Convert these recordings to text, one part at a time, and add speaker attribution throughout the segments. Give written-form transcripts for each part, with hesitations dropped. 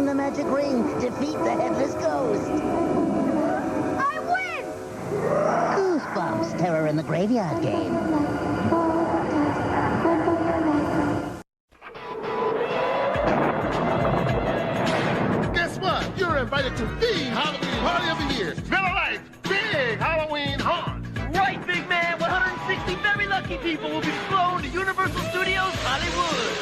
Speaker 1: the magic ring. Defeat the headless ghost.
Speaker 2: I win!
Speaker 1: Goosebumps, terror in the graveyard game.
Speaker 3: Guess what? You're invited to the Halloween party of the year. Miller Lite's big Halloween haunt.
Speaker 4: Right, big man. 160 very lucky people will be flown to Universal Studios Hollywood.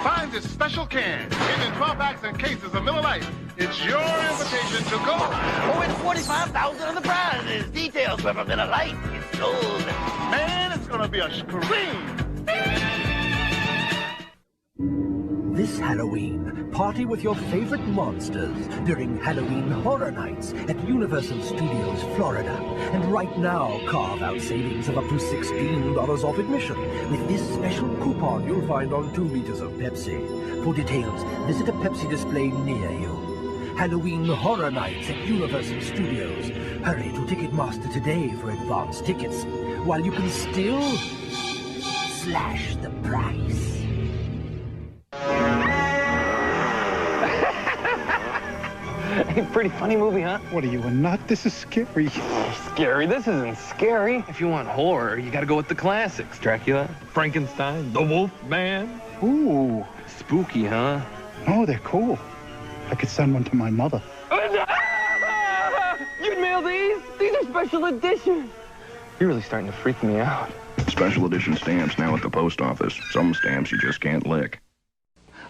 Speaker 3: Find this special can hidden in 12 packs and cases of Miller Lite. It's your invitation to go.
Speaker 4: Oh, it's 45,000 of the prizes. Details from Miller Lite. It's sold.
Speaker 3: Man, it's gonna be a scream.
Speaker 5: This Halloween, party with your favorite monsters during Halloween Horror Nights at Universal Studios, Florida. And right now, carve out savings of up to $16 off admission with this special coupon you'll find on 2 liters of Pepsi. For details, visit a Pepsi display near you. Halloween Horror Nights at Universal Studios. Hurry to Ticketmaster today for advance tickets, while you can still slash the price.
Speaker 6: Hey, pretty funny movie, huh?
Speaker 7: What are you, a nut? This is scary.
Speaker 6: Scary? This isn't scary. If you want horror, you gotta go with the classics. Dracula, Frankenstein, the Wolf Man.
Speaker 7: Ooh.
Speaker 6: Spooky, huh?
Speaker 7: Oh, they're cool. I could send one to my mother.
Speaker 6: You'd mail these? These are special edition. You're really starting to freak me out.
Speaker 8: Special edition stamps now at the post office. Some stamps you just can't lick.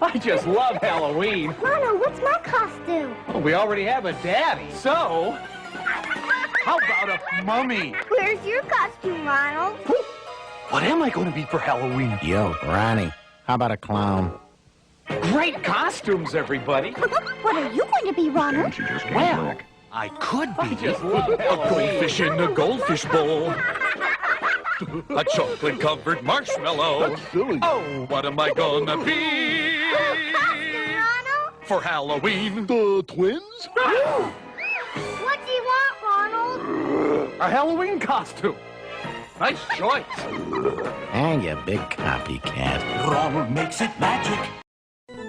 Speaker 9: I just love Halloween.
Speaker 2: Mono, what's my costume?
Speaker 9: Well, we already have a daddy, so how about a mummy?
Speaker 2: Where's your costume, Ronald?
Speaker 9: What am I going to be for Halloween?
Speaker 10: Yo, Ronnie, how about a clown?
Speaker 9: Great costumes, everybody.
Speaker 2: What are you going to be, Ronald?
Speaker 8: Stamps you just can't lick.
Speaker 9: I could be. I just love Halloween. A goldfish in a goldfish bowl. A chocolate-covered marshmallow.
Speaker 7: That's silly.
Speaker 9: Oh, what am I gonna be? For Halloween.
Speaker 7: The twins?
Speaker 2: What do you want, Ronald?
Speaker 9: A Halloween costume. Nice choice.
Speaker 10: And you big copycat.
Speaker 11: Ronald makes it magic.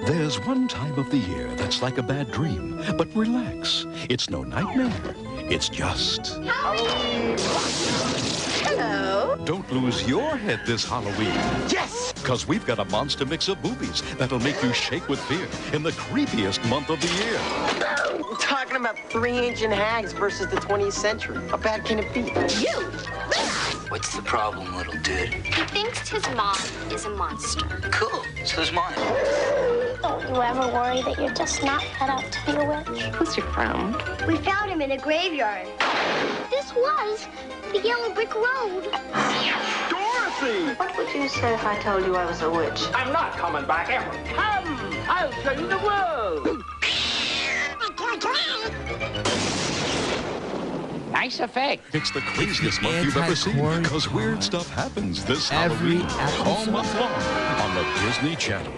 Speaker 11: There's one time of the year that's like a bad dream, but relax. It's no nightmare. It's just...
Speaker 2: Halloween! Hello?
Speaker 11: Don't lose your head this Halloween.
Speaker 9: Yes!
Speaker 11: Because we've got a monster mix of movies that'll make you shake with fear in the creepiest month of the year.
Speaker 4: We're talking about 3 ancient hags versus the 20th century. How bad can it be?
Speaker 2: You!
Speaker 12: What's the problem, little dude?
Speaker 2: He thinks his mom is a monster.
Speaker 12: Cool. So's mine.
Speaker 2: Don't you ever worry that you're just not cut out to be a witch?
Speaker 4: Who's your friend?
Speaker 2: We found him in a graveyard. This was the yellow brick road.
Speaker 4: Dorothy!
Speaker 12: What would you say if I told you I was a witch?
Speaker 9: I'm not coming back ever.
Speaker 4: Come! I'll show you the world!
Speaker 10: Nice effect.
Speaker 11: It's the craziest month you've ever seen, because weird stuff happens this Halloween all month long on the Disney Channel.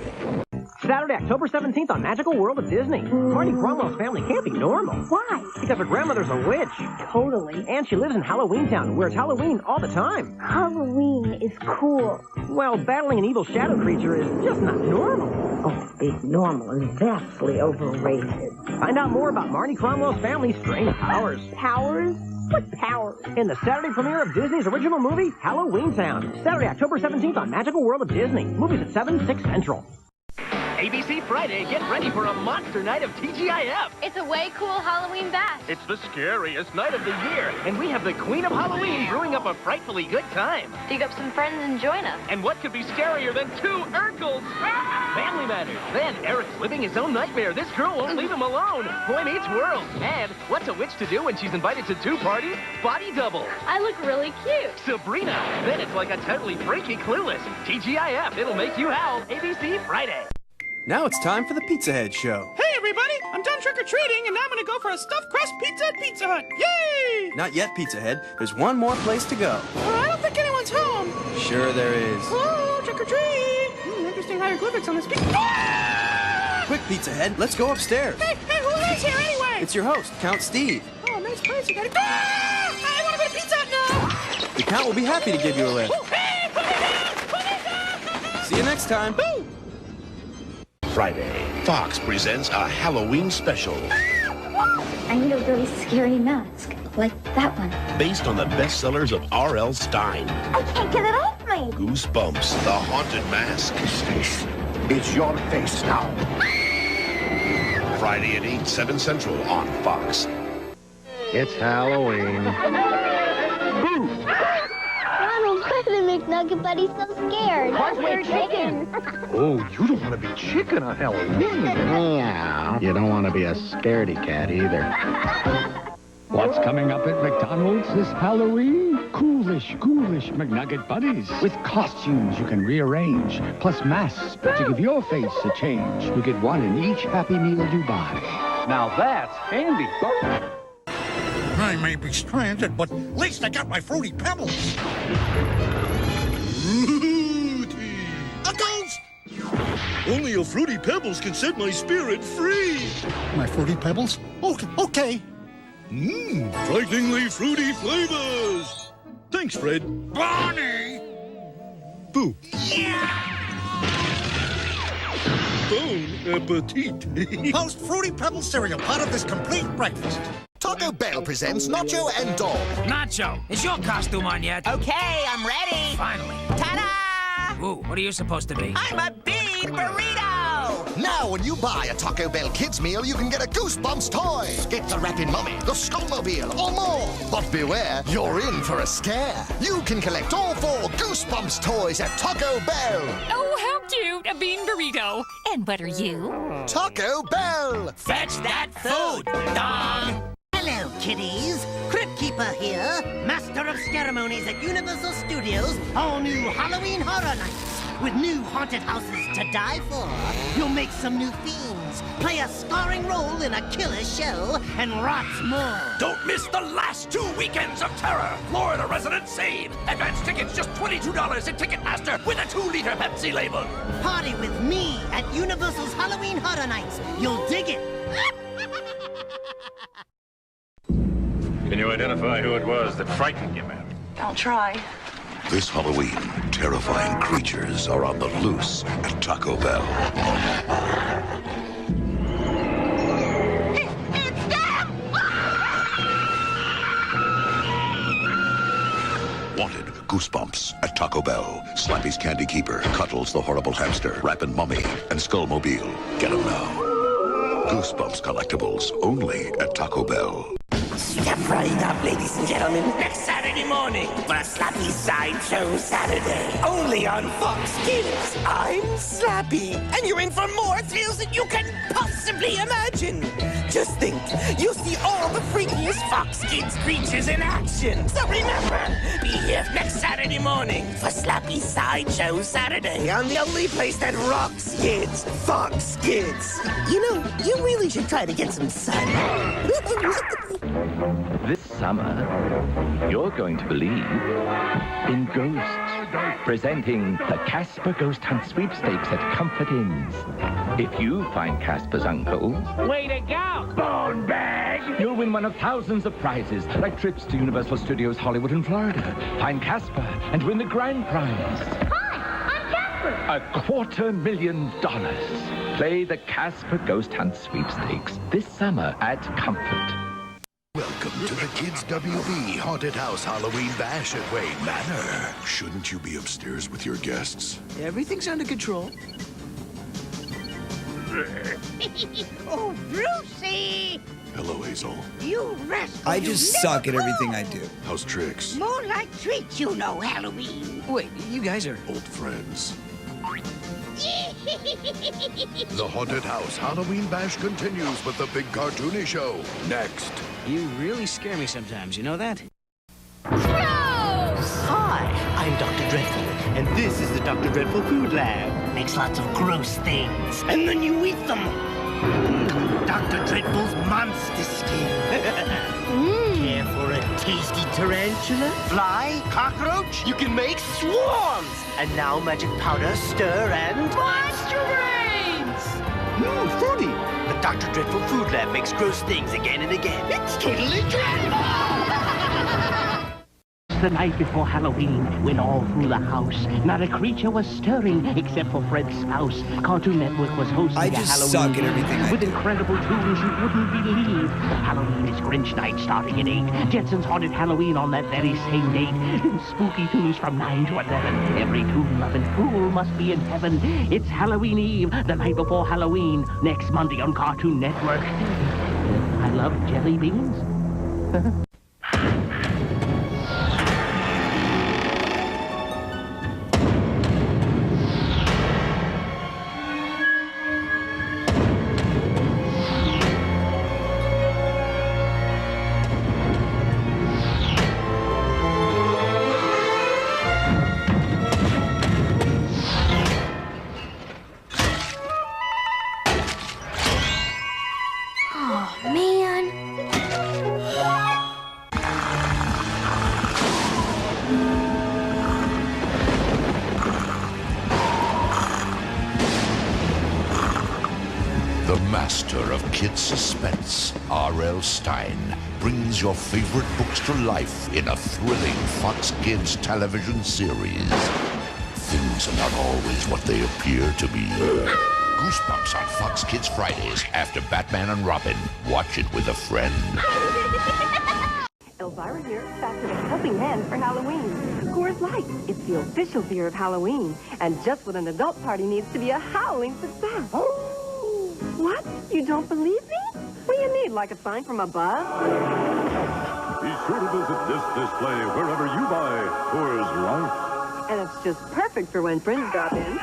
Speaker 13: Saturday, October 17th on Magical World of Disney. Marty Cromwell's family can't be normal.
Speaker 2: Why?
Speaker 13: Because her grandmother's a witch.
Speaker 2: Totally.
Speaker 13: And she lives in Halloween Town, where it's Halloween all the time.
Speaker 2: Halloween is cool.
Speaker 13: Well, battling an evil shadow creature is just not normal.
Speaker 1: Oh, big normal is vastly overrated.
Speaker 13: Find out more about Marty Cromwell's family's strange powers.
Speaker 2: Powers? What powers?
Speaker 13: In the Saturday premiere of Disney's original movie, Halloween Town. Saturday, October 17th on Magical World of Disney. Movies at 7, 6 Central.
Speaker 4: ABC Friday, get ready for a monster night of TGIF.
Speaker 2: It's a way cool Halloween bash.
Speaker 4: It's the scariest night of the year, and we have the Queen of Halloween brewing up a frightfully good time.
Speaker 2: Dig up some friends and join us.
Speaker 4: And what could be scarier than 2 Urkels? Family Matters. Then Eric's living his own nightmare. This girl won't leave him alone. Boy Meets World. And what's a witch to do when she's invited to 2 parties? Body double.
Speaker 2: I look really cute.
Speaker 4: Sabrina. Then it's like a totally freaky Clueless. TGIF. It'll make you howl. ABC Friday.
Speaker 14: Now it's time for the Pizza Head Show.
Speaker 15: Hey, everybody! I'm done trick-or-treating, and now I'm gonna go for a stuffed crust pizza at Pizza Hut. Yay!
Speaker 14: Not yet, Pizza Head. There's one more place to go.
Speaker 15: I don't think anyone's home.
Speaker 14: Sure there is.
Speaker 15: Hello, trick-or-treat! Interesting hieroglyphics on this pizza. Ah!
Speaker 14: Quick, Pizza Head, let's go upstairs.
Speaker 15: Hey, who lives here anyway?
Speaker 14: It's your host, Count Steve.
Speaker 15: Oh, nice place. You gotta go. Ah! I wanna go to Pizza Hut now!
Speaker 14: The Count will be happy to give you a lift.
Speaker 15: Oh, hey, put me down! Put me down!
Speaker 14: See you next time.
Speaker 15: Boo!
Speaker 5: Friday,
Speaker 16: Fox presents a Halloween special
Speaker 2: I need a really scary mask, like that one.
Speaker 16: based on the bestsellers of R.L. Stine.
Speaker 2: I can't get it off me.
Speaker 16: Goosebumps, the haunted mask.
Speaker 5: Face. It's your face now.
Speaker 16: Friday at 8, 7 Central on Fox.
Speaker 17: It's Halloween.
Speaker 2: Ronald, why did the McNugget Buddy so scared?
Speaker 1: Because we're chicken.
Speaker 5: Oh, you don't want to be chicken on Halloween.
Speaker 10: Yeah. You don't want to be a scaredy cat either.
Speaker 18: What's coming up at McDonald's this Halloween? Ghoulish McNugget Buddies with costumes you can rearrange, plus masks to give your face a change. You get one in each Happy Meal you buy.
Speaker 5: Now that's handy.
Speaker 19: I may be stranded, but at least I got my Fruity Pebbles. Fruity! A ghost! Only a Fruity Pebbles can set my spirit free. My Fruity Pebbles? Okay. Frighteningly fruity flavors. Thanks, Fred. Barney! Boo. Yeah! Bon appetit. Post Fruity Pebbles cereal, part of this complete breakfast.
Speaker 20: Taco Bell presents Nacho and Dog.
Speaker 21: Nacho, is your costume on yet?
Speaker 22: Okay, I'm ready.
Speaker 21: Finally.
Speaker 22: Ta-da!
Speaker 21: Ooh, what are you supposed to be?
Speaker 22: I'm a bean burrito!
Speaker 20: Now, when you buy a Taco Bell Kids meal, you can get a Goosebumps toy. Get the Rapping Mummy, the Skullmobile, or more. But beware, you're in for a scare. You can collect all 4 Goosebumps toys at Taco Bell.
Speaker 23: Oh, how cute, a bean burrito. And what are you?
Speaker 20: Taco Bell!
Speaker 22: Fetch that food, dog!
Speaker 24: Hello, kiddies. Crypt Keeper here, master of ceremonies at Universal Studios' all-new Halloween Horror Nights. With new haunted houses to die for, you'll make some new fiends, play a scarring role in a killer show, and lots more.
Speaker 9: Don't miss the last 2 weekends of terror. Florida residents save. Advance tickets just $22 at Ticketmaster with a 2-liter Pepsi label.
Speaker 24: Party with me at Universal's Halloween Horror Nights. You'll dig it.
Speaker 25: Can you identify who it was that frightened you, ma'am?
Speaker 12: Don't try.
Speaker 11: This Halloween, terrifying creatures are on the loose at Taco Bell.
Speaker 22: It's them!
Speaker 11: Wanted Goosebumps at Taco Bell. Slappy's Candy Keeper, Cuddles the Horrible Hamster, Rappin' Mummy, and Skullmobile. Get them now. Goosebumps collectibles only at Taco Bell.
Speaker 22: Step right up, ladies and gentlemen. Next Saturday morning for a Slappy Sideshow Saturday. Only on Fox Kids. I'm Slappy, and you're in for more thrills than you can possibly imagine. Just think, you'll see all the freakiest Fox Kids creatures in action. So remember, be here next Saturday morning for Slappy Sideshow Saturday on the only place that rocks kids, Fox Kids. You know, you really should try to get some sun.
Speaker 26: This summer, you're going to believe in ghosts. Presenting the Casper Ghost Hunt Sweepstakes at Comfort Inns. If you find Casper's uncle...
Speaker 21: Way to go!
Speaker 26: Bone bag! You'll win one of thousands of prizes, like trips to Universal Studios Hollywood and Florida. Find Casper and win the grand prize.
Speaker 2: Hi, I'm Casper.
Speaker 26: $250,000. Play the Casper Ghost Hunt Sweepstakes this summer at Comfort.
Speaker 16: Welcome to the Kids WB Haunted House Halloween Bash at Wayne Manor. Shouldn't you be upstairs with your guests?
Speaker 21: Everything's under control.
Speaker 22: Oh, Brucey!
Speaker 16: Hello, Hazel.
Speaker 22: You rascal.
Speaker 14: I just suck at everything I do.
Speaker 16: How's Trix?
Speaker 22: More like treats, you know, Halloween.
Speaker 14: Wait, you guys are...
Speaker 16: Old friends. The Haunted House Halloween Bash continues with the big cartoony show. Next.
Speaker 14: You really scare me sometimes, you know that?
Speaker 24: Hi, I'm Dr. Dreadful, and this is the Dr. Dreadful Food Lab. Makes lots of gross things, and then you eat them. Dr. Dreadful's monster skin. Care for a tasty tarantula, fly, cockroach? You can make swarms! And now magic powder, stir, and... Monster brains! Fruity! The Dr. Dreadful Food Lab makes gross things again and again. It's totally dreadful!
Speaker 3: The night before Halloween, when all through the house, not a creature was stirring except for Fred's spouse. Cartoon Network was hosting
Speaker 14: I
Speaker 3: a
Speaker 14: just
Speaker 3: Halloween
Speaker 14: suck at everything I
Speaker 3: with
Speaker 14: do.
Speaker 3: incredible tunes you wouldn't believe. Halloween is Grinch Night starting at 8. Jetsons Haunted Halloween on that very same date. And spooky tunes from 9 to 11. Every tune-loving fool must be in heaven. It's Halloween Eve, the night before Halloween, next Monday on Cartoon Network. I love jelly beans.
Speaker 2: Oh, man.
Speaker 11: The master of kid suspense, R.L. Stine, brings your favorite books to life in a thrilling Fox Kids television series. Things are not always what they appear to be. Goosebumps on Fox Kids Fridays after Batman and Robin. Watch it with a friend.
Speaker 4: Elvira here, back with a helping hand for Halloween. Coors Light, it's the official beer of Halloween. And just what an adult party needs to be a howling success. What? You don't believe me? What do you need, like a sign from above?
Speaker 6: Be sure to visit this display wherever you buy Coors Light.
Speaker 4: And it's just perfect for when friends drop in.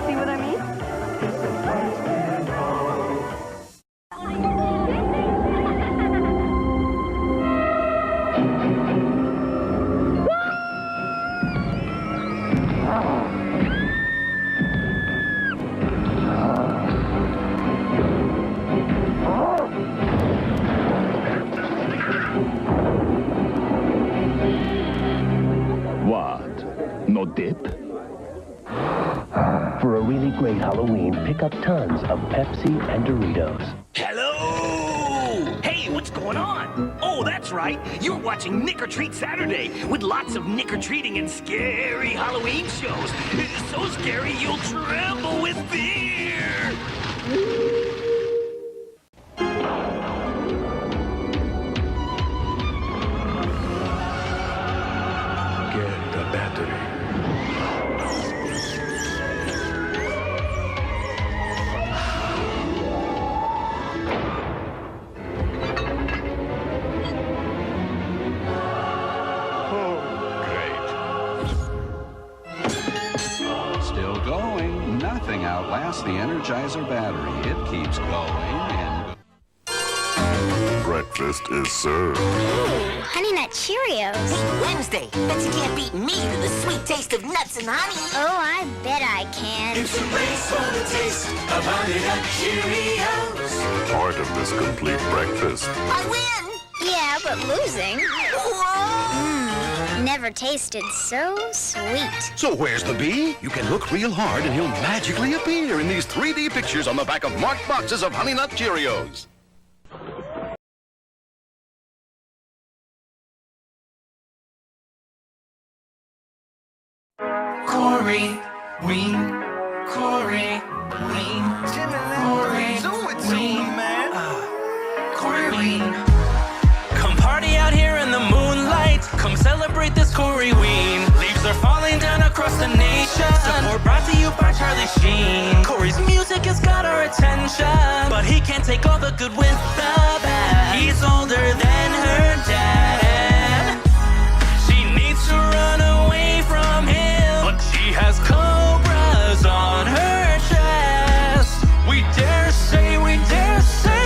Speaker 4: See what I mean?
Speaker 18: What? No dip? For a really great Halloween, pick up tons of Pepsi and Doritos.
Speaker 21: Hello! Hey, what's going on? Oh, that's right. You're watching Nick or Treat Saturday with lots of Nick or Treating and scary Halloween shows. So scary you'll tremble with fear.
Speaker 16: Get the battery.
Speaker 7: Still going. Nothing outlasts the Energizer battery. It keeps going and...
Speaker 16: Breakfast is served.
Speaker 2: Ooh, Honey Nut Cheerios.
Speaker 22: Wednesday. Bet you can't beat me to the sweet taste of nuts and honey.
Speaker 2: Oh, I bet I can.
Speaker 22: It's a race for the taste of Honey Nut Cheerios.
Speaker 16: Part of this complete breakfast.
Speaker 22: I win!
Speaker 2: Yeah, but losing.
Speaker 22: Whoa!
Speaker 2: Never tasted so sweet.
Speaker 8: So where's the bee? You can look real hard and he'll magically appear in these 3D pictures on the back of marked boxes of Honey Nut Cheerios.
Speaker 22: Coreyween, Coreyween, Coreyween, man. Coreyween.
Speaker 21: Come party out here in the moonlight. Come celebrate this Coreyween. Leaves are falling down across the nation. Support brought to you by Charlie Sheen. Corey's music has got our attention, but he can't take all the good with the bad. He's older than her dad. She needs to run away from him, but she has cobras on her chest. We dare say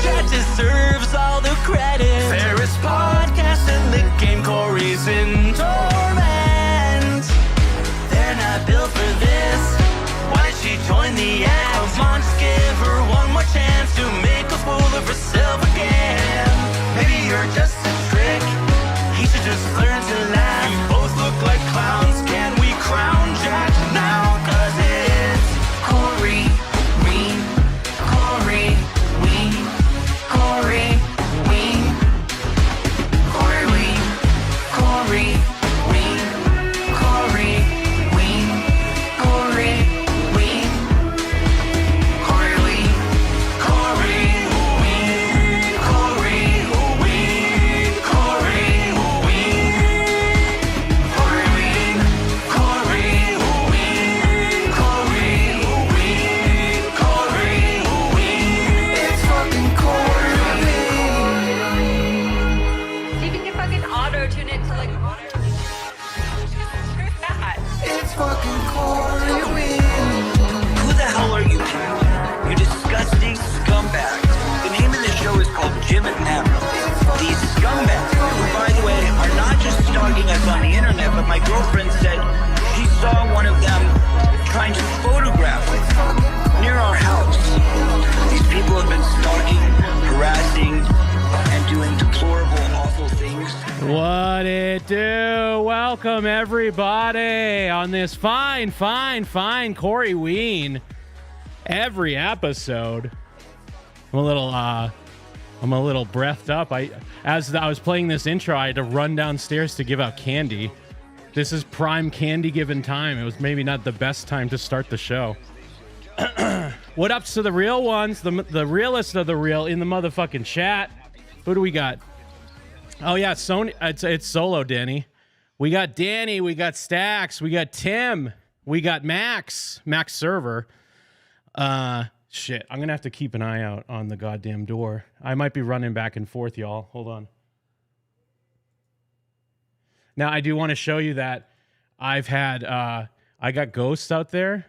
Speaker 21: that deserves all the credit. Fairest podcast in the game, Corey's in torment. They're not built for this. Why did she join the act? Come on, just give her one more chance to make a fool of herself again.
Speaker 12: our house. These people have been stalking, harassing, and doing deplorable, awful things.
Speaker 1: What it do? Welcome everybody on this fine Coreyween. Every episode, I'm a little breathed up. As I was playing this intro, I had to run downstairs to give out candy. This is prime candy giving time. It was maybe not the best time to start the show. What ups to the real ones? The realest of the real in the motherfucking chat. Who do we got? Oh yeah, Sony. It's solo, Danny. We got Danny. We got Stax. We got Tim. We got Max Server. Shit. I'm gonna have to keep an eye out on the goddamn door. I might be running back and forth, y'all. Hold on. Now I do want to show you that I've had I got ghosts out there,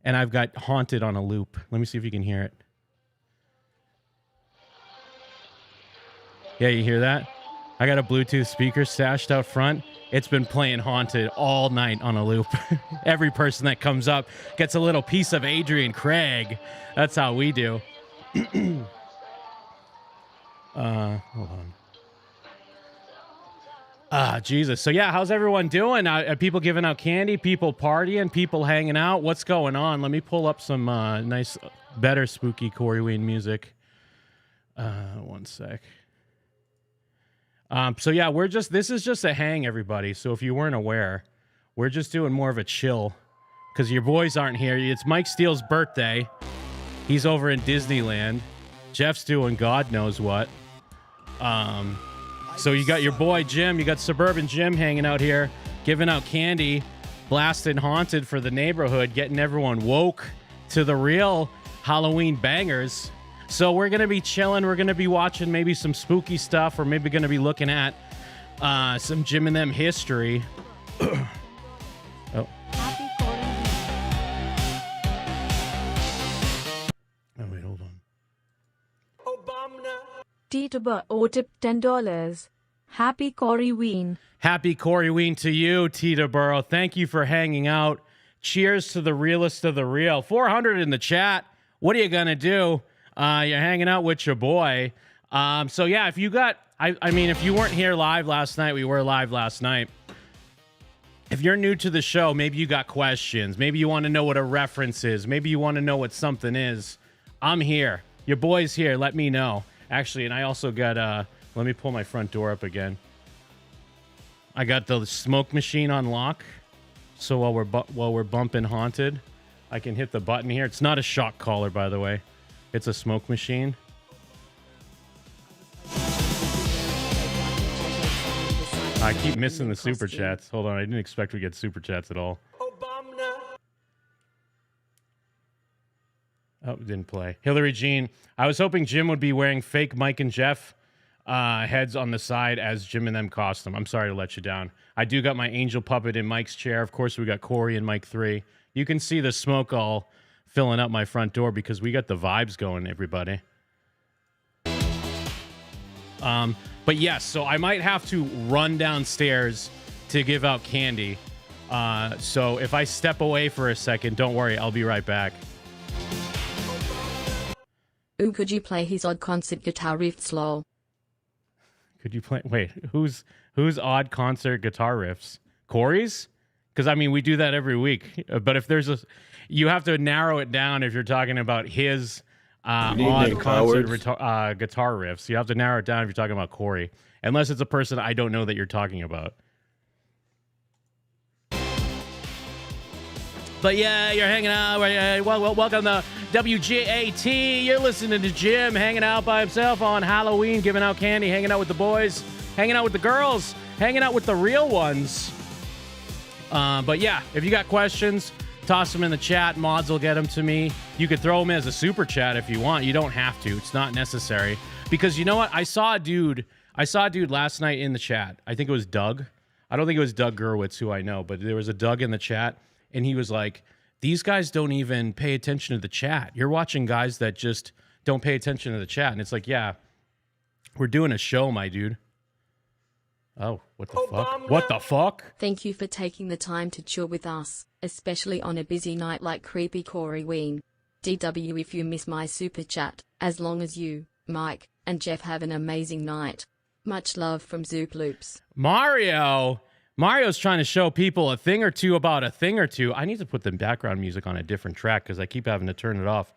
Speaker 1: and I've got haunted on a loop. Let me see if you can hear it. Yeah, you hear that? I got a Bluetooth speaker stashed out front. It's been playing haunted all night on a loop. Every person that comes up gets a little piece of Adrian Craig. That's how we do. Hold on. Jesus. So yeah, how's everyone doing? Are people giving out candy? People partying? People hanging out? What's going on? Let me pull up some nice, better spooky Coreyween music. One sec. So yeah, this is just a hang, everybody. So if you weren't aware, we're just doing more of a chill because your boys aren't here. It's Mike Steele's birthday. He's over in Disneyland. Jeff's doing God knows what. So you got your boy Jim, you got Suburban Jim hanging out here, giving out candy, blasting haunted for the neighborhood, getting everyone woke to the real Halloween bangers. So we're going to be chilling. We're going to be watching maybe some spooky stuff, or maybe going to be looking at some Jim and them history. Oh. Oh, wait, hold on.
Speaker 5: Tita or tip $10. Happy Coreyween.
Speaker 1: Happy Coreyween to you, Tita Burrow. Thank you for hanging out. Cheers to the realest of the real. 400 in the chat. What are you going to do? You're hanging out with your boy. So yeah, if you got, I mean, if you weren't here live last night, we were live last night. If you're new to the show, maybe you got questions. Maybe you want to know what a reference is. Maybe you want to know what something is. I'm here. Your boy's here. Let me know. Actually, and I also got, let me pull my front door up again. I got the smoke machine on lock. So while we're bumping haunted, I can hit the button here. It's not a shock collar, by the way. It's a smoke machine. I keep missing the super chats. Hold on, I didn't expect to get super chats at all. Oh, didn't play. Hillary Jean. I was hoping Jim would be wearing fake Mike and Jeff heads on the side as Jim and them costume. I'm sorry to let you down. I do got my angel puppet in Mike's chair. Of course, we got Corey and Mike 3. You can see the smoke all filling up my front door because we got the vibes going, everybody. But yes, so I might have to run downstairs to give out candy. So if I step away for a second, don't worry, I'll be right back.
Speaker 5: Ooh, could you play his odd concert guitar riffs, lol?
Speaker 1: Could you play? Wait, who's odd concert guitar riffs? Corey's? Because I mean, we do that every week. But if there's you have to narrow it down if you're talking about his odd concert guitar riffs. You have to narrow it down if you're talking about Corey, unless it's a person I don't know that you're talking about. But yeah, you're hanging out. Welcome to WGAT. You're listening to Jim hanging out by himself on Halloween, giving out candy, hanging out with the boys, hanging out with the girls, hanging out with the real ones. But yeah, if you got questions, toss them in the chat. Mods will get them to me. You could throw them as a super chat if you want. You don't have to. It's not necessary. Because you know what? I saw a dude last night in the chat. I think it was Doug. I don't think it was Doug Gerwitz, who I know, but there was a Doug in the chat. And he was like, these guys don't even pay attention to the chat. You're watching guys that just don't pay attention to the chat. And it's like, yeah, we're doing a show, my dude. Oh, what the fuck? What the fuck?
Speaker 5: Thank you for taking the time to chill with us, especially on a busy night like Creepy Coreyween. DW if you miss my super chat, as long as you, Mike, and Jeff have an amazing night. Much love from Zoop Loops.
Speaker 1: Mario's trying to show people a thing or two about a thing or two. I need to put the background music on a different track because I keep having to turn it off.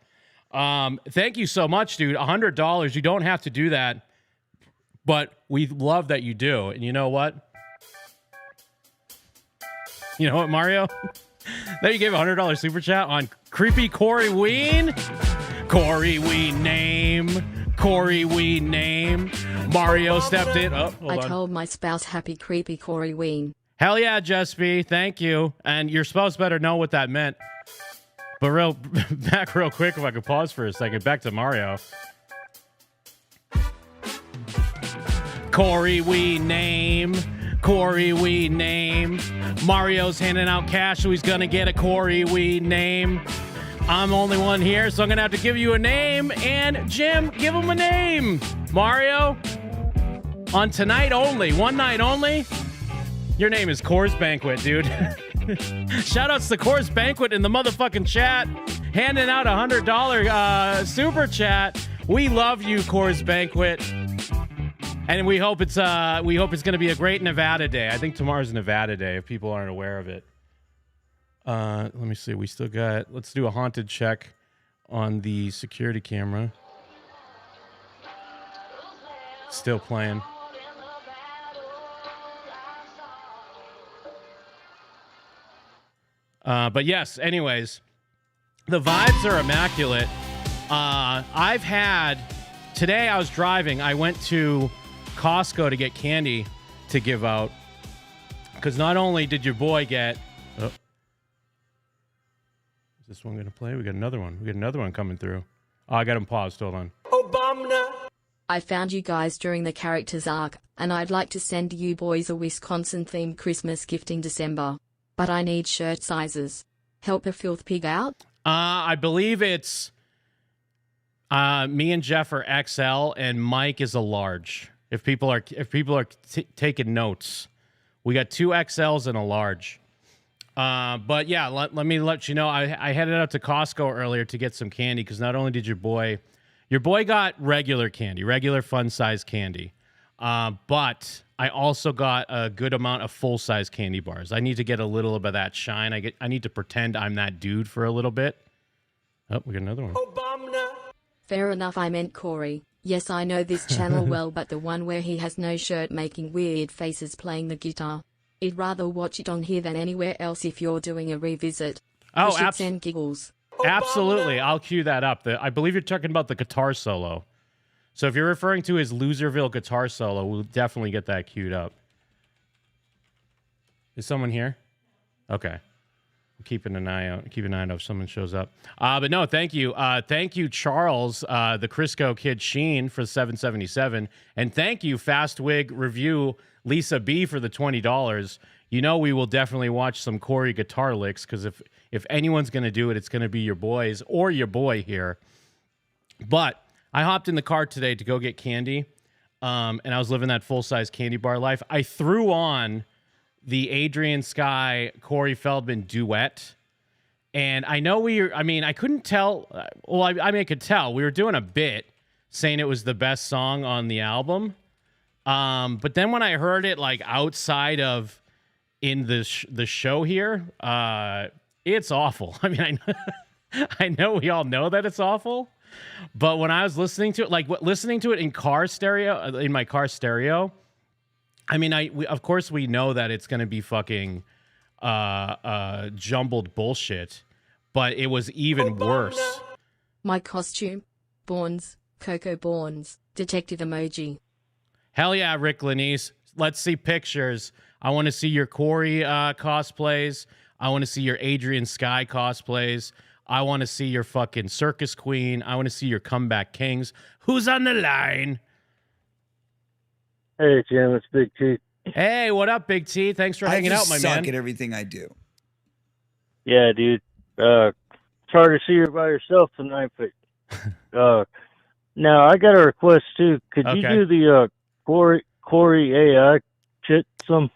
Speaker 1: Thank you so much, dude. $100. You don't have to do that, but we love that you do. And you know what? You know what, Mario? There you gave a $100 super chat on Creepy Coreyween. Coreyween name. Coreyween name. Mario stepped in. Oh, hold
Speaker 5: I
Speaker 1: on.
Speaker 5: told my spouse happy creepy Coreyween.
Speaker 1: Hell yeah, Jespy. Thank you. And your spouse better know what that meant. But back real quick, if I could pause for a second. Back to Mario. Coreyween name. Coreyween name. Mario's handing out cash, so he's going to get a Coreyween name. I'm only one here, so I'm going to have to give you a name. And Jim, give him a name. Mario, on tonight only, one night only, your name is Coors Banquet, dude. Shout-outs to Coors Banquet in the motherfucking chat. Handing out a $100 super chat. We love you, Coors Banquet. And we hope it's going to be a great Nevada day. I think tomorrow's Nevada day, if people aren't aware of it. Let me see. We still got... Let's do a haunted check on the security camera. Still playing. But yes, anyways, the vibes are immaculate. Today I was driving. I went to Costco to get candy to give out. Because not only did your boy get... Oh. Is this one going to play? We got another one. We got another one coming through. Oh, I got him paused. Hold on.
Speaker 5: I found you guys during the characters arc, and I'd like to send you boys a Wisconsin-themed Christmas gift in December. But I need shirt sizes. Help a filth pig out?
Speaker 1: I believe it's... me and Jeff are XL, and Mike is a large. If people are taking notes, we got 2 XLs and a large. But yeah, let me let you know. I headed out to Costco earlier to get some candy because not only did your boy got regular candy, regular fun size candy, but I also got a good amount of full size candy bars. I need to get a little bit of that shine. I need to pretend I'm that dude for a little bit. Oh, we got another one.
Speaker 5: Fair enough, I meant Corey. Yes, I know this channel well, but the one where he has no shirt making weird faces playing the guitar. I'd rather watch it on here than anywhere else if you're doing a revisit.
Speaker 1: Oh,
Speaker 5: and giggles.
Speaker 1: Absolutely. I'll cue that up. I believe you're talking about the guitar solo. So if you're referring to his Loserville guitar solo, we'll definitely get that queued up. Is someone here? Okay. Keeping an eye out. Keep an eye out if someone shows up. But no, thank you. Thank you, Charles, the Crisco Kid Sheen for the 777. And thank you, Fast Wig Review Lisa B for the $20. You know we will definitely watch some Corey guitar licks because if anyone's going to do it, it's going to be your boys or your boy here. But I hopped in the car today to go get candy, and I was living that full-size candy bar life. I threw on the Adrian Skye, Corey Feldman duet. And I know I couldn't tell. Well, I could tell. We were doing a bit saying it was the best song on the album. But then when I heard it like outside of in the show here, it's awful. I mean, I know we all know that it's awful. But when I was listening to it, listening to it in my car stereo, I mean, of course we know that it's going to be fucking jumbled bullshit, but it was even worse.
Speaker 5: My costume, Bournes, Coco Bournes, detective emoji.
Speaker 1: Hell yeah, Rick Lanise. Let's see pictures. I want to see your Corey cosplays. I want to see your Adrian Skye cosplays. I want to see your fucking Circus Queen. I want to see your Comeback Kings. Who's on the line?
Speaker 10: Hey, Jim, it's Big T.
Speaker 1: Hey, what up, Big T? Thanks for hanging out, my man.
Speaker 14: I suck at everything I do.
Speaker 10: Yeah, dude. It's hard to see you by yourself tonight, but now I got a request too. Could you do the Corey AI shit some?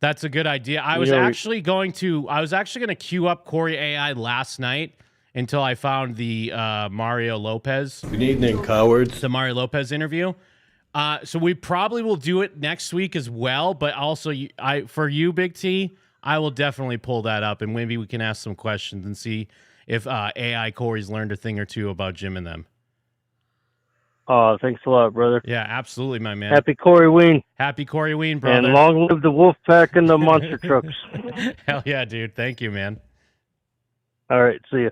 Speaker 1: That's a good idea. I was actually going to queue up Corey AI last night until I found the Mario Lopez.
Speaker 13: Good evening, cowards.
Speaker 1: The Mario Lopez interview. So we probably will do it next week as well. But also, for you, Big T, I will definitely pull that up, and maybe we can ask some questions and see if AI Corey's learned a thing or two about Jim and them.
Speaker 10: Oh, thanks a lot, brother.
Speaker 1: Yeah, absolutely, my man.
Speaker 10: Happy Coreyween.
Speaker 1: Happy Coreyween, brother.
Speaker 10: And long live the wolf pack and the monster trucks.
Speaker 1: Hell yeah, dude. Thank you, man.
Speaker 10: All right, see ya.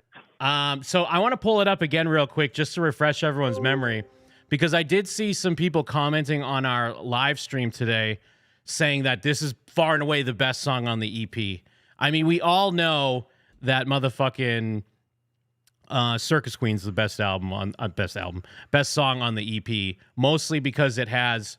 Speaker 1: So I want to pull it up again real quick just to refresh everyone's memory, because I did see some people commenting on our live stream today saying that this is far and away the best song on the EP. I mean, we all know that motherfucking Circus Queen's the best song on the EP, mostly because it has,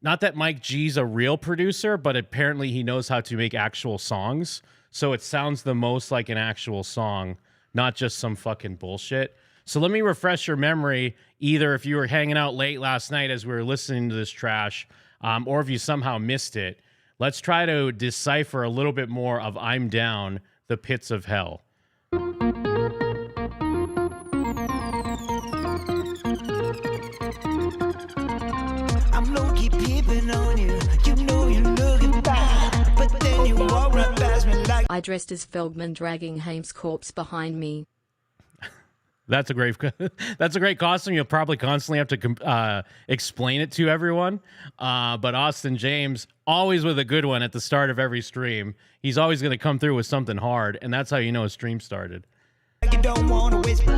Speaker 1: not that Mike G's a real producer, but apparently he knows how to make actual songs. So it sounds the most like an actual song, not just some fucking bullshit. So let me refresh your memory, either if you were hanging out late last night as we were listening to this trash, or if you somehow missed it. Let's try to decipher a little bit more of I'm Down, the Pits of Hell.
Speaker 22: I'm low-key peeping on you. You know you're looking fine, but then you walk right past me like...
Speaker 5: I dressed as Feldman dragging Haim's corpse behind me.
Speaker 1: That's a great costume. You'll probably constantly have to explain it to everyone. But Austin James, always with a good one at the start of every stream. He's always going to come through with something hard, and that's how you know a stream started.
Speaker 22: You don't want to whisper.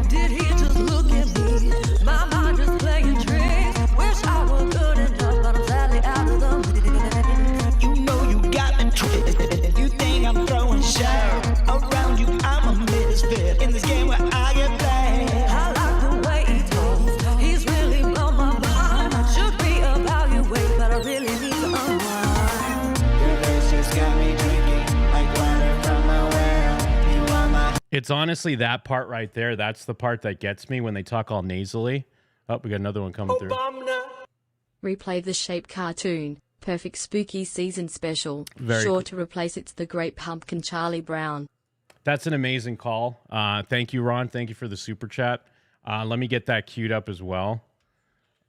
Speaker 22: Did he just look at me? My mind just playing tricks. Wish I were good enough, but I'm sadly out of them. You know you got me twisted. You think I'm throwing shade around you? I'm a misfit in this game where I get played. I like the way he talks. He's really blown my mind. Should be evaluated, but I really need to unwind. Your face just got me drinking like water from a well. You are my...
Speaker 1: It's honestly that part right there. That's the part that gets me when they talk all nasally. Oh, we got another one coming through.
Speaker 5: Replay the Shape cartoon. Perfect spooky season special.
Speaker 1: Very
Speaker 5: sure
Speaker 1: cool.
Speaker 5: to replace It's the Great Pumpkin Charlie Brown.
Speaker 1: That's an amazing call. Thank you, Ron. Thank you for the super chat. Let me get that queued up as well.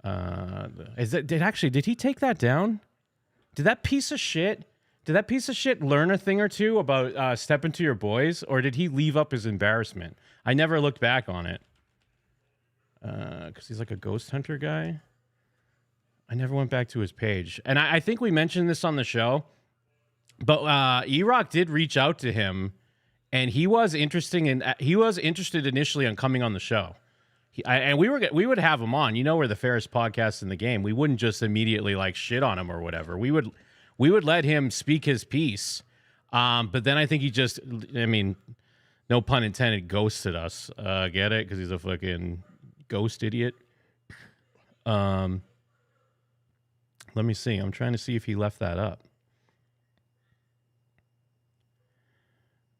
Speaker 1: Did he take that down? Did that piece of shit learn a thing or two about stepping to your boys, or did he leave up his embarrassment? I never looked back on it. Because he's like a ghost hunter guy. I never went back to his page. And I think we mentioned this on the show, but E-Rock did reach out to him, and he was interested initially on coming on the show. We would have him on. You know, we're the fairest podcast in the game. We wouldn't just immediately like shit on him or whatever. We would let him speak his piece. But then I think he just, I mean, no pun intended, ghosted us. Get it? Because he's a fucking ghost idiot. Let me see. I'm trying to see if he left that up.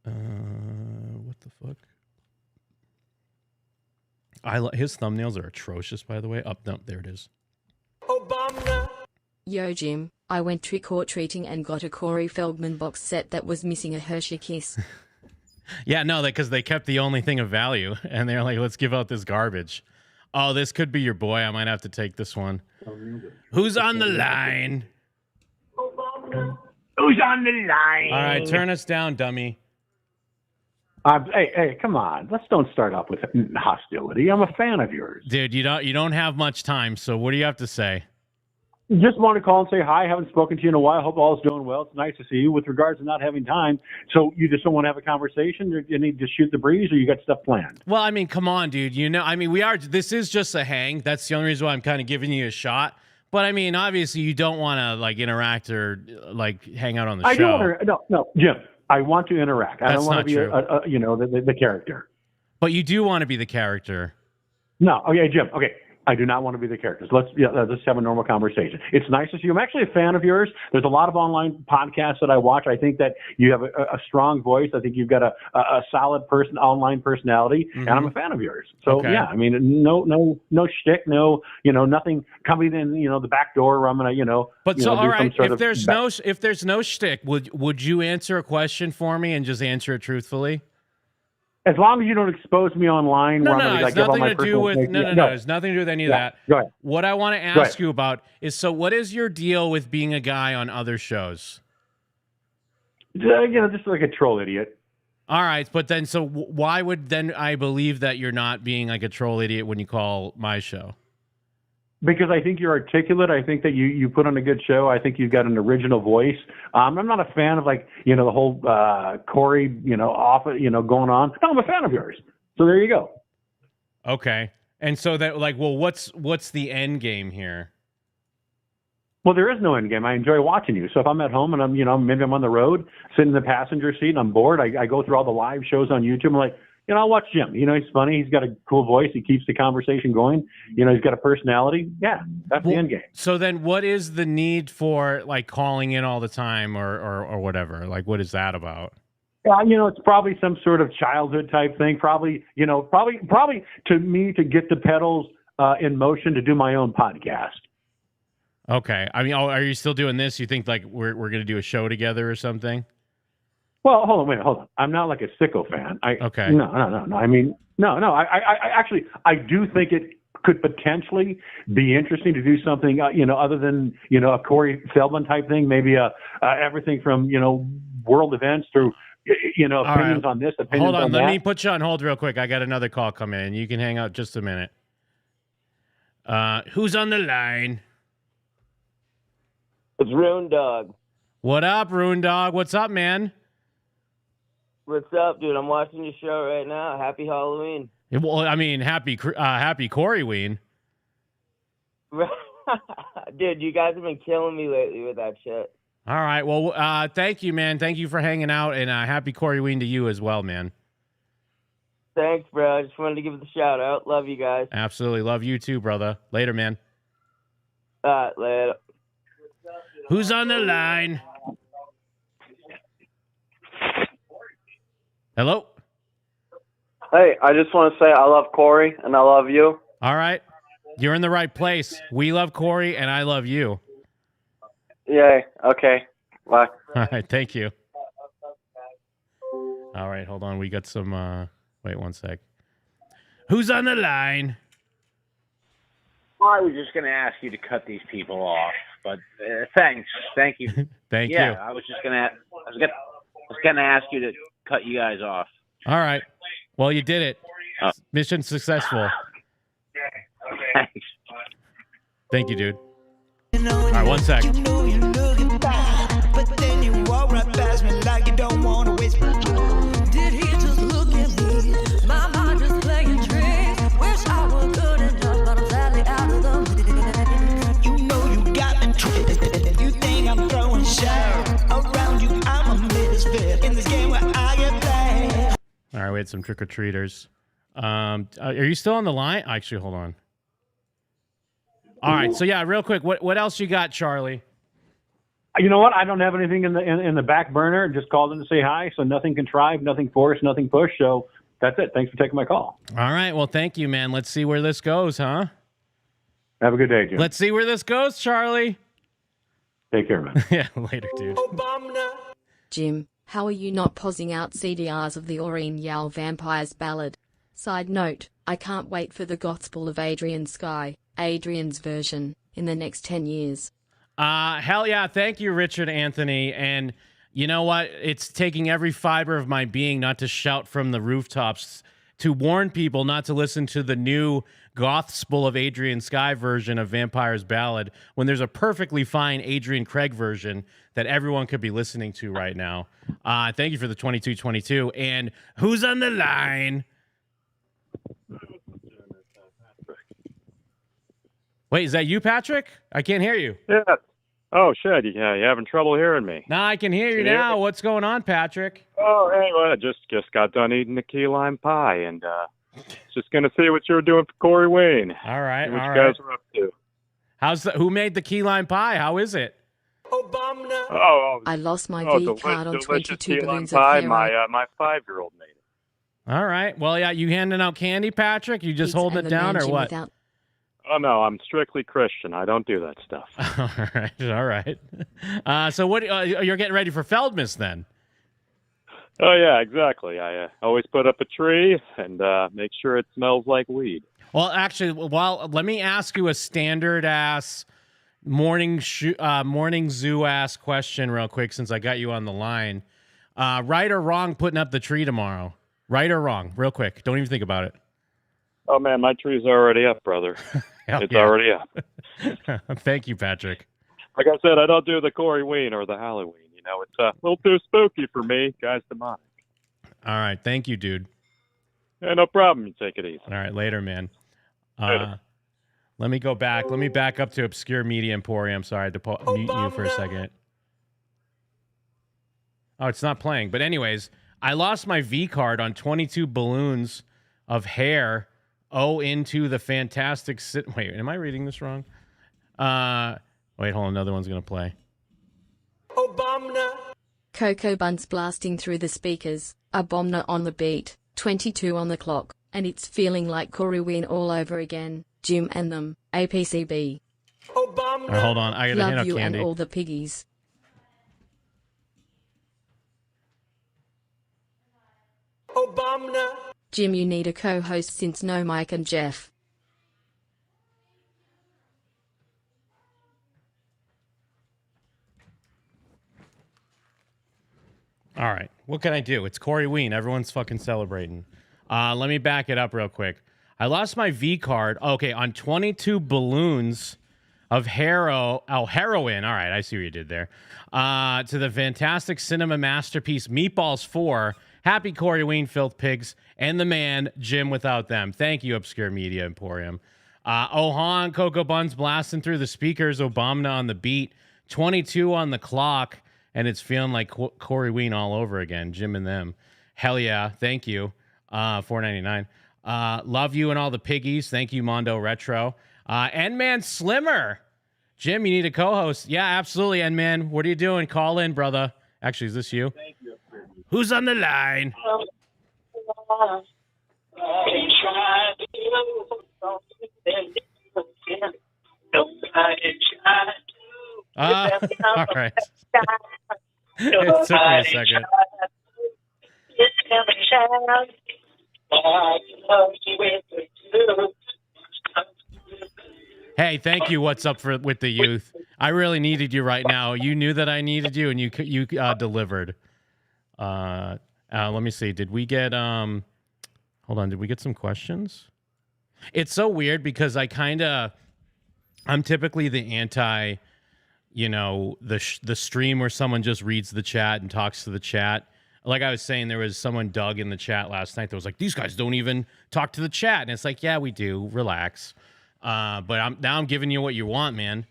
Speaker 1: What the fuck? His thumbnails are atrocious, by the way. Oh, no, there it is.
Speaker 5: Yo, Jim, I went trick-or-treating and got a Corey Feldman box set that was missing a Hershey Kiss.
Speaker 1: Yeah, no, because they kept the only thing of value, and they're like, let's give out this garbage. Oh, this could be your boy. I might have to take this one. Who's on the line?
Speaker 15: Who's on the line?
Speaker 1: All right, turn us down, dummy.
Speaker 15: Hey, come on. Let's don't start off with hostility. I'm a fan of yours.
Speaker 1: Dude, you don't have much time, so what do you have to say?
Speaker 15: Just want to call and say hi. I haven't spoken to you in a while. Hope all is doing well. It's nice to see you. With regards to not having time, so you just don't want to have a conversation? You need to shoot the breeze, or you got stuff planned?
Speaker 1: Well, I mean, come on, dude. You know, I mean, this is just a hang. That's the only reason why I'm kind of giving you a shot. But I mean, obviously, you don't want to like interact or like hang out on the show.
Speaker 15: No, Jim. I want to interact. I don't want to be
Speaker 1: true.
Speaker 15: the character.
Speaker 1: But you do want to be the character.
Speaker 15: No, okay, Jim. Okay, I do not want to be the characters. Let's have a normal conversation. It's nice to see you. I'm actually a fan of yours. There's a lot of online podcasts that I watch. I think that you have a strong voice. I think you've got a solid online personality, and I'm a fan of yours. So
Speaker 1: Okay.
Speaker 15: yeah, I mean, no shtick, nothing coming in, the back door where I'm gonna,
Speaker 1: But
Speaker 15: do
Speaker 1: all right,
Speaker 15: some sort
Speaker 1: if there's no shtick, would you answer a question for me and just answer it truthfully?
Speaker 15: As long as you don't expose me online,
Speaker 1: No,
Speaker 15: where
Speaker 1: no,
Speaker 15: I'm gonna,
Speaker 1: it's
Speaker 15: give all
Speaker 1: nothing
Speaker 15: my
Speaker 1: to do
Speaker 15: personal
Speaker 1: with
Speaker 15: information.
Speaker 1: no. It's nothing to do with any of that.
Speaker 15: Go ahead.
Speaker 1: What I want to ask you about is, so what is your deal with being a guy on other shows?
Speaker 15: Just like a troll idiot.
Speaker 1: All right, but then, so why would then I believe that you're not being like a troll idiot when you call my show?
Speaker 15: Because I think you're articulate. I think that you put on a good show. I think you've got an original voice. I'm not a fan of the whole Corey, going on. No, I'm a fan of yours. So there you go.
Speaker 1: Okay. And so that what's the end game here?
Speaker 15: Well, there is no end game. I enjoy watching you. So if I'm at home and maybe I'm on the road, sitting in the passenger seat and I'm bored, I go through all the live shows on YouTube. I'm like, I'll watch Jim. He's funny. He's got a cool voice. He keeps the conversation going. He's got a personality. Yeah, that's the end game.
Speaker 1: So then what is the need for calling in all the time or whatever? What is that about?
Speaker 15: Yeah, it's probably some sort of childhood type thing. Probably to me to get the pedals in motion to do my own podcast.
Speaker 1: Okay. I mean, are you still doing this? You think we're going to do a show together or something?
Speaker 15: Well, hold on. I'm not like a sicko fan.
Speaker 1: Okay.
Speaker 15: No. I mean, no. I actually do think it could potentially be interesting to do something, other than, a Corey Feldman type thing, maybe everything from, world events through, opinions on this, opinions on that.
Speaker 1: Hold on. Let me put you on hold real quick. I got another call coming in. You can hang out just a minute. Who's on the line?
Speaker 9: It's Rune Dog.
Speaker 1: What up, Rune Dog? What's up, man?
Speaker 9: What's up, dude? I'm watching your show right now. Happy Halloween.
Speaker 1: Well, I mean, happy Coreyween.
Speaker 9: Dude, you guys have been killing me lately with that shit.
Speaker 1: All right. Well, thank you, man. Thank you for hanging out, and happy Coreyween to you as well, man.
Speaker 9: Thanks, bro. I just wanted to give it the shout out. Love you guys.
Speaker 1: Absolutely. Love you too, brother. Later, man.
Speaker 9: Later.
Speaker 1: Who's on the line? Hello?
Speaker 13: Hey, I just want to say I love Corey and I love you.
Speaker 1: All right. You're in the right place. We love Corey and I love you.
Speaker 13: Yay. Okay. Bye.
Speaker 1: All right. Thank you. All right. Hold on. We got some. Wait 1 sec. Who's on the line?
Speaker 17: I was just going to ask you to cut these people off, but thanks. Thank you.
Speaker 1: Thank you.
Speaker 17: I was just going to ask you to cut you guys off.
Speaker 1: All right. Well, you did it. Mission successful.
Speaker 17: Thanks.
Speaker 1: Thank you, dude. All right, 1 sec.
Speaker 21: But then you walk right past me like you don't want to whisper. Did he just look at me? My mind just playing tricks. Wish I were good enough, but I'm sadly out of the mix. You know you got me twisted. You think I'm throwing shade around you? I'm a misfit in this game where I get played.
Speaker 1: All right, we had some trick-or-treaters. Are you still on the line? Actually, hold on. All right, so yeah, real quick, what else you got, Charlie?
Speaker 15: You know what? I don't have anything in the back burner. Just called in to say hi. So nothing contrived, nothing forced, nothing pushed. So that's it. Thanks for taking my call.
Speaker 1: All right, well, thank you, man. Let's see where this goes, huh?
Speaker 15: Have a good day, Jim.
Speaker 1: Let's see where this goes, Charlie.
Speaker 15: Take care, man.
Speaker 1: Yeah, later, dude.
Speaker 5: Jim, how are you not posing out CDRs of the Oreen Yao Vampires Ballad? Side note, I can't wait for the Gospel of Adrian Sky, Adrian's version, in the next 10 years.
Speaker 1: Hell yeah. Thank you, Richard Anthony. And you know what? It's taking every fiber of my being not to shout from the rooftops to warn people not to listen to the new Gospel of Adrian Sky version of Vampire's Ballad when there's a perfectly fine Adrian Craig version that everyone could be listening to right now. Thank you for the 2222. And who's on the line? Wait, is that you, Patrick? I can't hear you.
Speaker 19: Yeah. Oh, shit. Yeah, you having trouble hearing me?
Speaker 1: No, I can hear you
Speaker 19: Can you hear
Speaker 1: now.
Speaker 19: me?
Speaker 1: What's going on, Patrick?
Speaker 19: Oh, anyway, I just got done eating the key lime pie, and just going to see what you were doing for Corey Wayne.
Speaker 1: All right,
Speaker 19: See what
Speaker 1: all
Speaker 19: you
Speaker 1: right.
Speaker 19: guys are up to.
Speaker 1: Who made the key lime pie? How is it?
Speaker 19: Oh,
Speaker 5: I lost my V
Speaker 19: delicious
Speaker 5: card on 22
Speaker 19: key lime
Speaker 5: balloons
Speaker 19: pie.
Speaker 5: of hair.
Speaker 19: My 5-year-old made it.
Speaker 1: All right. Well, yeah, you handing out candy, Patrick? You just holding it down or what?
Speaker 19: Oh, no, I'm strictly Christian. I don't do that stuff.
Speaker 1: All right, all right. So what? You're getting ready for Feldmas then?
Speaker 19: Oh, yeah, exactly. I always put up a tree and make sure it smells like weed.
Speaker 1: Well, actually, let me ask you a standard-ass morning zoo-ass question real quick since I got you on the line. Right or wrong putting up the tree tomorrow? Right or wrong? Real quick. Don't even think about it.
Speaker 19: Oh, man, my tree's already up, brother. It's
Speaker 1: yeah.
Speaker 19: already up.
Speaker 1: Thank you, Patrick.
Speaker 19: Like I said, I don't do the Coreyween or the Halloween. You know, it's a little too spooky for me. Guy's demonic.
Speaker 1: All right. Thank you, dude.
Speaker 19: Yeah, no problem. You take it easy.
Speaker 1: All right. Later, man. Let me go back. Let me back up to Obscure Media Emporium. Sorry, I had to mute you for a second. Oh, it's not playing. But anyways, I lost my V card on 22 balloons of hair. Into the fantastic... Wait, am I reading this wrong? Wait, hold on. Another one's going to play.
Speaker 5: Obama. Cocoa buns blasting through the speakers. Obama on the beat. 22 on the clock. And it's feeling like Coreyween all over again. Jim and them. APCB.
Speaker 1: Obama. Right, hold on. I got to hit up
Speaker 5: you
Speaker 1: Candy.
Speaker 5: And all the piggies. Obama. Jim, you need a co-host since no Mike and Jeff.
Speaker 1: All right. What can I do? It's Coreyween. Everyone's fucking celebrating. Let me back it up real quick. I lost my V card. Okay, on 22 balloons of heroin. All right, I see what you did there. To the fantastic cinema masterpiece Meatballs 4. Happy Coreyween, Filth Pigs, and the man, Jim without them. Thank you, Obscure Media Emporium. Ohan, Cocoa Buns blasting through the speakers. Obama on the beat. 22 on the clock. And it's feeling like Coreyween all over again. Jim and them. Hell yeah. Thank you. $4.99. Love you and all the piggies. Thank you, Mondo Retro. N-Man Slimmer. Jim, you need a co-host. Yeah, absolutely, N-Man. What are you doing? Call in, brother. Actually, is this you?
Speaker 3: Thank you.
Speaker 1: Who's on the line? All right. It took me a second. Hey, thank you. What's up with the youth? I really needed you right now. You knew that I needed you, and you delivered. Let me see. Did we get hold on? Did we get some questions? It's so weird because I'm typically the anti, the stream where someone just reads the chat and talks to the chat. Like I was saying, there was someone, Doug, in the chat last night that was like, these guys don't even talk to the chat. And it's like, yeah, we do. Relax. But now I'm giving you what you want, man.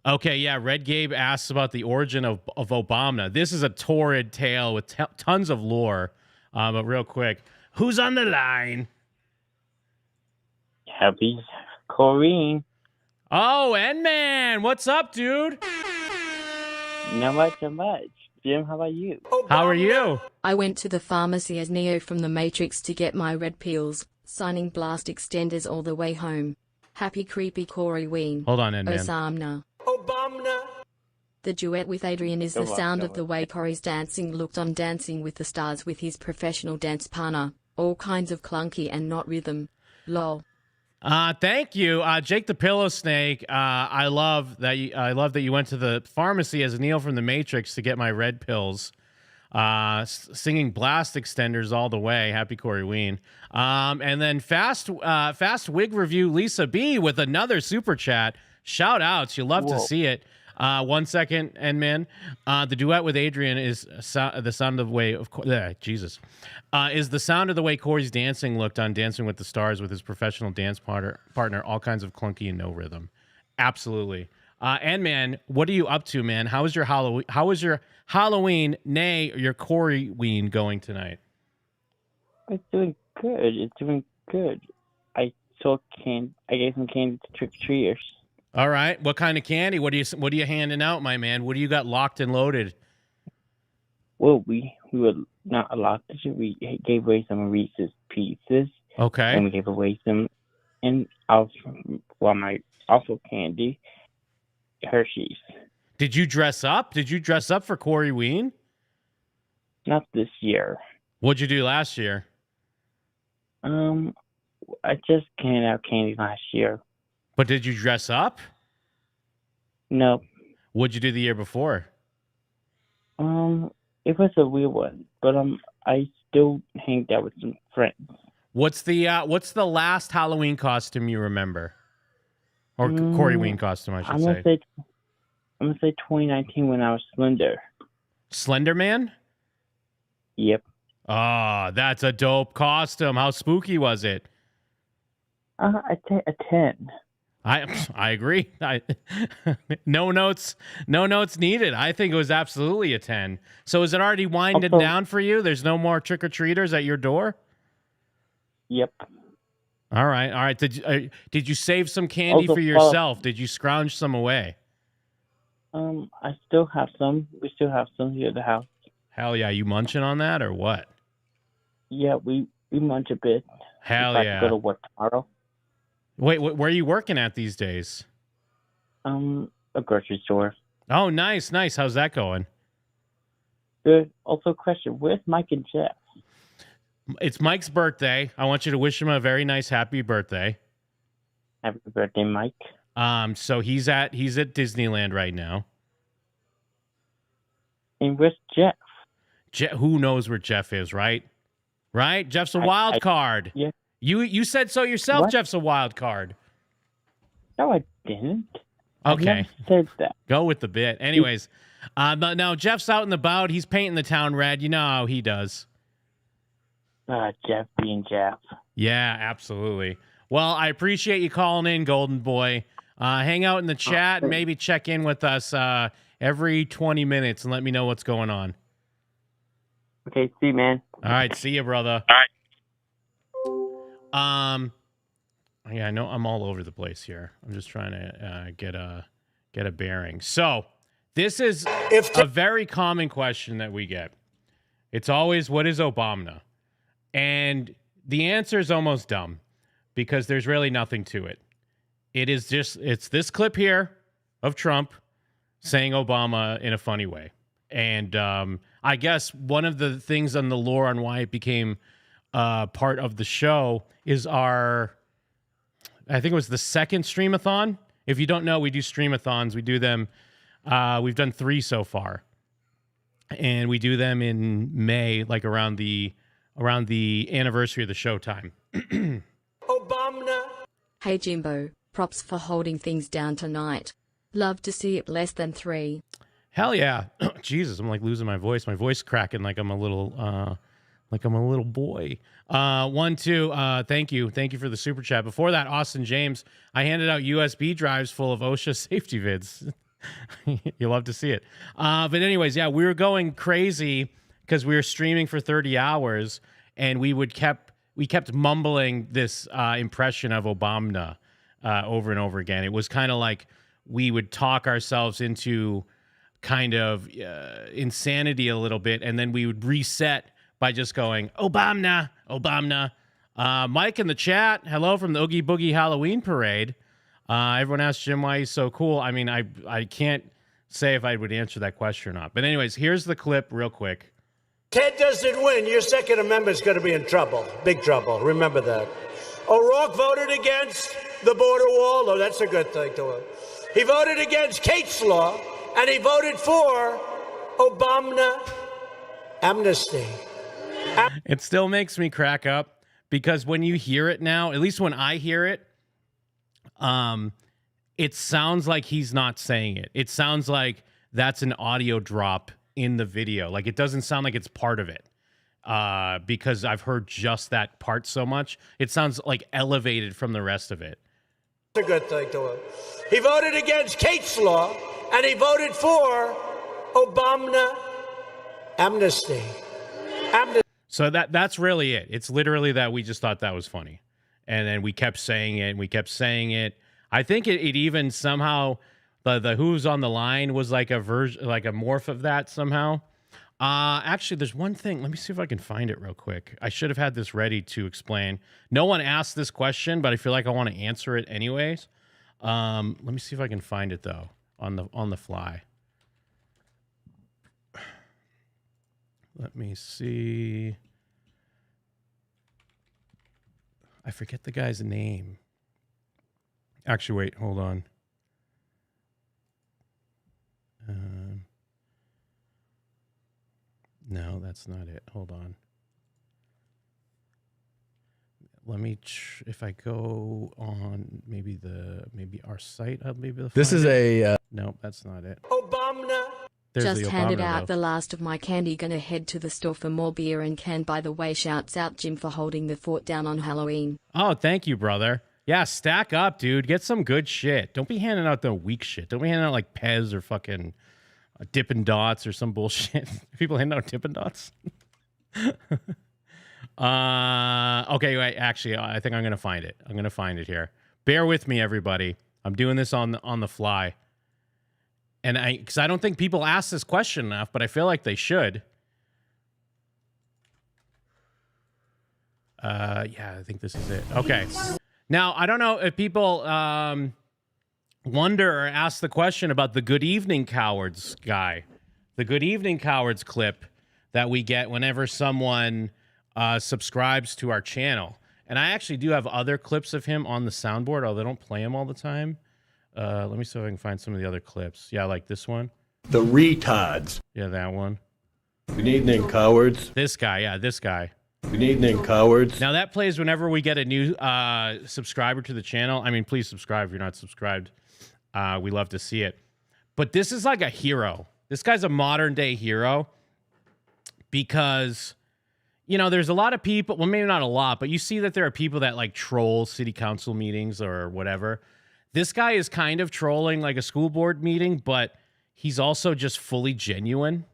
Speaker 1: Okay, yeah, Red Gabe asks about the origin of Obama. This is a torrid tale with tons of lore. But real quick, who's on the line?
Speaker 3: Happy Coreyween.
Speaker 1: Oh, N-Man, what's up, dude?
Speaker 3: Not much. Jim, how about you?
Speaker 1: How are you?
Speaker 5: I went to the pharmacy as Neo from the Matrix to get my red pills, signing blast extenders all the way home. Happy creepy Coreyween.
Speaker 1: Hold on, N-Man.
Speaker 5: Osamna. Obama. The duet with Adrian is the sound of the way Corey's dancing looked on Dancing with the Stars with his professional dance partner. All kinds of clunky and not rhythm. Lol.
Speaker 1: Thank you, Jake the Pillow Snake. I love that you went to the pharmacy as Neil from the Matrix to get my red pills. Singing blast extenders all the way. Happy Coreyween. And then fast wig review Lisa B with another super chat. Shout outs. You love to see it. 1 second, N-Man. The duet with Adrian is the sound of the way of is the sound of the way Corey's dancing looked on Dancing with the Stars with his professional dance partner. All kinds of clunky and no rhythm. Absolutely. N-Man, what are you up to, man? How was your Halloween, nay, your Coreyween going tonight?
Speaker 3: It's doing good. I gave some candy to trick-or-treaters.
Speaker 1: All right. What kind of candy? What are you handing out, my man? What do you got locked and loaded?
Speaker 3: Well, we were not locked. We gave away some Reese's Pieces.
Speaker 1: Okay.
Speaker 3: And we gave away some, and also candy, Hershey's.
Speaker 1: Did you dress up? Did you dress up for Coreyween?
Speaker 3: Not this year.
Speaker 1: What'd you do last year?
Speaker 3: I just handed out candy last year.
Speaker 1: But did you dress up?
Speaker 3: No.
Speaker 1: What'd you do the year before?
Speaker 3: It was a weird one, but I still hanged out with some friends.
Speaker 1: What's the last Halloween costume you remember? Or Coreyween costume, I should say.
Speaker 3: I'm gonna say 2019 when I was Slender.
Speaker 1: Slender Man?
Speaker 3: Yep.
Speaker 1: Ah, that's a dope costume. How spooky was it?
Speaker 3: A 10.
Speaker 1: I agree. No notes needed. I think it was absolutely a 10. So is it already winding down for you? There's no more trick-or-treaters at your door?
Speaker 3: Yep.
Speaker 1: All right. Did you save some candy for yourself? Did you scrounge some away?
Speaker 3: I still have some. We still have some here at the house.
Speaker 1: Hell yeah. You munching on that or what?
Speaker 3: Yeah, we munch a bit.
Speaker 1: Hell yeah.
Speaker 3: Go to work tomorrow.
Speaker 1: Wait, where are you working at these days?
Speaker 3: A grocery store.
Speaker 1: Oh, nice. How's that going?
Speaker 3: Good. Also, question: where's Mike and Jeff?
Speaker 1: It's Mike's birthday. I want you to wish him a very nice, happy birthday.
Speaker 3: Happy birthday, Mike.
Speaker 1: So he's at Disneyland right now.
Speaker 3: And where's Jeff?
Speaker 1: Who knows where Jeff is, right? Right? Jeff's a wild card.
Speaker 3: Yeah.
Speaker 1: You said so yourself. What? Jeff's a wild card.
Speaker 3: No, I didn't.
Speaker 1: Okay.
Speaker 3: I never said that.
Speaker 1: Go with the bit. Anyways, but no, Jeff's out and about. He's painting the town red. You know how he does.
Speaker 3: Jeff being Jeff.
Speaker 1: Yeah, absolutely. Well, I appreciate you calling in, Golden Boy. Hang out in the chat and maybe check in with us every 20 minutes and let me know what's going on.
Speaker 3: Okay, see you, man.
Speaker 1: All right, see you, brother.
Speaker 3: All right.
Speaker 1: Yeah, I know I'm all over the place here. I'm just trying to get a bearing. So, this is a very common question that we get. It's always, what is Obama? And the answer is almost dumb because there's really nothing to it. It's this clip here of Trump saying Obama in a funny way. And I guess one of the things on the lore on why it became part of the show is I think it was the second streamathon. If you don't know, we do streamathons. We do them. We've done 3 so far. And we do them in May, like around the anniversary of the showtime.
Speaker 5: Obama. Hey, Jimbo. Props for holding things down tonight. Love to see it less than 3.
Speaker 1: Hell yeah. Jesus, I'm like losing my voice. My voice cracking like I'm a little boy. 1, 2, thank you. Thank you for the super chat. Before that, Austin James, I handed out USB drives full of OSHA safety vids. You'll love to see it. But anyways, yeah, we were going crazy because we were streaming for 30 hours and we kept mumbling this impression of Obama over and over again. It was kind of like we would talk ourselves into kind of insanity a little bit, and then we would reset by just going, Obama, Obama. Mike in the chat, hello from the Oogie Boogie Halloween Parade. Everyone asked Jim why he's so cool. I mean, I can't say if I would answer that question or not. But anyways, here's the clip real quick.
Speaker 11: Ted doesn't win, your Second Amendment's going to be in trouble. Big trouble. Remember that. O'Rourke voted against the border wall. Oh, that's a good thing to him. He voted against Kate's law, and he voted for Obama amnesty.
Speaker 1: It still makes me crack up because when you hear it now, at least when I hear it, it sounds like he's not saying it. It sounds like that's an audio drop in the video. Like it doesn't sound like it's part of it. Because I've heard just that part so much. It sounds like elevated from the rest of it.
Speaker 11: That's a good thing to him. He voted against Kate's law, and he voted for Obama amnesty.
Speaker 1: So that's really it. It's literally that we just thought that was funny. And then we kept saying it, and we kept saying it. I think it even somehow, the Who's on the Line was like a version, like a morph of that somehow. Actually, there's one thing. Let me see if I can find it real quick. I should have had this ready to explain. No one asked this question, but I feel like I want to answer it anyways. Let me see if I can find it though on the fly. Let me see. I forget the guy's name. Actually, wait, hold on. No, that's not it. Hold on. Let me. If I go on, maybe our site.
Speaker 6: This is a.
Speaker 1: Nope, that's not it.
Speaker 11: Obama.
Speaker 1: There's
Speaker 5: Just
Speaker 1: the
Speaker 5: handed
Speaker 1: Obama,
Speaker 5: out
Speaker 1: though.
Speaker 5: the last of my candy. Gonna head to the store for more beer and can. By the way, shouts out Jim for holding the fort down on Halloween.
Speaker 1: Oh, thank you, brother. Yeah, stack up, dude. Get some good shit. Don't be handing out the weak shit. Don't be handing out like Pez or fucking Dippin' Dots or some bullshit. People handing out Dippin' Dots. Okay, wait. Actually, I think I'm gonna find it. I'm gonna find it here. Bear with me, everybody. I'm doing this on the fly, and because I don't think people ask this question enough, but I feel like they should. Yeah, I think this is it. Okay. Now, I don't know if people wonder or ask the question about the Good Evening Cowards guy. The Good Evening Cowards clip that we get whenever someone subscribes to our channel. And I actually do have other clips of him on the soundboard, although I don't play them all the time. Let me see if I can find some of the other clips. Yeah, like this one.
Speaker 20: The retards.
Speaker 1: Yeah, that one.
Speaker 20: Good evening, cowards.
Speaker 1: This guy, yeah, this guy.
Speaker 20: Good evening, cowards.
Speaker 1: Now that plays whenever we get a new subscriber to the channel. I mean, please subscribe if you're not subscribed. We love to see it. But this is like a hero. This guy's a modern day hero because, you know, there's a lot of people, well, maybe not a lot, but you see that there are people that like troll city council meetings or whatever. This guy is kind of trolling like a school board meeting, but he's also just fully genuine.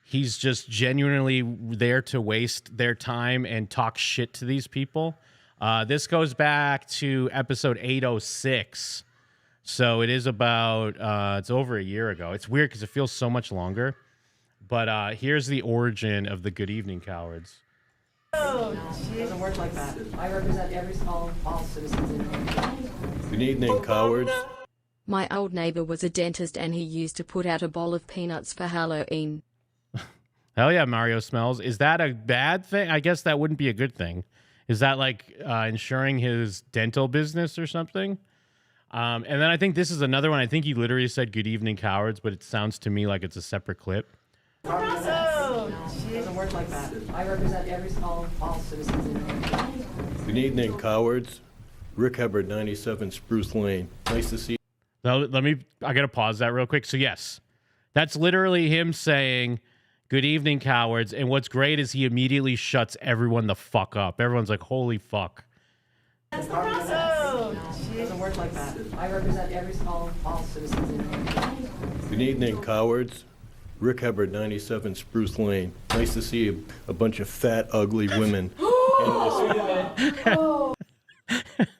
Speaker 1: He's just genuinely there to waste their time and talk shit to these people. This goes back to episode 806. So it is about, it's over a year ago. It's weird because it feels so much longer. But here's the origin of the Good Evening Cowards.
Speaker 4: Oh, it doesn't work like that. I represent all citizens in here.
Speaker 20: Good evening, cowards.
Speaker 5: My old neighbor was a dentist and he used to put out a bowl of peanuts for Halloween.
Speaker 1: Hell yeah, Mario Smells. Is that a bad thing? I guess that wouldn't be a good thing. Is that like insuring his dental business or something? And then I think this is another one. I think he literally said "Good evening, cowards," but it sounds to me like it's a separate clip.
Speaker 4: Oh, it doesn't work like that. I represent all citizens in here.
Speaker 20: Good evening, cowards. Rick Hubbard, 97 Spruce Lane. Nice to see you.
Speaker 1: Now, I got to pause that real quick. So yes, that's literally him saying, "Good evening, cowards." And what's great is he immediately shuts everyone the fuck up. Everyone's like, holy fuck.
Speaker 4: That's awesome. It doesn't work like that. I represent all citizens in here.
Speaker 20: Good evening, cowards. Rick Hubbard, 97 Spruce Lane. Nice to see a bunch of fat, ugly women.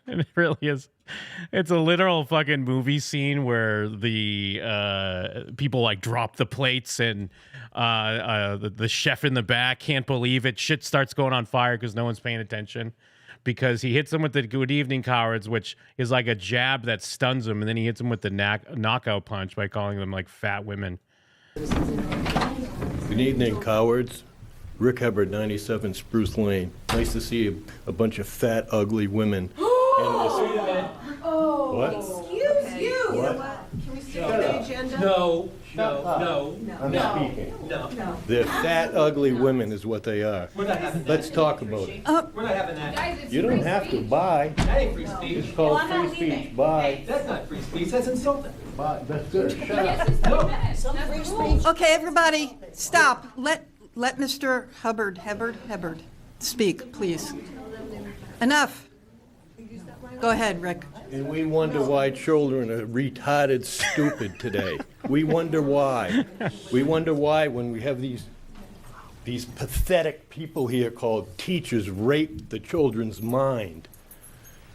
Speaker 1: It really is. It's a literal fucking movie scene where the people like drop the plates and the chef in the back can't believe it. Shit starts going on fire because no one's paying attention because he hits them with the "Good evening, cowards," which is like a jab that stuns them, and then he hits them with the knockout punch by calling them like fat women.
Speaker 20: Good evening, cowards. Rick Hubbard, 97 Spruce Lane. Nice to see a bunch of fat, ugly women.
Speaker 4: Oh,
Speaker 20: What?
Speaker 4: excuse you.
Speaker 20: What?
Speaker 4: Can we see the agenda?
Speaker 20: No.
Speaker 4: No.
Speaker 20: Speaking. They're fat, ugly women is what they are.
Speaker 23: We're not having that.
Speaker 20: Let's talk about it.
Speaker 23: We're not having that.
Speaker 20: You don't have to. Bye.
Speaker 23: That ain't free speech.
Speaker 20: It's called free speech. Bye.
Speaker 23: That's not free speech. That's insulting.
Speaker 20: Bye. That's good. Shut up.
Speaker 24: Okay, everybody, stop. Let Mr. Hubbard speak, please. Enough. Go ahead, Rick.
Speaker 20: And we wonder why children are retarded stupid today. We wonder why. We wonder why when we have these pathetic people here called teachers rape the children's mind.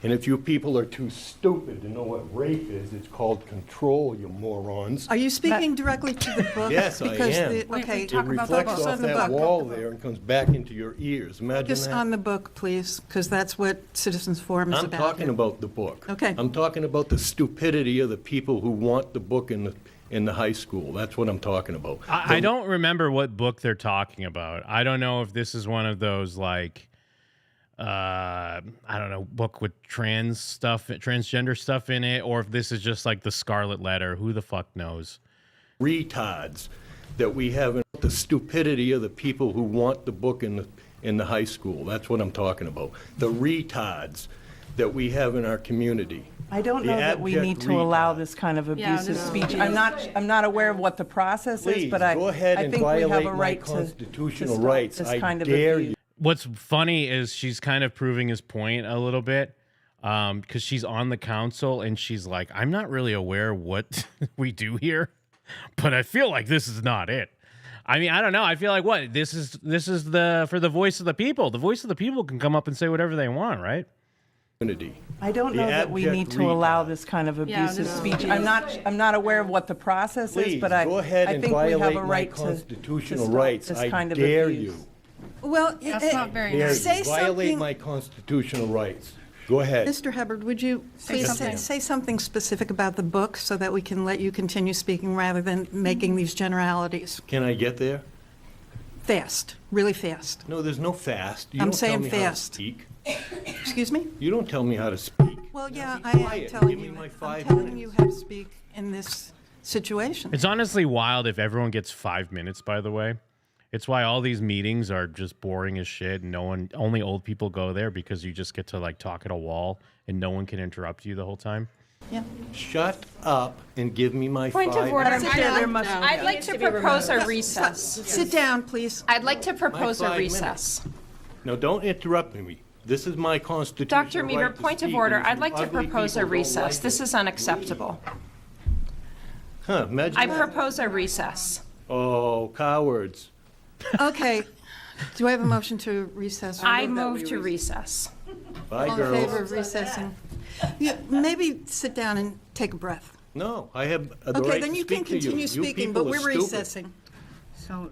Speaker 20: And if you people are too stupid to know what rape is, it's called control, you morons.
Speaker 24: Are you speaking directly to the book?
Speaker 20: Yes,
Speaker 24: because
Speaker 20: I am.
Speaker 24: Okay,
Speaker 20: It reflects off that wall there and comes back into your ears. Imagine
Speaker 24: Focus
Speaker 20: that.
Speaker 24: on the book, please, because that's what Citizens Forum is
Speaker 20: I'm
Speaker 24: about.
Speaker 20: talking about the book.
Speaker 24: Okay.
Speaker 20: I'm talking about the stupidity of the people who want the book in the high school. That's what I'm talking about.
Speaker 1: I don't remember what book they're talking about. I don't know if this is one of those like, I don't know, book with transgender stuff in it, or if this is just like the Scarlet Letter. Who the fuck knows?
Speaker 20: Retards that we have, the stupidity of the people who want the book in the high school. That's what I'm talking about. The retards that we have in our community.
Speaker 6: I don't know that we need to allow this kind of abusive speech. I'm not aware of what the process is, but
Speaker 20: go ahead
Speaker 6: I
Speaker 20: and
Speaker 6: think we have
Speaker 20: violate
Speaker 6: a
Speaker 20: my
Speaker 6: right
Speaker 20: constitutional
Speaker 6: to
Speaker 20: rights.
Speaker 6: this
Speaker 20: I
Speaker 6: kind of
Speaker 20: dare
Speaker 6: abuse.
Speaker 20: you.
Speaker 1: What's funny is she's kind of proving his point a little bit, because she's on the council and she's like, I'm not really aware what we do here, but I feel like this is not it. I mean, I don't know. I feel like what this is for the voice of the people. The voice of the people can come up and say whatever they want, right?
Speaker 6: I don't know that we need to allow this kind of abusive speech. I'm not aware of what the process is, but
Speaker 20: go ahead
Speaker 6: I
Speaker 20: and
Speaker 6: think we have
Speaker 20: violate
Speaker 6: a
Speaker 20: my
Speaker 6: right
Speaker 20: constitutional
Speaker 6: to
Speaker 20: rights.
Speaker 6: this
Speaker 20: I
Speaker 6: kind of
Speaker 20: dare
Speaker 6: abuse.
Speaker 20: you.
Speaker 24: Well,
Speaker 6: That's not very
Speaker 20: Dare
Speaker 6: nice.
Speaker 20: you.
Speaker 24: Say
Speaker 20: Violate
Speaker 24: something.
Speaker 20: my constitutional rights. Go ahead.
Speaker 24: Mr. Hubbard, would you please say something specific about the book so that we can let you continue speaking rather than making these generalities?
Speaker 20: Can I get there?
Speaker 24: Fast, really fast.
Speaker 20: No, there's no fast. You
Speaker 24: I'm
Speaker 20: don't tell
Speaker 24: saying
Speaker 20: me how to
Speaker 24: fast.
Speaker 20: speak.
Speaker 24: Excuse me?
Speaker 20: You don't tell me how to speak.
Speaker 24: Well, yeah, I
Speaker 20: quiet
Speaker 24: am telling
Speaker 20: and give
Speaker 24: you.
Speaker 20: me my
Speaker 24: I'm
Speaker 20: 5
Speaker 24: telling you how to speak in this situation.
Speaker 1: It's honestly wild if everyone gets 5 minutes, by the way. It's why all these meetings are just boring as shit. And only old people go there because you just get to like talk at a wall and no one can interrupt you the whole time.
Speaker 24: Yeah.
Speaker 20: Shut up and give me my
Speaker 7: Point
Speaker 20: 5
Speaker 7: of order.
Speaker 20: minutes.
Speaker 7: I'd like to propose a recess.
Speaker 24: Sit down, please.
Speaker 7: I'd like to propose
Speaker 20: My
Speaker 7: a
Speaker 20: 5
Speaker 7: recess.
Speaker 20: No, don't interrupt me. This is my constitutional
Speaker 7: Dr. Meader,
Speaker 20: right to
Speaker 7: point of
Speaker 20: speak,
Speaker 7: order.
Speaker 20: and if
Speaker 7: I'd like
Speaker 20: you
Speaker 7: to
Speaker 20: ugly
Speaker 7: propose a
Speaker 20: people don't
Speaker 7: recess.
Speaker 20: like
Speaker 7: This is unacceptable.
Speaker 20: Huh, imagine
Speaker 7: I
Speaker 20: that.
Speaker 7: propose a recess.
Speaker 20: Oh, cowards.
Speaker 24: Okay. Do I have a motion to recess?
Speaker 7: I move to recess.
Speaker 20: Bye,
Speaker 24: All in
Speaker 20: girls.
Speaker 24: favor of recessing? Yeah, maybe sit down and take a breath.
Speaker 20: No, I have the
Speaker 24: Okay,
Speaker 20: right
Speaker 24: then
Speaker 20: to
Speaker 24: you can
Speaker 20: speak to you.
Speaker 24: continue
Speaker 20: You
Speaker 24: speaking,
Speaker 20: people
Speaker 24: but
Speaker 20: are
Speaker 24: we're
Speaker 20: stupid.
Speaker 24: recessing. So.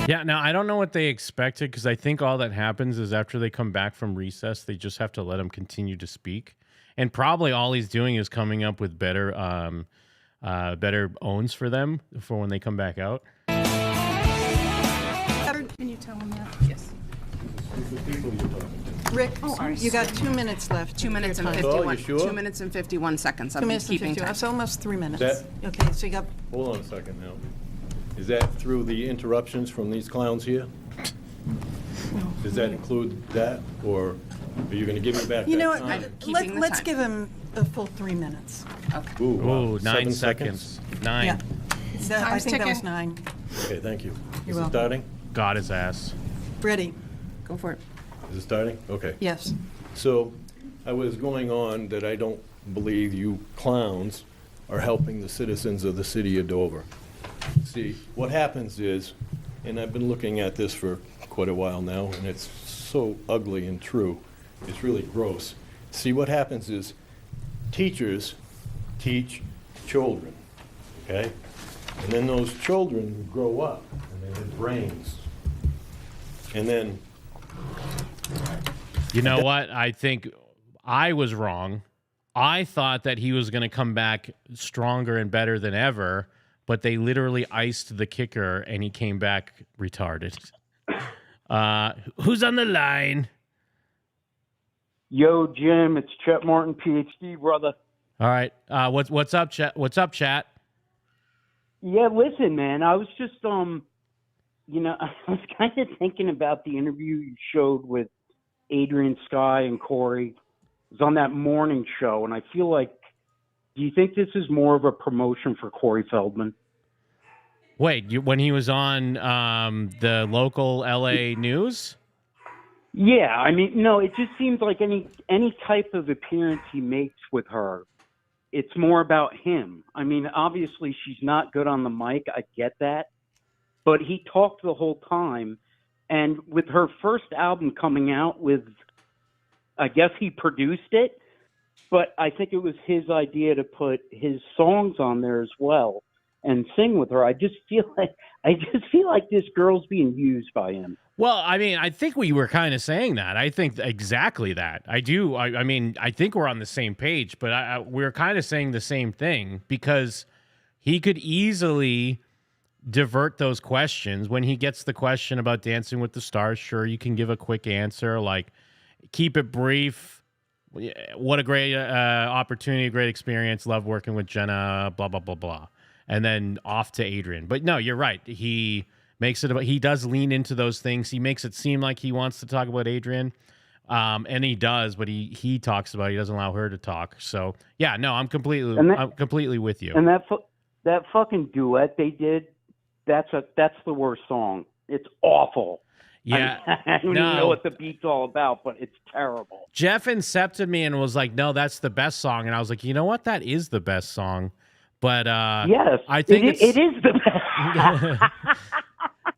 Speaker 1: Yeah, now I don't know what they expected because I think all that happens is after they come back from recess, they just have to let him continue to speak. And probably all he's doing is coming up with better owns for them for when they come back out.
Speaker 24: Can you tell him that?
Speaker 7: Yes.
Speaker 24: Rick,
Speaker 7: I'm
Speaker 24: you got 2 minutes left.
Speaker 7: 2 minutes and
Speaker 24: Your time.
Speaker 7: 51.
Speaker 20: Oh, you sure?
Speaker 7: 2 minutes and 51 seconds.
Speaker 24: 2
Speaker 7: I'm
Speaker 24: minutes and
Speaker 7: keeping
Speaker 24: 50.
Speaker 7: time.
Speaker 24: That's almost 3 minutes.
Speaker 20: That-
Speaker 24: Okay, so you got.
Speaker 20: Hold on a second now. Is that through the interruptions from these clowns here? Does that include that, or are you going to give me back
Speaker 24: You
Speaker 20: that
Speaker 24: know
Speaker 20: time?
Speaker 24: what? Let's give him a full 3 minutes.
Speaker 7: Okay.
Speaker 20: Ooh, wow.
Speaker 1: Ooh, 9
Speaker 20: 7
Speaker 1: seconds. 9.
Speaker 24: Yeah. I
Speaker 7: Time's
Speaker 24: think that was
Speaker 7: ticking.
Speaker 24: 9.
Speaker 20: Okay, thank you.
Speaker 24: You're
Speaker 20: Is it
Speaker 24: welcome.
Speaker 20: starting?
Speaker 1: Got his ass.
Speaker 24: Ready?
Speaker 7: Go for it.
Speaker 20: Is it starting? Okay.
Speaker 24: Yes.
Speaker 20: So I was going on that I don't believe you clowns are helping the citizens of the city of Dover. See, what happens is, and I've been looking at this for quite a while now, and it's so ugly and true. It's really gross. See, what happens is teachers teach children, okay? And then those children grow up, and they have brains. And then
Speaker 1: You know what? I think I was wrong. I thought that he was going to come back stronger and better than ever, but they literally iced the kicker and he came back retarded. Who's on the line?
Speaker 16: Yo, Jim, it's Chet Martin, PhD, brother.
Speaker 1: All right. What's up, chat? What's up, chat?
Speaker 16: Yeah, listen, man, I was just, I was kind of thinking about the interview you showed with Adrian Skye and Corey. It was on that morning show, and I feel like, do you think this is more of a promotion for Corey Feldman?
Speaker 1: Wait, when he was on the local LA news?
Speaker 16: Yeah, I mean, no, it just seems like any type of appearance he makes with her, it's more about him. I mean, obviously she's not good on the mic, I get that, but he talked the whole time. And with her first album coming out with, I guess he produced it, but I think it was his idea to put his songs on there as well and sing with her. I just feel like this girl's being used by him.
Speaker 1: Well, I mean, I think we were kind of saying that. I think exactly that. I do. I mean, I think we're on the same page, but we're kind of saying the same thing because he could easily divert those questions. When he gets the question about Dancing with the Stars, sure, you can give a quick answer, like keep it brief. What a great opportunity, great experience. Love working with Jenna, blah, blah, blah, blah. And then off to Adrian. But no, you're right. He makes it about, he does lean into those things. He makes it seem like he wants to talk about Adrian. And he does, but he talks about it. He doesn't allow her to talk. So yeah, no, I'm completely with you.
Speaker 16: And that fucking duet they did, that's the worst song. It's awful.
Speaker 1: Yeah,
Speaker 16: I don't even know what the beat's all about, but it's terrible.
Speaker 1: Jeff incepted me and was like, "No, that's the best song," and I was like, "You know what? That is the best song." But
Speaker 16: yes,
Speaker 1: I think
Speaker 16: it is the best.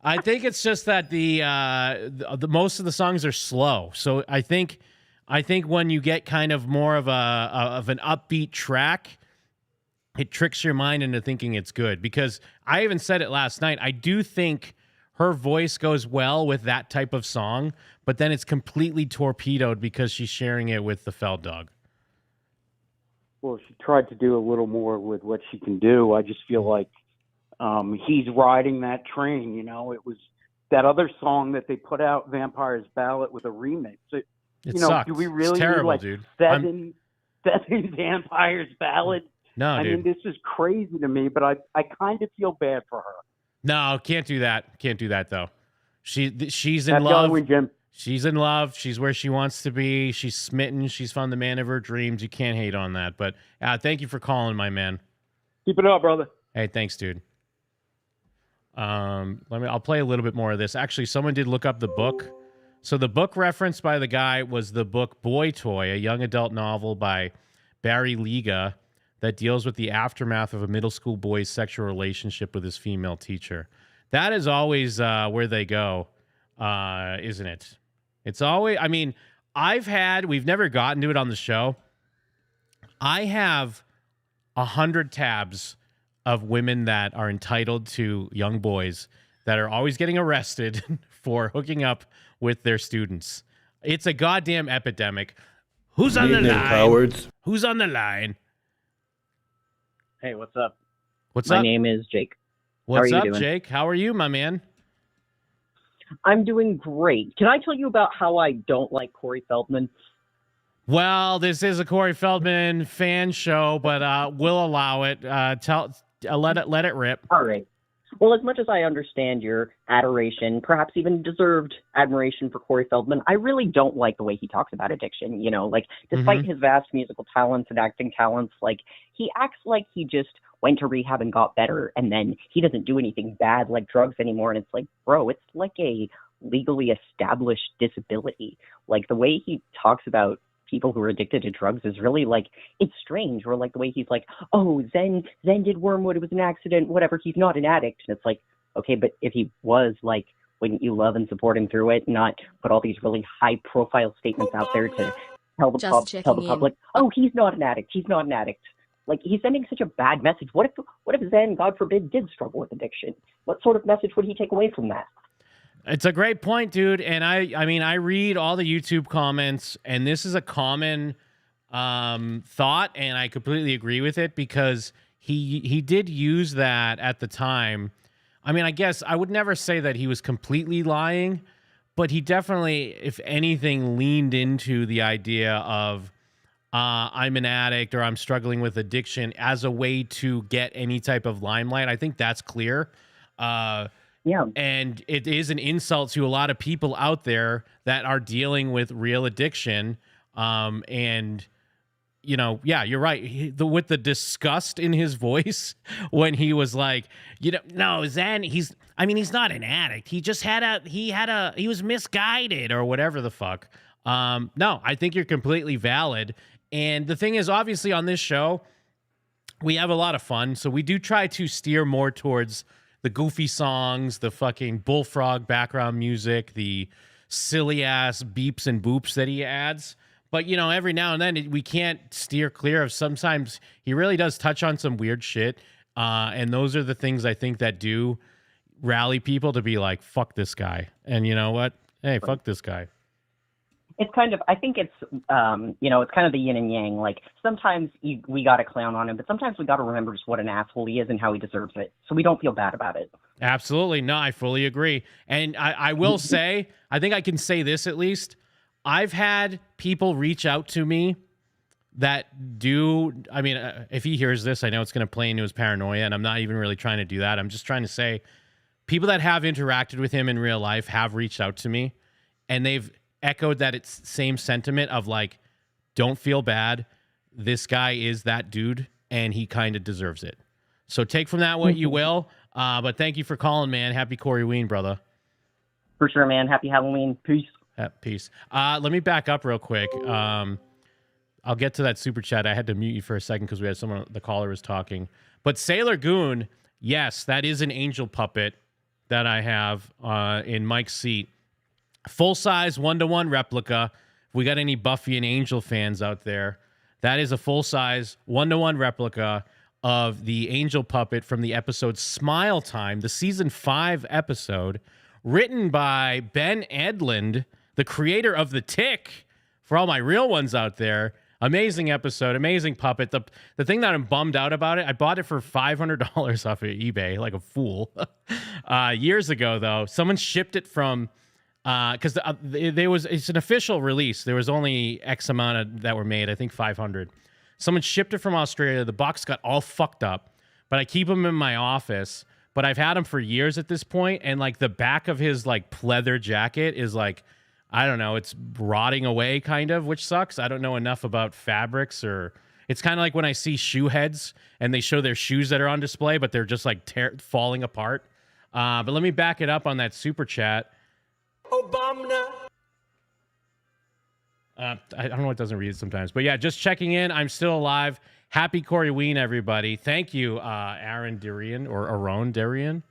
Speaker 1: I think it's just that the most of the songs are slow. So I think when you get kind of more of an upbeat track, it tricks your mind into thinking it's good. Because I even said it last night. I do think her voice goes well with that type of song, but then it's completely torpedoed because she's sharing it with the Feld Dog.
Speaker 16: Well, she tried to do a little more with what she can do. I just feel like he's riding that train. You know, it was that other song that they put out, Vampire's Ballad, with a remix.
Speaker 1: It sucked.
Speaker 16: Do we really
Speaker 1: terrible,
Speaker 16: need like
Speaker 1: dude.
Speaker 16: seven Vampire's Ballad?
Speaker 1: No, dude.
Speaker 16: I mean, this is crazy to me, but I kind of feel bad for her.
Speaker 1: No, can't do that. Can't do that though. She's in
Speaker 16: Happy
Speaker 1: love.
Speaker 16: Halloween, Jim.
Speaker 1: She's in love. She's where she wants to be. She's smitten. She's found the man of her dreams. You can't hate on that. But thank you for calling, my man.
Speaker 16: Keep it up, brother.
Speaker 1: Hey, thanks, dude. I'll play a little bit more of this. Actually, someone did look up the book. So the book referenced by the guy was the book Boy Toy, a young adult novel by Barry Liga that deals with the aftermath of a middle school boy's sexual relationship with his female teacher. That is always where they go, isn't it? It's always, I mean, we've never gotten to it on the show. I have 100 tabs of women that are entitled to young boys that are always getting arrested for hooking up with their students. It's a goddamn epidemic. Who's on the line?
Speaker 20: Cowards.
Speaker 1: Who's on the line?
Speaker 2: Hey, what's up?
Speaker 1: What's
Speaker 2: up?
Speaker 1: My
Speaker 2: name is Jake.
Speaker 1: What's
Speaker 2: How are
Speaker 1: up,
Speaker 2: you doing?
Speaker 1: Jake? How are you, my man?
Speaker 2: I'm doing great. Can I tell you about how I don't like Corey Feldman?
Speaker 1: Well, this is a Corey Feldman fan show, but we'll allow it. Let it rip.
Speaker 2: All right. Well, as much as I understand your adoration, perhaps even deserved admiration for Corey Feldman, I really don't like the way he talks about addiction. You know, like, despite his vast musical talents and acting talents, like, he acts like he just went to rehab and got better, and then he doesn't do anything bad like drugs anymore. And it's like, bro, it's like a legally established disability. Like, the way he talks about people who are addicted to drugs is really like, it's strange. Or like the way he's like, oh, Zen did Wormwood, it was an accident, whatever, he's not an addict. And it's like, okay, but if he was, like, wouldn't you love and support him through it, not put all these really high profile statements out there to tell the public, oh, he's not an addict, he's not an addict. Like, he's sending such a bad message. What if Zen, God forbid, did struggle with addiction? What sort of message would he take away from that?
Speaker 1: It's a great point, dude. And I mean, I read all the YouTube comments, and this is a common thought, and I completely agree with it because he did use that at the time. I mean, I guess I would never say that he was completely lying, but he definitely, if anything, leaned into the idea of I'm an addict or I'm struggling with addiction as a way to get any type of limelight. I think that's clear.
Speaker 2: Yeah.
Speaker 1: And it is an insult to a lot of people out there that are dealing with real addiction. And, you know, yeah, you're right. With the disgust in his voice when he was like, you know, no, Zen, he's not an addict. He just he was misguided or whatever the fuck. No, I think you're completely valid. And the thing is, obviously on this show, we have a lot of fun. So we do try to steer more towards the goofy songs, the fucking bullfrog background music, the silly ass beeps and boops that he adds. But, you know, every now and then we can't steer clear of, sometimes he really does touch on some weird shit. And those are the things I think that do rally people to be like, fuck this guy. And you know what? Hey, fuck this guy.
Speaker 2: It's kind of, I think it's, it's kind of the yin and yang. Like, sometimes we got to clown on him, but sometimes we got to remember just what an asshole he is and how he deserves it. So we don't feel bad about it.
Speaker 1: Absolutely. No, I fully agree. And I will say, I think I can say this at least. I've had people reach out to me that do, I mean, if he hears this, I know it's going to play into his paranoia, and I'm not even really trying to do that. I'm just trying to say people that have interacted with him in real life have reached out to me, and they've echoed that it's same sentiment of like, don't feel bad. This guy is that dude, and he kind of deserves it. So take from that what you will. But thank you for calling, man. Happy Coreyween, brother.
Speaker 2: For sure, man. Happy Halloween. Peace.
Speaker 1: Peace. Let me back up real quick. I'll get to that super chat. I had to mute you for a second because we had someone, the caller was talking. But Sailor Goon, yes, that is an angel puppet that I have in Mike's seat. Full-size 1-to-1 replica. If we got any Buffy and Angel fans out there, that is a full-size 1-to-1 replica of the angel puppet from the episode Smile Time, the season 5 episode, written by Ben Edlund, the creator of The Tick, for all my real ones out there. Amazing episode, amazing puppet. The thing that I'm bummed out about it, I bought it for $500 off of eBay, like a fool. Years ago, though, someone shipped it from, because it's an official release. There was only X amount that were made, I think 500. Someone shipped it from Australia. The box got all fucked up, but I keep them in my office. But I've had him for years at this point, and like the back of his like pleather jacket is like, I don't know, it's rotting away kind of, which sucks. I don't know enough about fabrics, or it's kind of like when I see shoe heads and they show their shoes that are on display, but they're just like falling apart. But let me back it up on that super chat.
Speaker 11: Obama.
Speaker 1: I don't know, it doesn't read sometimes, but yeah, just checking in. I'm still alive. Happy Coreyween, everybody. Thank you, Aaron Darian or Aaron Darian.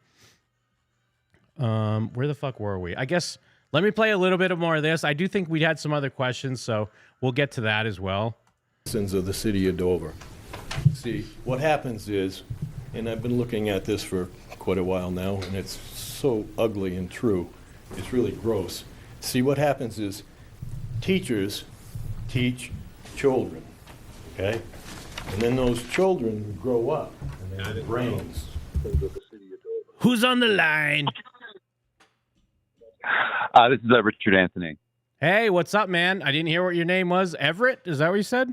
Speaker 1: Where the fuck were we? I guess let me play a little bit of more of this. I do think we had some other questions, so we'll get to that as well.
Speaker 20: Citizens of the city of Dover. See, what happens is, and I've been looking at this for quite a while now, and it's so ugly and true. It's really gross. See, what happens is teachers teach children, okay? And then those children grow up, and they have brains.
Speaker 1: Who's on the line?
Speaker 8: This is Richard Anthony.
Speaker 1: Hey, what's up, man? I didn't hear what your name was. Everett? Is that what you said?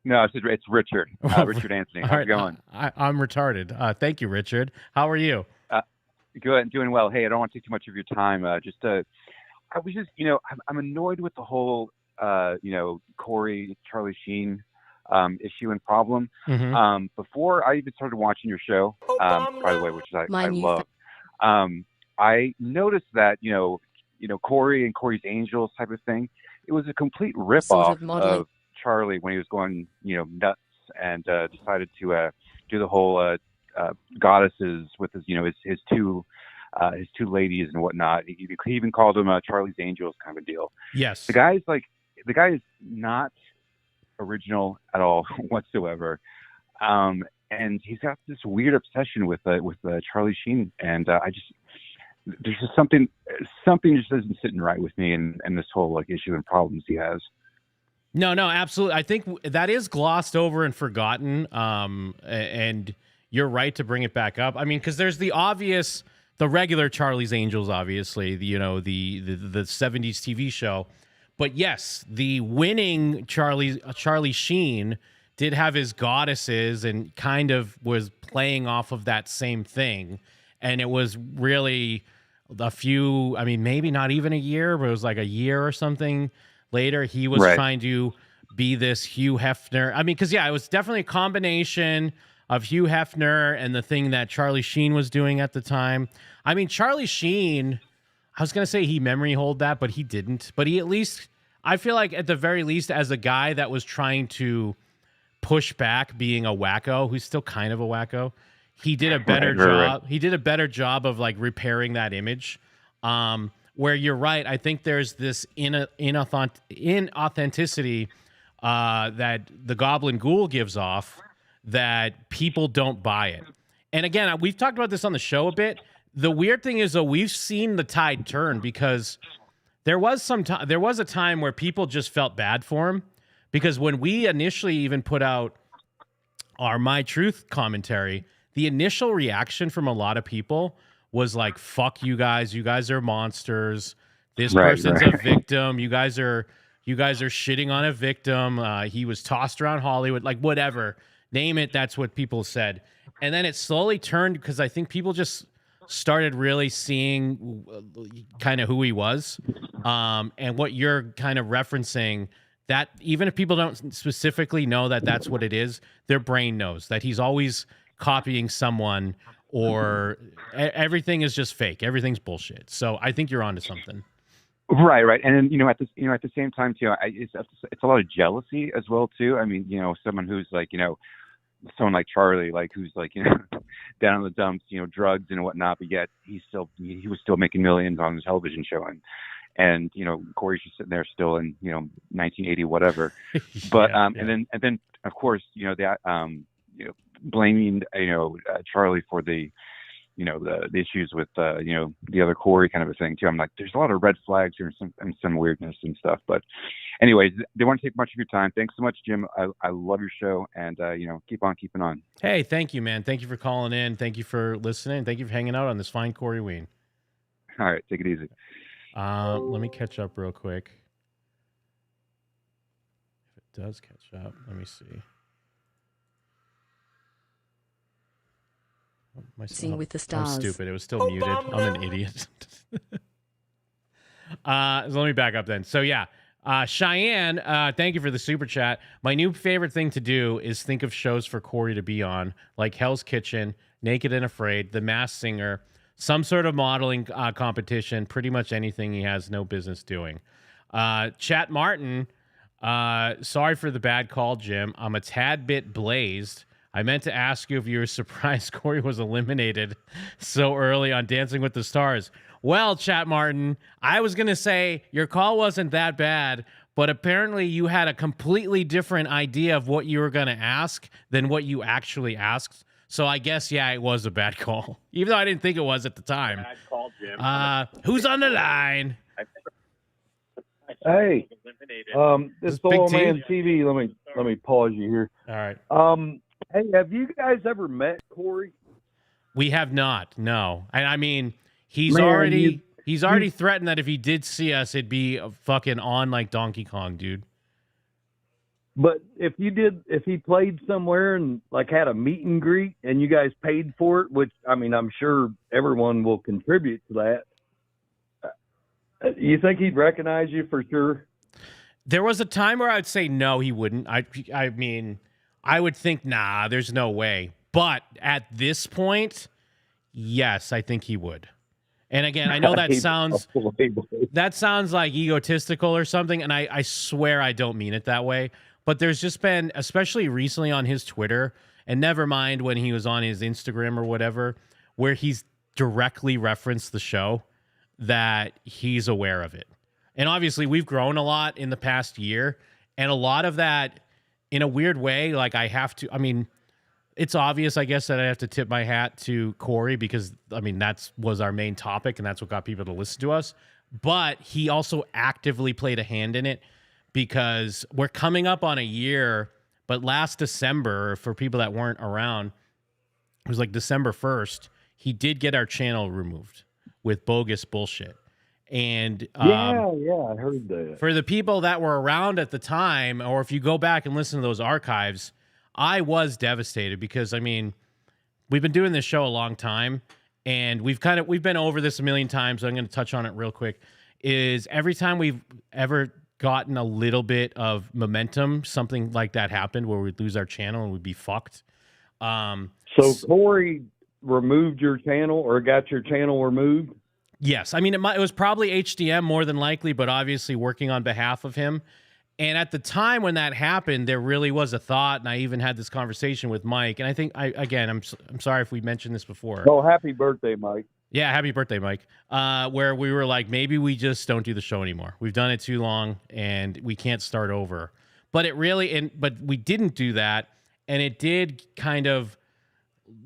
Speaker 8: No, it's Richard. Richard Anthony. How's it going?
Speaker 1: I'm retarded. Thank you, Richard. How are you?
Speaker 8: Good. Doing well. Hey, I don't want to take too much of your time. I was just, I'm annoyed with the whole, Corey, Charlie Sheen issue and problem.
Speaker 1: Mm-hmm.
Speaker 8: Before I even started watching your show, by the way, which I love, I noticed that, Corey and Corey's Angels type of thing, it was a complete ripoff of Charlie when he was going, nuts and decided to do the whole goddesses with his, his two ladies and whatnot. He even called them Charlie's Angels kind of a deal.
Speaker 1: Yes.
Speaker 8: The guy is not original at all whatsoever. And he's got this weird obsession with Charlie Sheen. And there's just something just isn't sitting right with me and this whole issue and problems he has.
Speaker 1: No, absolutely. I think that is glossed over and forgotten. And you're right to bring it back up. I mean, because there's the obvious, the regular Charlie's Angels, obviously, the 70s TV show. But yes, the winning Charlie Sheen did have his goddesses and kind of was playing off of that same thing. And it was really maybe not even a year, but it was like a year or something later. He was trying to be this Hugh Hefner. I mean, because, it was definitely a combination of Hugh Hefner and the thing that Charlie Sheen was doing at the time. I mean, Charlie Sheen, I was going to say he memory hold that, but he didn't. But he at least, I feel like at the very least, as a guy that was trying to push back being a wacko, who's still kind of a wacko, he did a better job. He did a better job of repairing that image. Where you're right, I think there's this inauthenticity that the Goblin Ghoul gives off that people don't buy it. And again, we've talked about this on the show a bit. The weird thing is, though, we've seen the tide turn because there was a time where people just felt bad for him, because when we initially even put out our My Truth commentary, the initial reaction from a lot of people was like, fuck you guys are monsters. This person's a victim. You guys are shitting on a victim. He was tossed around Hollywood, like whatever. Name it, that's what people said. And then it slowly turned, because I think people just started really seeing kind of who he was. And what you're kind of referencing, that even if people don't specifically know that that's what it is, their brain knows that he's always copying someone, or everything is just fake. Everything's bullshit. So I think you're onto something.
Speaker 8: Right. And then, at the same time too, it's a lot of jealousy as well too. I mean, someone who's like, someone like Charlie, like who's like, down in the dumps, drugs and whatnot, but yet he was still making millions on the television show, and Corey's just sitting there still in 1980 whatever. But and then of course blaming Charlie for the the issues with the other Corey kind of a thing too. I'm like, there's a lot of red flags here and some weirdness and stuff. But anyways, they won't take much of your time. Thanks so much, Jim. I love your show, and keep on keeping on.
Speaker 1: Hey, thank you, man. Thank you for calling in. Thank you for listening. Thank you for hanging out on this fine Coreyween.
Speaker 8: All right, take it easy.
Speaker 1: Let me catch up real quick. If it does catch up, let me see.
Speaker 5: Sing with the Stars.
Speaker 1: I'm stupid. It was still muted. I'm an idiot. So let me back up then. So yeah, Cheyenne, thank you for the super chat. My new favorite thing to do is think of shows for Corey to be on, like Hell's Kitchen, Naked and Afraid, The Masked Singer, some sort of modeling competition, pretty much anything he has no business doing. Chat Martin, sorry for the bad call, Jim. I'm a tad bit blazed. I meant to ask you if you were surprised Corey was eliminated so early on Dancing with the Stars. Well, Chat Martin, I was going to say your call wasn't that bad, but apparently you had a completely different idea of what you were going to ask than what you actually asked. So I guess, yeah, it was a bad call, even though I didn't think it was at the time.
Speaker 19: Bad call, Jim.
Speaker 1: Who's on the line?
Speaker 10: Hey, this is Old Man TV. Let me pause you here.
Speaker 1: All right.
Speaker 10: Hey, have you guys ever met Corey?
Speaker 1: We have not. No, and I mean, he's already threatened that if he did see us, it'd be fucking on like Donkey Kong, dude.
Speaker 10: But if he played somewhere and like had a meet and greet and you guys paid for it, which I mean, I'm sure everyone will contribute to that. You think he'd recognize you for sure?
Speaker 1: There was a time where I'd say no, he wouldn't. I mean, I would think, nah, there's no way. But at this point, yes, I think he would. And again, I know that sounds like egotistical or something, and I swear I don't mean it that way. But there's just been, especially recently on his Twitter, and never mind when he was on his Instagram or whatever, where he's directly referenced the show, that he's aware of it. And obviously, we've grown a lot in the past year, and a lot of that, in a weird way, like I mean, it's obvious, I guess, that I have to tip my hat to Corey because, I mean, that was our main topic and that's what got people to listen to us. But he also actively played a hand in it because we're coming up on a year, but last December, for people that weren't around, it was like December 1st, he did get our channel removed with bogus bullshit. And
Speaker 10: yeah, I heard that.
Speaker 1: For the people that were around at the time, or if you go back and listen to those archives, I was devastated because, I mean, we've been doing this show a long time, and we've been over this a million times. So I'm going to touch on it real quick. Is every time we've ever gotten a little bit of momentum, something like that happened where we'd lose our channel and we'd be fucked.
Speaker 10: So Corey removed your channel or got your channel removed?
Speaker 1: Yes. I mean, it was probably HDM more than likely, but obviously working on behalf of him. And at the time when that happened, there really was a thought, and I even had this conversation with Mike. And I think, I'm sorry if we mentioned this before.
Speaker 10: Oh, happy birthday, Mike.
Speaker 1: Yeah, happy birthday, Mike. Where we were like, maybe we just don't do the show anymore. We've done it too long, and we can't start over. But but we didn't do that, and it did kind of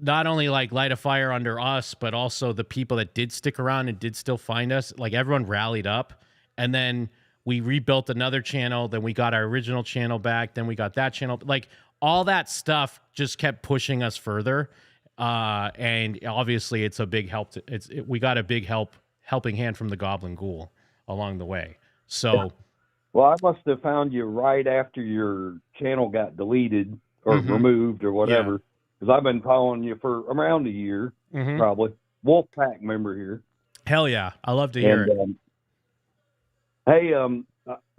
Speaker 1: not only like light a fire under us, but also the people that did stick around and did still find us. Like everyone rallied up, and then we rebuilt another channel, then we got our original channel back, then we got that channel. Like, all that stuff just kept pushing us further. And obviously it's a big help. We got a big helping hand from the Goblin Ghoul along the way. So,
Speaker 10: well, I must have found you right after your channel got deleted or removed or whatever, because I've been following you for around a year, probably. Wolfpack member here.
Speaker 1: Hell yeah, I love to hear it.
Speaker 10: Hey, I'm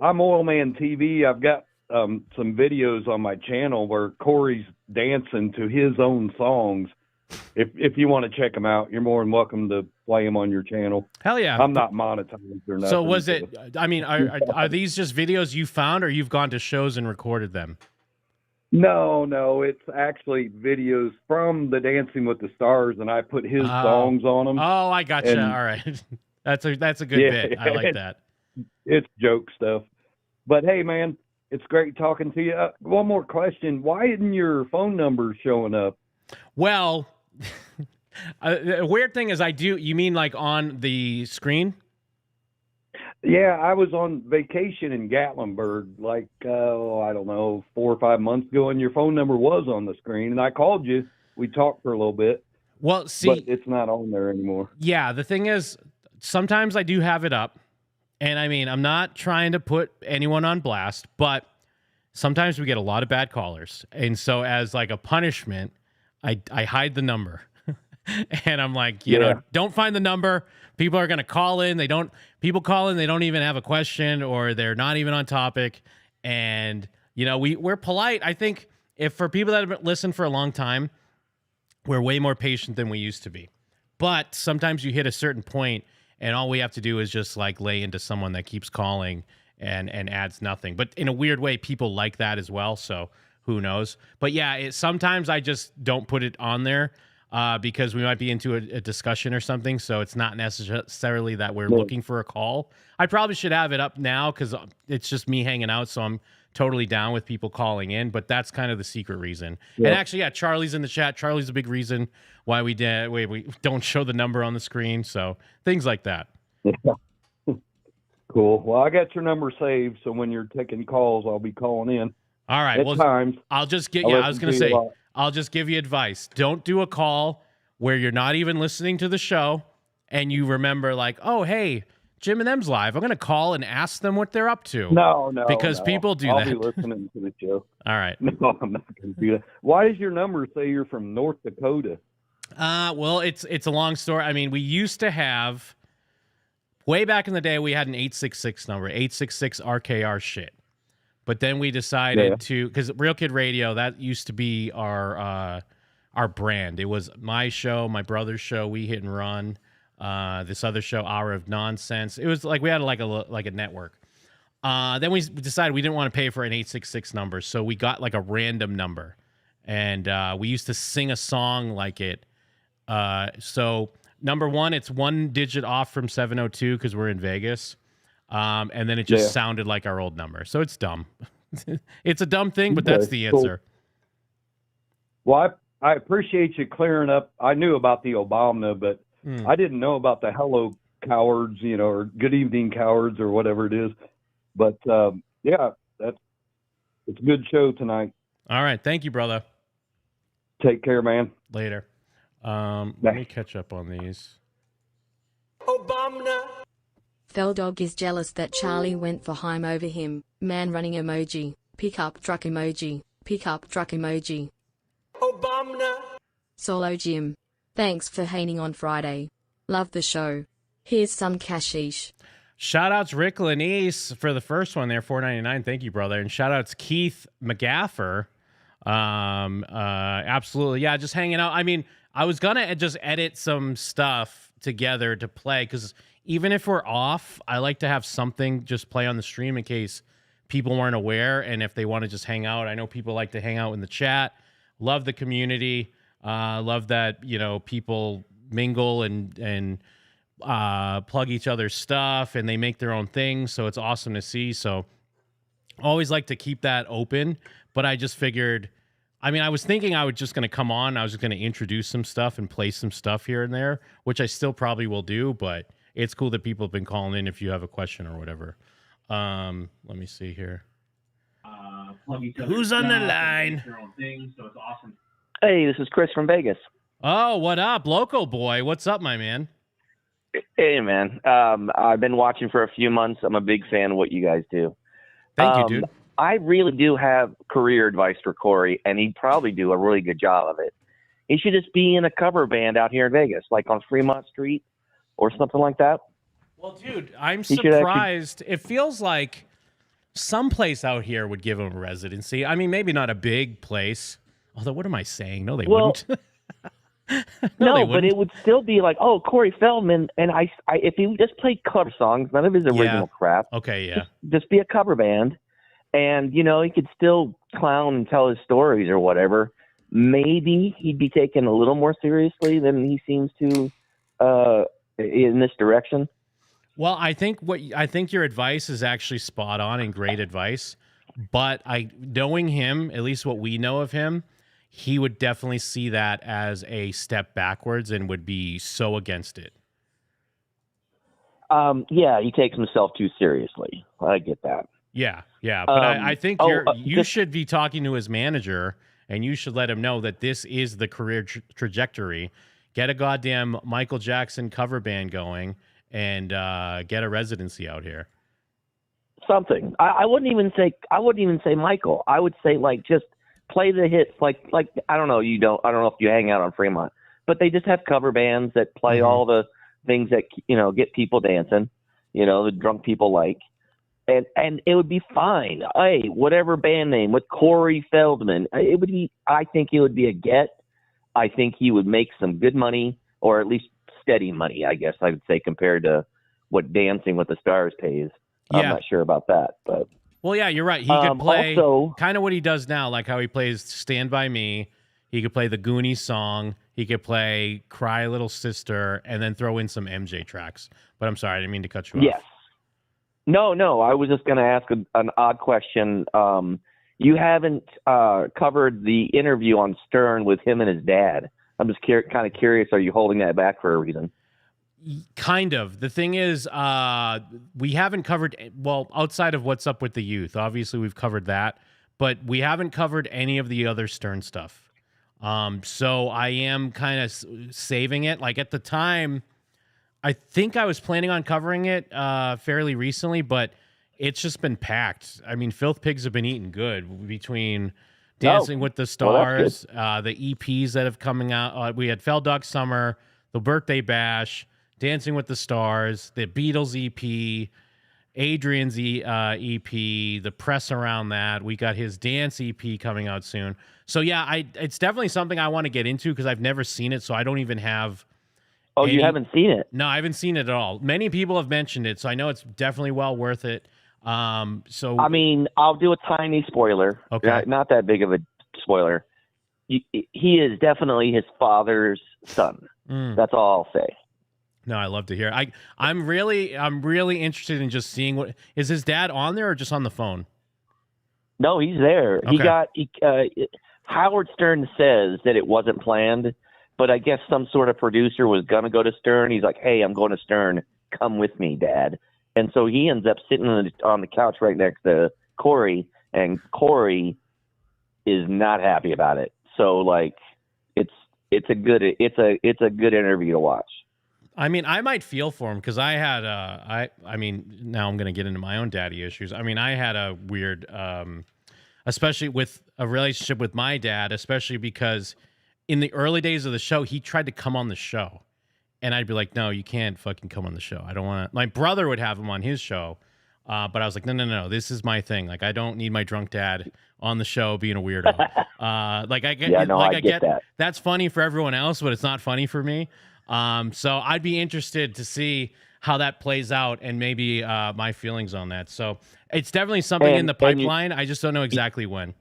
Speaker 10: Oilman TV. I've got some videos on my channel where Corey's dancing to his own songs. If you want to check them out, you're more than welcome to play them on your channel.
Speaker 1: Hell yeah.
Speaker 10: I'm not monetized or nothing.
Speaker 1: So was it, I mean, are these just videos you found, or you've gone to shows and recorded them?
Speaker 10: No, it's actually videos from the Dancing with the Stars, and I put his songs on them.
Speaker 1: Oh, I gotcha. All right. That's a good bit. I like that.
Speaker 10: It's joke stuff. But hey, man, it's great talking to you. One more question. Why isn't your phone number showing up?
Speaker 1: Well, a weird thing is you mean like on the screen?
Speaker 10: Yeah, I was on vacation in Gatlinburg like, I don't know, 4 or 5 months ago, and your phone number was on the screen, and I called you. We talked for a little bit.
Speaker 1: Well, see,
Speaker 10: but it's not on there anymore.
Speaker 1: Yeah, the thing is, sometimes I do have it up, and I mean, I'm not trying to put anyone on blast, but sometimes we get a lot of bad callers, and so as like a punishment, I hide the number. And I'm like, you know, don't find the number. People are going to call in. People call in, they don't even have a question, or they're not even on topic. And, you know, we're polite. I think if for people that have listened for a long time, we're way more patient than we used to be. But sometimes you hit a certain point and all we have to do is just like lay into someone that keeps calling and adds nothing. But in a weird way, people like that as well. So who knows? But yeah, sometimes I just don't put it on there. Because we might be into a discussion or something, so it's not necessarily that we're looking for a call. I probably should have it up now because it's just me hanging out, so I'm totally down with people calling in, but that's kind of the secret reason. Yeah. And actually, yeah, Charlie's in the chat. Charlie's a big reason why we don't show the number on the screen, so things like that.
Speaker 10: Yeah. Cool. Well, I got your number saved, so when you're taking calls, I'll be calling in.
Speaker 1: All right.
Speaker 10: At times.
Speaker 1: I'll just get. Yeah, I was going to say. I'll just give you advice. Don't do a call where you're not even listening to the show and you remember like, oh, hey, Jim and them's live. I'm going to call and ask them what they're up to.
Speaker 10: No.
Speaker 1: Because people do that.
Speaker 10: I'll be listening to the show.
Speaker 1: All right.
Speaker 10: No, I'm not going to do that. Why does your number say you're from North Dakota?
Speaker 1: Well, it's a long story. I mean, we used to have, way back in the day, we had an 866 number, 866 RKR shit. But then we decided to, because Real Kid Radio, that used to be our brand. It was my show, my brother's show, We Hit and Run, this other show, Hour of Nonsense. It was like we had like a network. Then we decided we didn't want to pay for an 866 number, so we got like a random number, and we used to sing a song like it. So number one, it's 1 digit off from 702 because we're in Vegas. And then it just sounded like our old number. So it's dumb. It's a dumb thing, but that's the answer.
Speaker 10: Well, I appreciate you clearing up. I knew about the Obama, but I didn't know about the hello cowards, or good evening cowards or whatever it is. But yeah, it's a good show tonight.
Speaker 1: All right. Thank you, brother.
Speaker 10: Take care, man.
Speaker 1: Later. Let me catch up on these.
Speaker 11: Obama.
Speaker 5: Feldog is jealous that Charlie went for Heim over him. Man running emoji. Pickup truck emoji. Pickup truck emoji.
Speaker 11: Obama.
Speaker 5: Solo Jim. Thanks for hanging on Friday. Love the show. Here's some cashish.
Speaker 1: Shout outs Rick Lanise for the first one there, $4.99. Thank you, brother. And shout outs Keith McGaffer. Absolutely. Yeah, just hanging out. I mean, I was gonna just edit some stuff together to play because even if we're off, I like to have something just play on the stream in case people weren't aware. And if they want to just hang out, I know people like to hang out in the chat. Love the community. Love that, people mingle and plug each other's stuff and they make their own things. So it's awesome to see. So always like to keep that open, but I just figured, I was thinking I was just going to come on. I was just going to introduce some stuff and play some stuff here and there, which I still probably will do, but it's cool that people have been calling in if you have a question or whatever. Let me see here. Who's on the line?
Speaker 12: Hey, this is Chris from Vegas.
Speaker 1: Oh, what up, local boy? What's up, my man?
Speaker 12: Hey, man. I've been watching for a few months. I'm a big fan of what you guys do.
Speaker 1: Thank you, dude.
Speaker 12: I really do have career advice for Corey, and he'd probably do a really good job of it. He should just be in a cover band out here in Vegas, like on Fremont Street or something like that.
Speaker 1: Well, dude, I'm surprised. It feels like someplace out here would give him a residency. I mean, maybe not a big place. Although, what am I saying? No, they wouldn't.
Speaker 12: No, but it would still be like, oh, Corey Feldman, and I if he just played cover songs, none of his original crap.
Speaker 1: Okay, yeah.
Speaker 12: Just be a cover band, and he could still clown and tell his stories or whatever. Maybe he'd be taken a little more seriously than he seems to in this direction.
Speaker 1: Well, I think your advice is actually spot on and great advice. But knowing him, at least what we know of him, he would definitely see that as a step backwards and would be so against it.
Speaker 12: Yeah, he takes himself too seriously. I get that.
Speaker 1: Yeah. But I think you should be talking to his manager, and you should let him know that this is the career trajectory. Get a goddamn Michael Jackson cover band going, and get a residency out here.
Speaker 12: Something. I wouldn't even say Michael. I would say just play the hits. Like I don't know. I don't know if you hang out on Fremont, but they just have cover bands that play all the things that get people dancing. The drunk people like. And it would be fine. Hey, whatever band name with Corey Feldman, it would be. I think it would be a get. I think he would make some good money, or at least steady money. I guess I would say compared to what Dancing with the Stars pays.
Speaker 1: Yeah.
Speaker 12: I'm not sure about that, but
Speaker 1: well, yeah, you're right. He could play kind of what he does now, like how he plays "Stand by Me." He could play the Goonies song. He could play "Cry Little Sister," and then throw in some MJ tracks. But I'm sorry, I didn't mean to cut you off.
Speaker 12: No. I was just going to ask an odd question. You haven't covered the interview on Stern with him and his dad. I'm just kind of curious. Are you holding that back for a reason?
Speaker 1: Kind of. The thing is, we haven't covered, outside of What's Up with the Youth. Obviously, we've covered that. But we haven't covered any of the other Stern stuff. So I am kind of saving it. Like at the time, I think I was planning on covering it fairly recently, but it's just been packed. I mean, Filth Pigs have been eating good between Dancing with the Stars, the EPs that have coming out. We had Fell Dog Summer, the Birthday Bash, Dancing with the Stars, the Beatles EP, Adrian's EP, the press around that. We got his dance EP coming out soon. So yeah, it's definitely something I want to get into because I've never seen it, so I don't even have.
Speaker 12: Oh, you haven't seen it?
Speaker 1: No, I haven't seen it at all. Many people have mentioned it, so I know it's definitely well worth it. So
Speaker 12: I mean, I'll do a tiny spoiler.
Speaker 1: Okay,
Speaker 12: not that big of a spoiler. He is definitely his father's son. That's all I'll say.
Speaker 1: No, I love to hear. I'm really interested in just seeing what is his dad on there or just on the phone.
Speaker 12: No, he's there.
Speaker 1: Okay.
Speaker 12: Howard Stern says that it wasn't planned, but I guess some sort of producer was gonna go to Stern. He's like, "Hey, I'm going to Stern. Come with me, Dad." And so he ends up sitting on the couch right next to Corey, and Corey is not happy about it. So it's a good interview to watch.
Speaker 1: I mean, I might feel for him because I had I mean, now I'm going to get into my own daddy issues. I mean, I had a weird, especially with a relationship with my dad, especially because in the early days of the show, he tried to come on the show. And I'd be like, no, you can't fucking come on the show. I don't want to. My brother would have him on his show. But I was like, no, this is my thing. Like, I don't need my drunk dad on the show being a weirdo. I get that. That's funny for everyone else, but it's not funny for me. So I'd be interested to see how that plays out and maybe my feelings on that. So it's definitely something in the pipeline. I just don't know exactly when.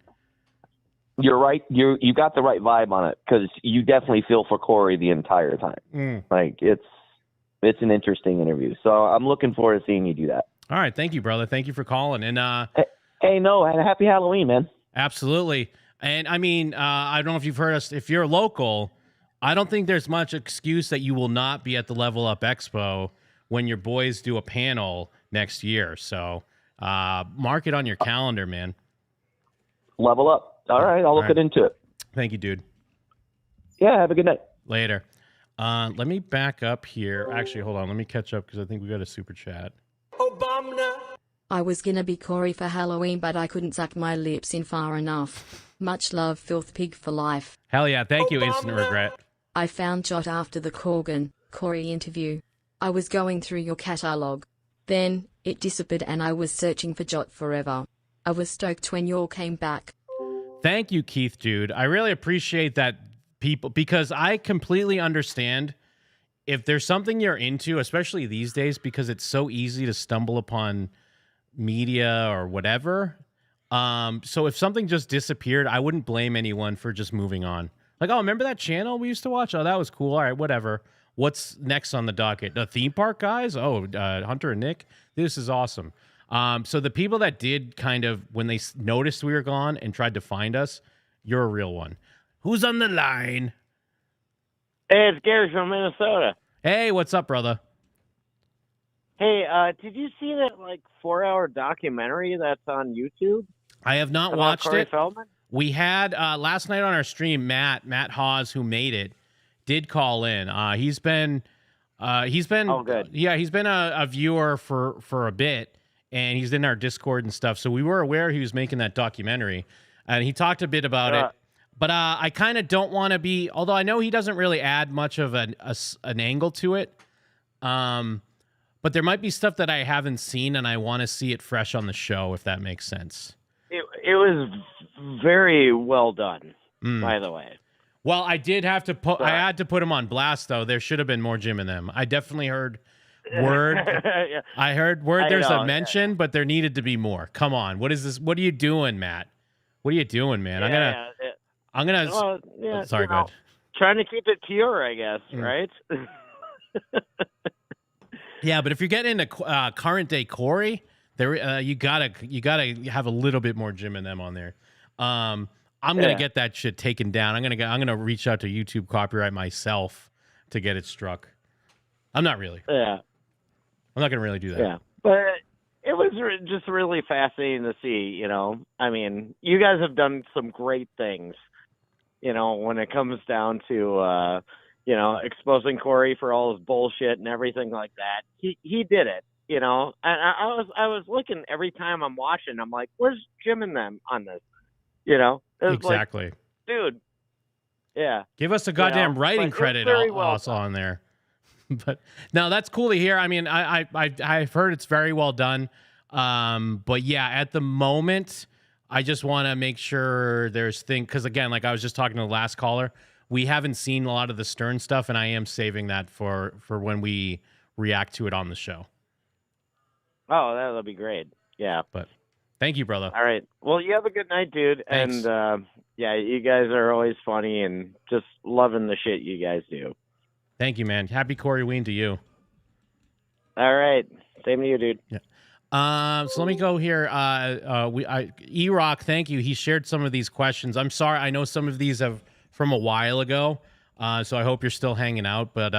Speaker 12: You're right. You got the right vibe on it because you definitely feel for Corey the entire time. Like it's an interesting interview. So I'm looking forward to seeing you do that.
Speaker 1: All right. Thank you, brother. Thank you for calling. And
Speaker 12: hey, no, and happy Halloween, man.
Speaker 1: Absolutely. And I mean, I don't know if you've heard us. If you're local, I don't think there's much excuse that you will not be at the Level Up Expo when your boys do a panel next year. So mark it on your calendar, man.
Speaker 12: Level up. All right, I'll look into it.
Speaker 1: Thank you, dude.
Speaker 12: Yeah, have a good night.
Speaker 1: Later. Let me back up here. Actually, hold on. Let me catch up because I think we got a super chat.
Speaker 11: Obama.
Speaker 5: I was gonna be Corey for Halloween, but I couldn't suck my lips in far enough. Much love, Filth Pig for life.
Speaker 1: Hell yeah. Thank you, Instant Regret.
Speaker 5: I found Jot after the Corey interview. I was going through your catalog. Then, it disappeared and I was searching for Jot forever. I was stoked when you all came back.
Speaker 1: Thank you, Keith, dude. I really appreciate that, people, because I completely understand if there's something you're into, especially these days, because it's so easy to stumble upon media or whatever. So if something just disappeared, I wouldn't blame anyone for just moving on. Like, oh, remember that channel we used to watch? Oh, that was cool. All right, whatever. What's next on the docket? The theme park guys? Oh, Hunter and Nick? This is awesome. So the people that did kind of, when they noticed we were gone and tried to find us, you're a real one. Who's on the line?
Speaker 9: Hey, it's Gary from Minnesota.
Speaker 1: Hey, what's up, brother?
Speaker 9: Hey, did you see that 4-hour documentary that's on YouTube?
Speaker 1: I have not
Speaker 9: about
Speaker 1: watched
Speaker 9: Corey
Speaker 1: it.
Speaker 9: Feldman?
Speaker 1: We had last night on our stream, Matt Hawes, who made it, did call in. He's been oh, good. Yeah, he's been a viewer for a bit, and he's in our Discord and stuff. So we were aware he was making that documentary, and he talked a bit about it. But I kind of don't want to be, although I know he doesn't really add much of an angle to it. But there might be stuff that I haven't seen, and I want to see it fresh on the show, if that makes sense.
Speaker 9: It was very well done, by the way.
Speaker 1: Well, I did have to put. I had to put him on blast, though. There should have been more Jim in them. I definitely heard word.
Speaker 9: Yeah.
Speaker 1: I heard word. There's
Speaker 9: know,
Speaker 1: a mention, but there needed to be more. Come on, what is this? What are you doing, Matt? What are you doing, man? I'm gonna.
Speaker 9: Well, yeah,
Speaker 1: sorry, go ahead.
Speaker 9: Trying to keep it pure, I guess, right?
Speaker 1: Yeah, but if you're getting into current day Corey, there you gotta have a little bit more Jim and them on there. I'm gonna get that shit taken down. I'm gonna reach out to YouTube copyright myself to get it struck. I'm not really.
Speaker 9: Yeah.
Speaker 1: I'm not gonna really do that.
Speaker 9: Yeah, but it was just really fascinating to see. I mean, you guys have done some great things. When it comes down to exposing Corey for all his bullshit and everything like that. He did it, and I was looking every time I'm watching, I'm like, where's Jim and them on this? It was
Speaker 1: exactly.
Speaker 9: Like, dude. Yeah.
Speaker 1: Give us a goddamn writing credit also on there. But no, that's cool to hear. I mean, I've heard it's very well done. But yeah, at the moment, I just want to make sure there's because again, like I was just talking to the last caller, we haven't seen a lot of the Stern stuff, and I am saving that for when we react to it on the show.
Speaker 9: Oh, that'll be great. Yeah.
Speaker 1: But thank you, brother.
Speaker 9: All right. Well, you have a good night, dude.
Speaker 1: Thanks.
Speaker 9: And yeah, you guys are always funny and just loving the shit you guys do.
Speaker 1: Thank you, man. Happy Coreyween to you.
Speaker 9: All right. Same to you, dude.
Speaker 1: Yeah. So let me go here. E-Rock, thank you. He shared some of these questions. I'm sorry. I know some of these have from a while ago. So I hope you're still hanging out. But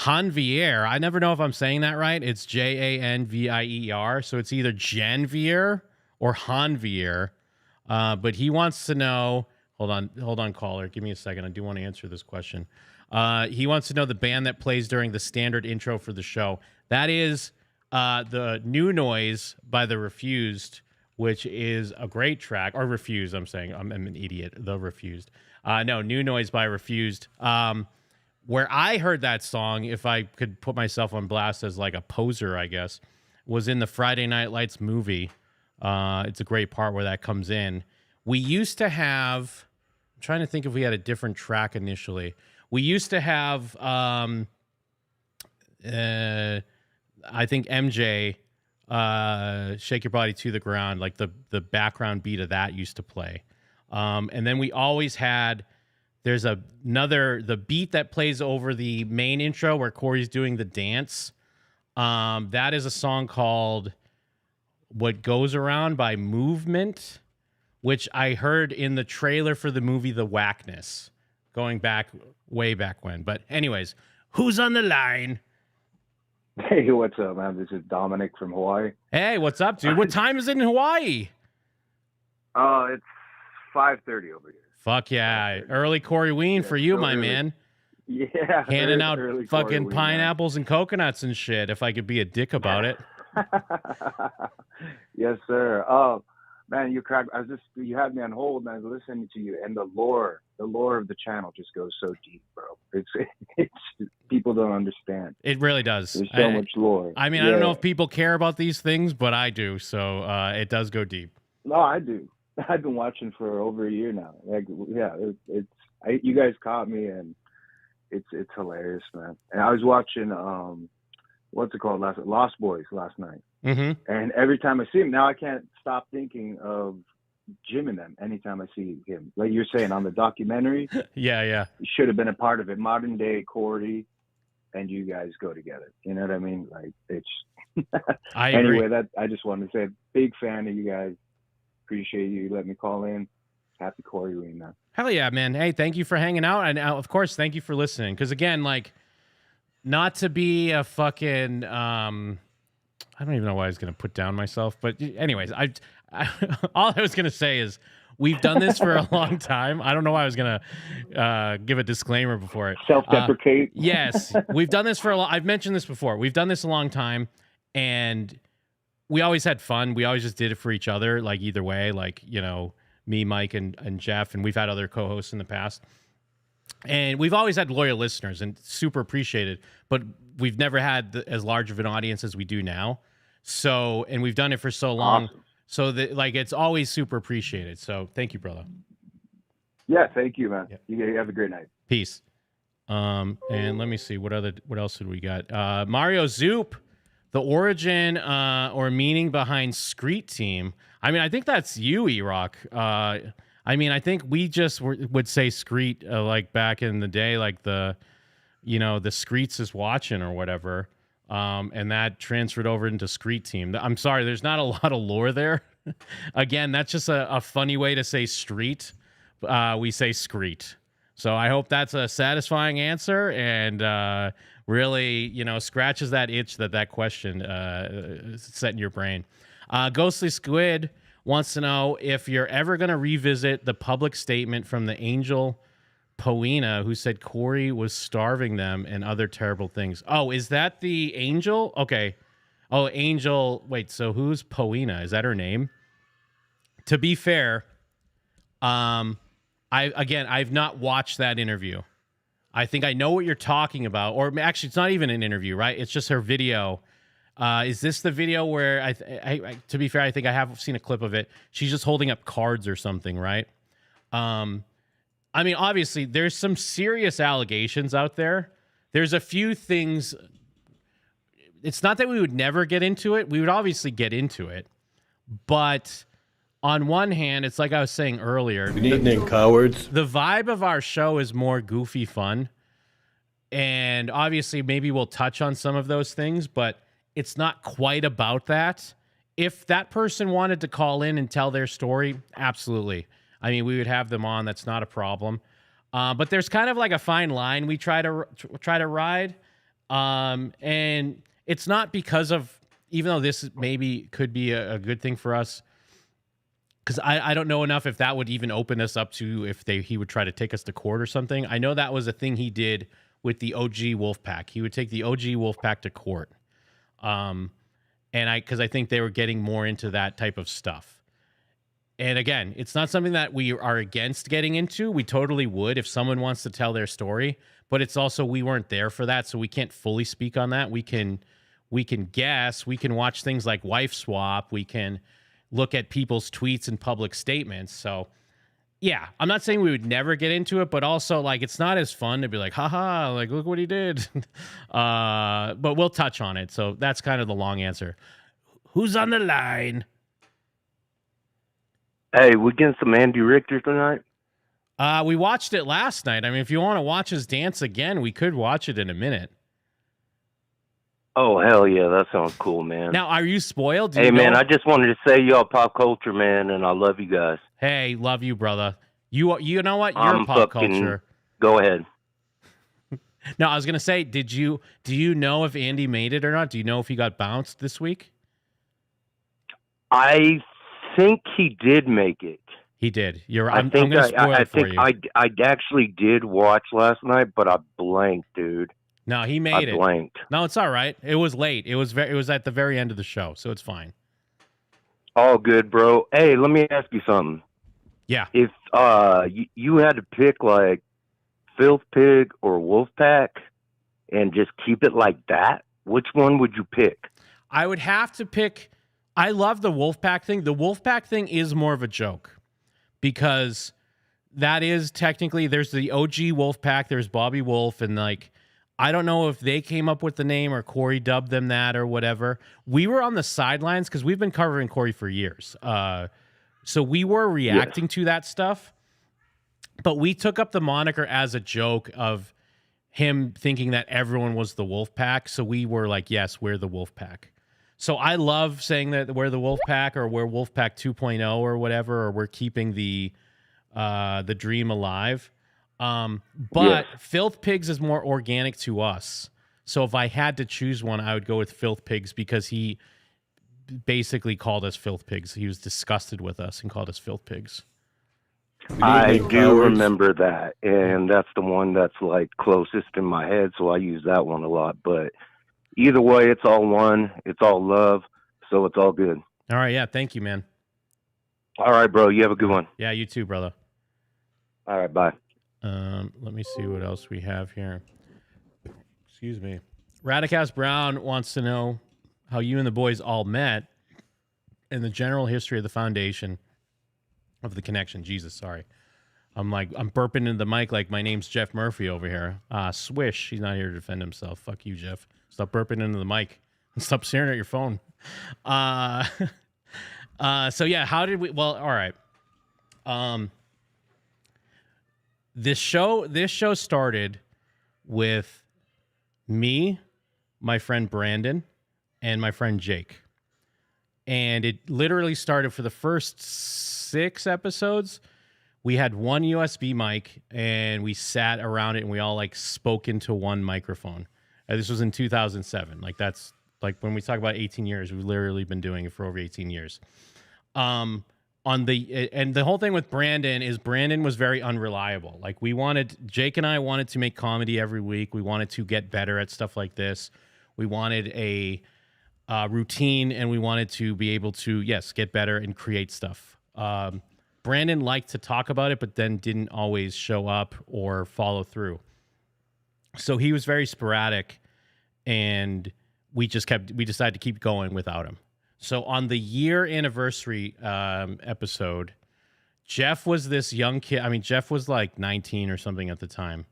Speaker 1: Janvier, I never know if I'm saying that right. It's Janvier. So it's either Janvier or Janvier. But he wants to know, hold on, caller. Give me a second. I do want to answer this question. He wants to know the band that plays during the standard intro for the show. That is the New Noise by The Refused, which is a great track. Or Refused, I'm saying. I'm an idiot. The Refused. No, New Noise by Refused. Where I heard that song, if I could put myself on blast as like a poser, I guess, was in the Friday Night Lights movie. It's a great part where that comes in. We used to have... I'm trying to think if we had a different track initially. We used to have... I think MJ, Shake Your Body to the Ground, like the background beat of that used to play. And then we always had, there's the beat that plays over the main intro where Corey's doing the dance. That is a song called What Goes Around by Movement, which I heard in the trailer for the movie The Whackness, going back, way back when. But anyways, who's on the line?
Speaker 13: Hey, what's up, man? This is Dominic from Hawaii.
Speaker 1: Hey, what's up, dude? What time is it in Hawaii?
Speaker 13: It's 5:30 over here.
Speaker 1: Fuck yeah. Early Coreyween for you, my
Speaker 13: early.
Speaker 1: man.
Speaker 13: Yeah.
Speaker 1: Handing out
Speaker 13: early
Speaker 1: fucking
Speaker 13: Coreyween,
Speaker 1: pineapples and coconuts and shit, if I could be a dick about it.
Speaker 13: Yes, sir. Oh, man, you had me on hold, and I was listening to you, and the lore of the channel just goes so deep, bro. It's people don't understand.
Speaker 1: It really does.
Speaker 13: There's so much lore.
Speaker 1: I mean, I don't know if people care about these things, but I do, so it does go deep.
Speaker 13: No, I do. I've been watching for over a year now. Like, yeah, you guys caught me, and it's hilarious, man. And I was watching what's it called, Lost Boys last night.
Speaker 1: Mm-hmm.
Speaker 13: And every time I see him now, I can't stop thinking of Jim and them. Anytime I see him, like you're saying on the documentary,
Speaker 1: yeah,
Speaker 13: he should have been a part of it. Modern day Corey and you guys go together. You know what I mean? Like, it's
Speaker 1: I agree.
Speaker 13: Anyway, I just wanted to say, big fan of you guys. Appreciate you letting me call in. Happy Coreyween, man.
Speaker 1: Hell yeah, man. Hey, thank you for hanging out. And of course, thank you for listening. Because again, like, not to be a fucking, I don't even know why I was going to put down myself. But anyways, I all I was going to say is we've done this for a long time. I don't know why I was going to give a disclaimer before it.
Speaker 13: Self-deprecate.
Speaker 1: Yes, we've done this for a long. I've mentioned this before. We've done this a long time, and we always had fun. We always just did it for each other, like either way, like, you know, me, Mike, and Jeff, and we've had other co-hosts in the past. And we've always had loyal listeners and super appreciated, but we've never had as large of an audience as we do now. So, and we've done it for so long.
Speaker 13: Awesome.
Speaker 1: So that, like, it's always super appreciated. So thank you, brother.
Speaker 13: Yeah, thank you, man.
Speaker 1: Yeah.
Speaker 13: You have a great night.
Speaker 1: Peace. And let me see, what else did we got? Mario Zoop. The origin or meaning behind Screet Team. I mean, I think that's you, E-Rock. I mean, I think we just would say Screet like back in the day, like the Screets is watching or whatever. And that transferred over into Screet Team. I'm sorry, there's not a lot of lore there. Again, that's just a funny way to say street. We say Screet. So I hope that's a satisfying answer and really, scratches that itch that question set in your brain. Ghostly Squid wants to know if you're ever going to revisit the public statement from the angel Poena who said Corey was starving them and other terrible things. Oh, is that the angel? Okay. Oh, angel. Wait, so who's Poena? Is that her name? To be fair, I've not watched that interview. I think I know what you're talking about, or actually, it's not even an interview, right? It's just her video. Is this the video where I to be fair, I think I have seen a clip of it. She's just holding up cards or something, right? I mean, obviously, there's some serious allegations out there. There's a few things. It's not that we would never get into it. We would obviously get into it, but on one hand, it's like I was saying earlier.
Speaker 20: Good evening, cowards.
Speaker 1: The vibe of our show is more goofy fun. And obviously, maybe we'll touch on some of those things, but it's not quite about that. If that person wanted to call in and tell their story, absolutely. I mean, we would have them on. That's not a problem. But there's kind of like a fine line we try to ride. And it's not because of, even though this maybe could be a good thing for us, because I don't know enough if that would even open us up to if he would try to take us to court or something. I know that was a thing he did with the OG Wolfpack. He would take the OG Wolfpack to court. Because I think they were getting more into that type of stuff. And again, it's not something that we are against getting into. We totally would if someone wants to tell their story, but it's also, we weren't there for that, so we can't fully speak on that. We can guess, we can watch things like Wife Swap, we can look at people's tweets and public statements. So yeah, I'm not saying we would never get into it, but also, like, it's not as fun to be like, haha, like, look what he did. But we'll touch on it. So that's kind of the long answer. Who's on the line?
Speaker 12: Hey, we getting some Andy Richter tonight?
Speaker 1: We watched it last night. I mean, if you want to watch his dance again, we could watch it in a minute.
Speaker 12: Oh, hell yeah. That sounds cool, man.
Speaker 1: Now, are you spoiled?
Speaker 12: Hey, man, I just wanted to say y'all pop culture, man, and I love you guys.
Speaker 1: Hey, love you, brother. You know what? You're pop culture.
Speaker 12: Go ahead.
Speaker 1: No, I was gonna say, do you know if Andy made it or not? Do you know if he got bounced this week?
Speaker 14: I think he did make it.
Speaker 1: He did.
Speaker 14: I'm
Speaker 1: going to spoil
Speaker 14: I
Speaker 1: it for
Speaker 14: think
Speaker 1: you.
Speaker 14: I actually did watch last night, but I blanked, dude.
Speaker 1: No, he made it.
Speaker 14: I blanked.
Speaker 1: No, it's all right. It was late. It was at the very end of the show, so it's fine.
Speaker 14: All good, bro. Hey, let me ask you something.
Speaker 1: Yeah.
Speaker 14: If you had to pick like Filth Pig or Wolfpack and just keep it like that, which one would you pick?
Speaker 1: I would have to pick. I love the Wolfpack thing. The Wolfpack thing is more of a joke because that is technically, there's the OG Wolfpack, there's Bobby Wolf, and like, I don't know if they came up with the name or Corey dubbed them that or whatever. We were on the sidelines because we've been covering Corey for years. So we were reacting to that stuff, but we took up the moniker as a joke of him thinking that everyone was the Wolfpack. So we were like, yes, we're the Wolfpack. So I love saying that we're the Wolfpack or we're Wolfpack 2.0 or whatever, or we're keeping the dream alive. But Filth Pigs is more organic to us. So if I had to choose one, I would go with Filth Pigs because he basically called us Filth Pigs. He was disgusted with us and called us Filth Pigs.
Speaker 14: I do remember that, and that's the one that's like closest in my head, so I use that one a lot. But either way, it's all one. It's all love, so it's all good.
Speaker 1: All right, yeah, thank you, man.
Speaker 14: All right, bro. You have a good one.
Speaker 1: Yeah, you too, brother.
Speaker 14: All right, bye.
Speaker 1: Let me see what else we have here. Excuse me. Radicast Brown wants to know how you and the boys all met and the general history of the foundation of the connection. Jesus, sorry. I'm burping into the mic like my name's Jeff Murphy over here. Swish, he's not here to defend himself. Fuck you, Jeff. Stop burping into the mic and stop staring at your phone. So yeah, how did we? Well, all right. This show started with me, my friend Brandon, and my friend Jake. And it literally started for the first 6 episodes. We had one USB mic and we sat around it and we all like spoke into one microphone. This was in 2007. Like that's like when we talk about 18 years, we've literally been doing it for over 18 years. And the whole thing with Brandon is Brandon was very unreliable. Like Jake and I wanted to make comedy every week. We wanted to get better at stuff like this. We wanted a routine and we wanted to be able to, yes, get better and create stuff. Brandon liked to talk about it, but then didn't always show up or follow through. So he was very sporadic and we decided to keep going without him. So on the year anniversary episode, Jeff was this young kid. I mean, Jeff was like 19 or something at the time.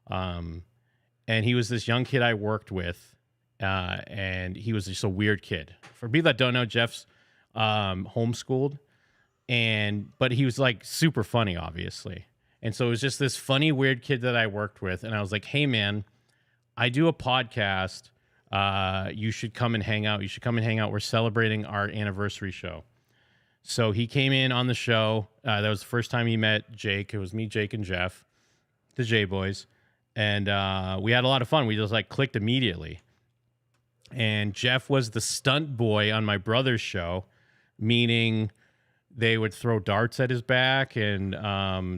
Speaker 1: And he was this young kid I worked with. And he was just a weird kid. For people that don't know, Jeff's homeschooled. But he was like super funny, obviously. And so it was just this funny, weird kid that I worked with. And I was like, hey, man, I do a podcast. You should come and hang out. We're celebrating our anniversary show. So he came in on the show. That was the first time he met Jake. It was me, Jake, and Jeff, the J Boys. And we had a lot of fun. We just like clicked immediately. And Jeff was the stunt boy on my brother's show, meaning they would throw darts at his back and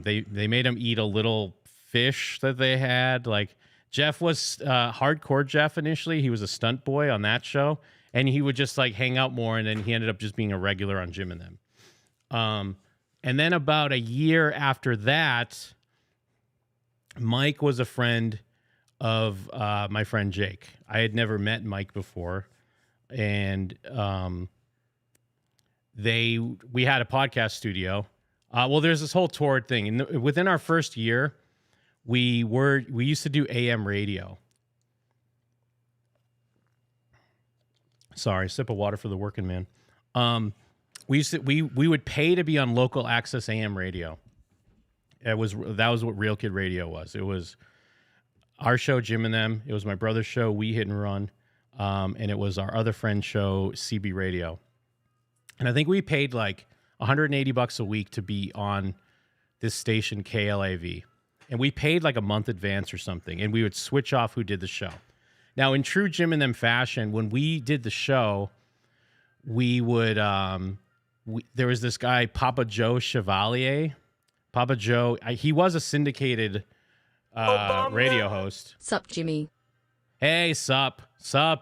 Speaker 1: they made him eat a little fish that they had. Like, Jeff was hardcore Jeff initially. He was a stunt boy on that show, and he would just like hang out more, and then he ended up just being a regular on Jim and Them. And then about a year after that, Mike was a friend of my friend Jake. I had never met Mike before, and we had a podcast studio. Well, there's this whole tour thing, and within our first year, we used to do AM radio. Sorry, sip of water for the working man. We would pay to be on local access AM radio. That was what Real Kid Radio was. It was our show, Jim and Them. It was my brother's show, We Hit and Run, and it was our other friend's show, CB Radio. And I think we paid like $180 a week to be on this station, KLAV. and we paid like a month advance or something, and we would switch off who did the show. Now, in true Jim and them fashion, when we did the show, we would there was this guy, Papa Joe Chevalier. Papa Joe, he was a syndicated radio host.
Speaker 5: Sup, Jimmy?
Speaker 1: Hey, sup,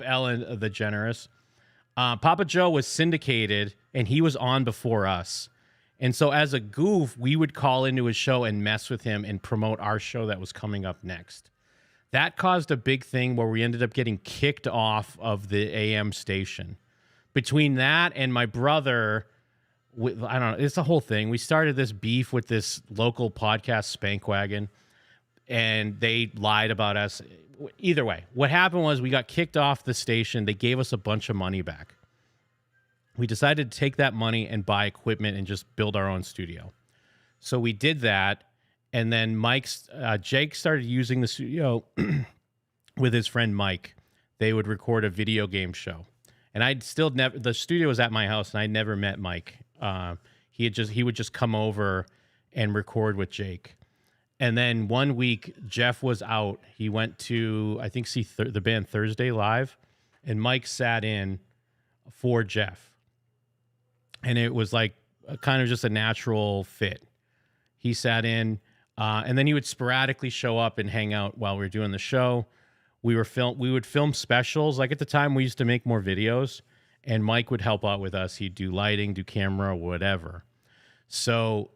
Speaker 1: Ellen DeGeneres. Papa Joe was syndicated, and he was on before us. And so as a goof, we would call into his show and mess with him and promote our show that was coming up next. That caused a big thing where we ended up getting kicked off of the AM station. Between that and my brother, I don't know, it's a whole thing. We started this beef with this local podcast, Spankwagon, and they lied about us. Either way, what happened was we got kicked off the station. They gave us a bunch of money back. We decided to take that money and buy equipment and just build our own studio. So we did that, and then Jake started using the studio with his friend Mike. They would record a video game show, and I'd still never. The studio was at my house, and I never met Mike. He would just come over and record with Jake. And then one week, Jeff was out. He went to, I think, see the band Thursday Live, and Mike sat in for Jeff. And it was like kind of just a natural fit. He sat in, and then he would sporadically show up and hang out while we were doing the show. We would film specials. Like at the time, we used to make more videos, and Mike would help out with us. He'd do lighting, do camera, whatever. So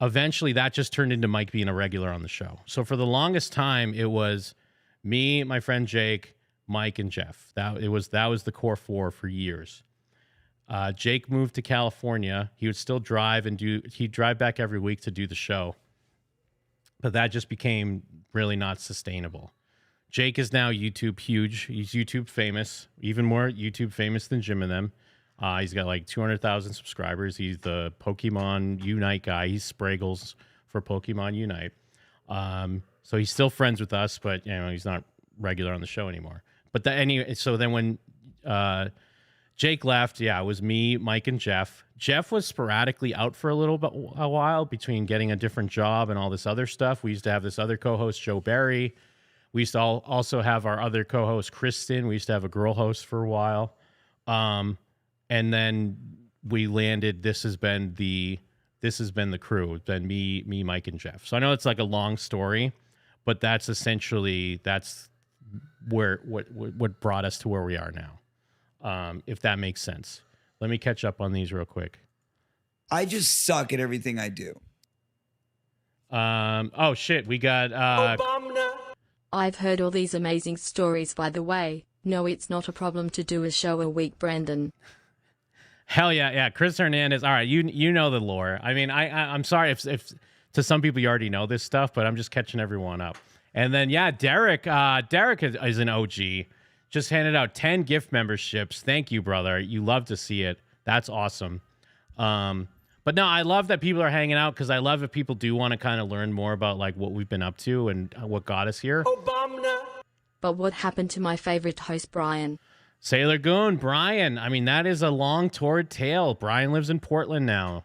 Speaker 1: eventually, that just turned into Mike being a regular on the show. So for the longest time, it was me, my friend Jake, Mike, and Jeff. That was the core four for years. Jake moved to California. He would still drive he'd drive back every week to do the show. But that just became really not sustainable. Jake is now YouTube huge. He's YouTube famous, even more YouTube famous than Jim and them. He's got like 200,000 subscribers. He's the Pokemon Unite guy. He's Spraggles for Pokemon Unite. So he's still friends with us, but he's not regular on the show anymore. But so then when Jake left, it was me, Mike, and Jeff. Jeff was sporadically out for a while between getting a different job and all this other stuff. We used to have this other co-host, Joe Barry. We used to also have our other co-host, Kristen. We used to have a girl host for a while. And then we landed. This has been the crew. It's been me, Mike, and Jeff. So I know it's like a long story, but that's essentially what brought us to where we are now. If that makes sense. Let me catch up on these real quick.
Speaker 17: I just suck at everything I do.
Speaker 1: Oh shit, we got
Speaker 5: I've heard all these amazing stories, by the way. No, it's not a problem to do a show a week, Brandon.
Speaker 1: Hell yeah. Chris Hernandez. All right, you know the lore. I mean, I'm sorry if to some people you already know this stuff, but I'm just catching everyone up. And then Derek is an OG. Just handed out 10 gift memberships. Thank you, brother. You love to see it. That's awesome. But no, I love that people are hanging out because I love if people do want to kind of learn more about like what we've been up to and what got us here.
Speaker 5: But what happened to my favorite host, Brian?
Speaker 1: Sailor Goon, Brian. I mean, that is a long torrid tale. Brian lives in Portland now.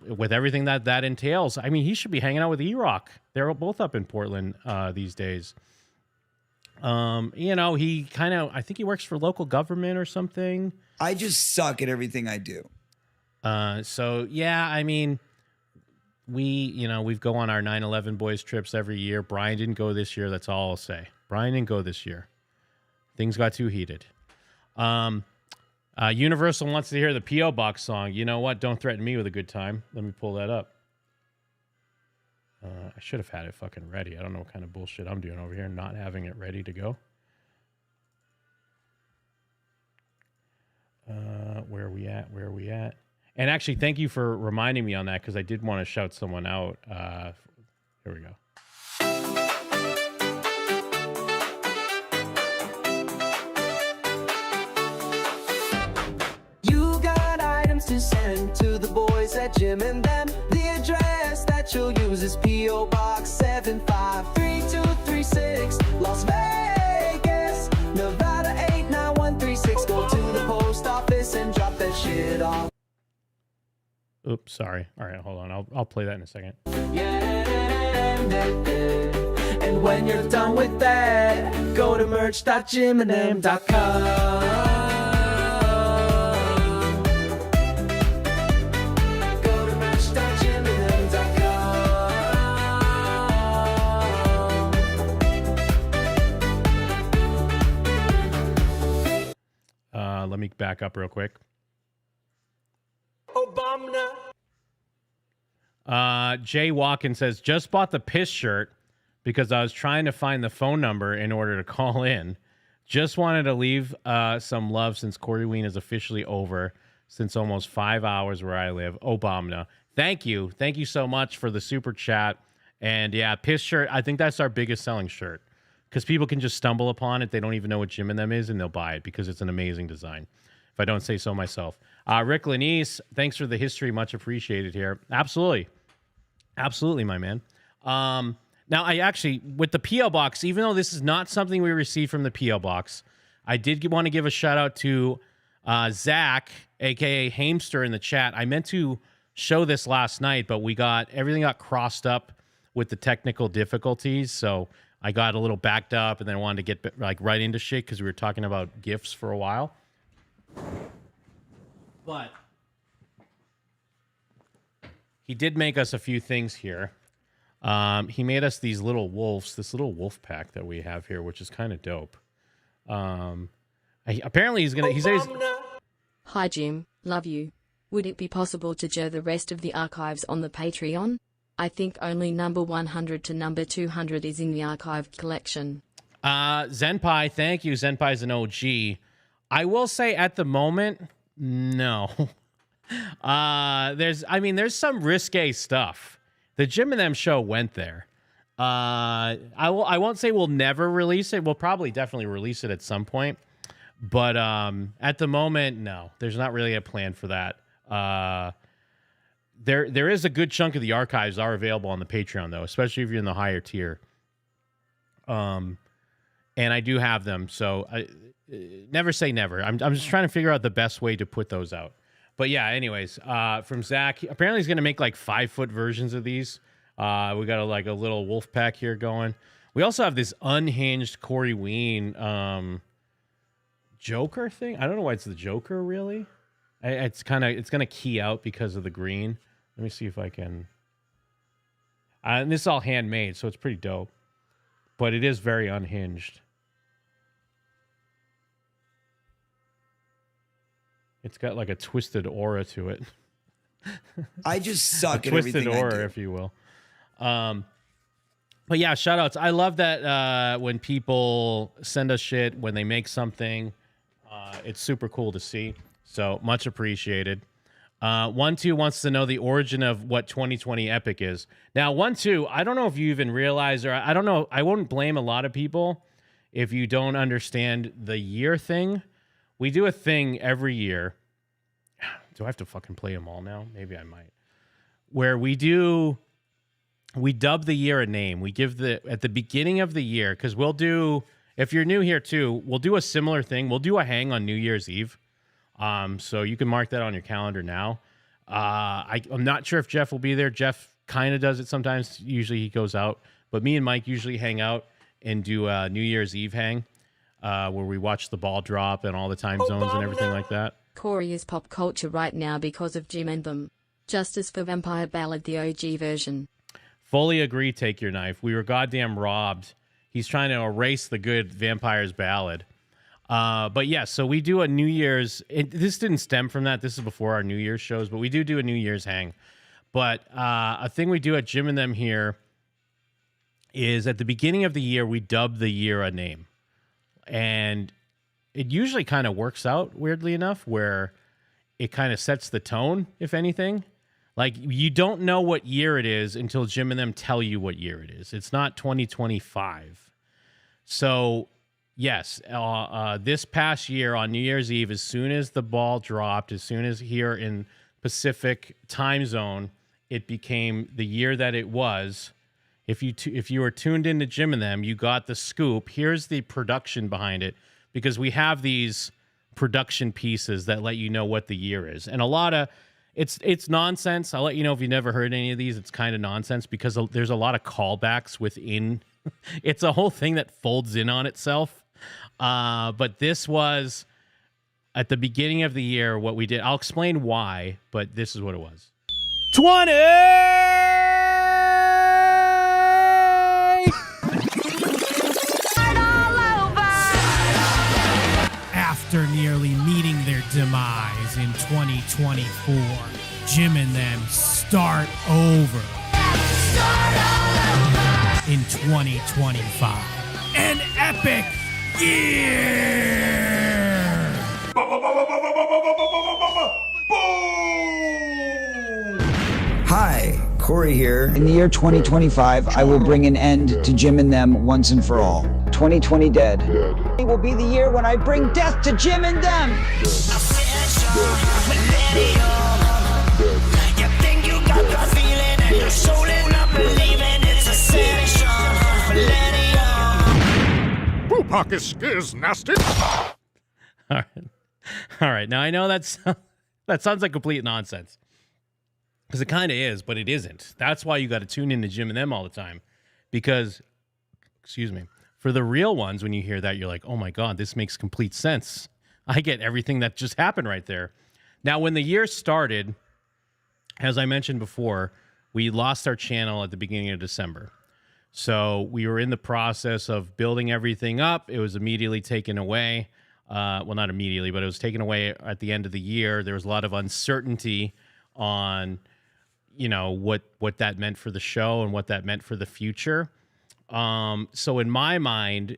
Speaker 1: With everything that entails. I mean, he should be hanging out with E-Rock. They're both up in Portland these days. He I think he works for local government or something.
Speaker 17: I just suck at everything I do.
Speaker 1: So yeah, I mean, we go on our 9/11 boys trips every year. Brian didn't go this year. That's all I'll say. Brian didn't go this year. Things got too heated. Universal wants to hear the P.O. Box song. You know what? Don't threaten me with a good time. Let me pull that up. I should have had it fucking ready. I don't know what kind of bullshit I'm doing over here, not having it ready to go. Where are we at? And actually, thank you for reminding me on that, because I did want to shout someone out. Here we go.
Speaker 18: You got items to send to the boys at Jim and them. The address that you'll use is P.O. Box 753-236, Las Vegas, Nevada 89136. Go to the post office and drop that shit off.
Speaker 1: Oops, sorry. All right, hold on. I'll play that in a second.
Speaker 18: And when you're done with that, go to merch.jimandthem.com. Go to merch.jimandthem.com.
Speaker 1: Let me back up real quick.
Speaker 11: Obama.
Speaker 1: Jay Walken says, just bought the piss shirt because I was trying to find the phone number in order to call in. Just wanted to leave some love since Coreyween is officially over since almost 5 hours where I live. Obama. Thank you. Thank you so much for the super chat. And yeah, piss shirt. I think that's our biggest selling shirt because people can just stumble upon it. They don't even know what Jim and Them is and they'll buy it because it's an amazing design. If I don't say so myself. Rick Lanise, thanks for the history. Much appreciated here. Absolutely. Absolutely, my man. Now, I actually, with the P.O. Box, even though this is not something we received from the P.O. Box, I did want to give a shout out to Zach, a.k.a. Hamster in the chat. I meant to show this last night, but everything got crossed up with the technical difficulties, so I got a little backed up and then I wanted to get right into shit because we were talking about GIFs for a while. But he did make us a few things here. He made us these little wolves, this little wolf pack that we have here, which is kind of dope. Apparently he's gonna. He says,
Speaker 5: "Hi Jim, love you. Would it be possible to share the rest of the archives on the Patreon? I think only number 100 to number 200 is in the archived collection."
Speaker 1: Zenpai, thank you. Zenpai's an OG. I will say at the moment, no. There's some risque stuff. The Jim and Them show went there. I won't say we'll never release it. We'll probably definitely release it at some point. But at the moment, no. There's not really a plan for that. There is a good chunk of the archives are available on the Patreon, though, especially if you're in the higher tier. And I do have them, so never say never. I'm just trying to figure out the best way to put those out. But yeah, anyways, from Zach, apparently he's going to make like 5-foot versions of these. We got a little wolf pack here going. We also have this unhinged Coreyween Joker thing. I don't know why it's the Joker, really. It's going to key out because of the green. Let me see if I can. And this is all handmade, so it's pretty dope. But it is very unhinged. It's got like a twisted aura to it.
Speaker 17: I just suck
Speaker 1: a
Speaker 17: at
Speaker 1: twisted
Speaker 17: everything
Speaker 1: aura,
Speaker 17: I do.
Speaker 1: if you will. But yeah, shout outs. I love that when people send us shit, when they make something, it's super cool to see. So much appreciated. 1-2 wants to know the origin of what 2020 Epic is. Now, 1-2, I don't know if you even realize, or I don't know, I wouldn't blame a lot of people if you don't understand the year thing. We do a thing every year. Do I have to fucking play them all now? Maybe I might. Where we dub the year a name. We give at the beginning of the year, because we'll do, if you're new here too, we'll do a similar thing. We'll do a hang on New Year's Eve. So you can mark that on your calendar now. I'm not sure if Jeff will be there. Jeff kind of does it sometimes. Usually he goes out. But me and Mike usually hang out and do a New Year's Eve hang. Where we watch the ball drop and all the time zones and everything like that.
Speaker 5: Corey is pop culture right now because of Jim and Them. Justice for Vampire Ballad, the OG version.
Speaker 1: Fully agree, Take Your Knife. We were goddamn robbed. He's trying to erase the good Vampires Ballad. But yeah, so we do a New Year's. This didn't stem from that. This is before our New Year's shows, but we do a New Year's hang. But a thing we do at Jim and Them here is at the beginning of the year, we dub the year a name. And it usually kind of works out, weirdly enough, where it kind of sets the tone, if anything. Like, you don't know what year it is until Jim and Them tell you what year it is. It's not 2025. So, yes, this past year on New Year's Eve, as soon as the ball dropped, as soon as here in Pacific time zone, it became the year that it was. If you were tuned into Jim and Them, you got the scoop. Here's the production behind it, because we have these production pieces that let you know what the year is. And a lot of It's nonsense. I'll let you know if you've never heard any of these. It's kind of nonsense because there's a lot of callbacks within. It's a whole thing that folds in on itself. But this was at the beginning of the year what we did. I'll explain why, but this is what it was. 20!
Speaker 3: After nearly meeting their demise in 2024, Jim and them start over in 2025. An epic year!
Speaker 17: Hi, Corey here. In the year 2025, I will bring an end to Jim and them once and for all. 2020 dead. It will be the year when I bring death to Jim and them. You think you got the feeling and your soul is not believing it's ascension.
Speaker 15: Bupak is nasty.
Speaker 1: All right. Now I know that sounds like complete nonsense. Because it kind of is, but it isn't. That's why you got to tune in to Jim and them all the time. Because, excuse me, for the real ones, when you hear that, you're like, oh my God, this makes complete sense. I get everything that just happened right there. Now, when the year started, as I mentioned before, we lost our channel at the beginning of December. So we were in the process of building everything up. It was immediately taken away. Well, not immediately, but it was taken away at the end of the year. There was a lot of uncertainty on, you know, what that meant for the show and what that meant for the future. So in my mind,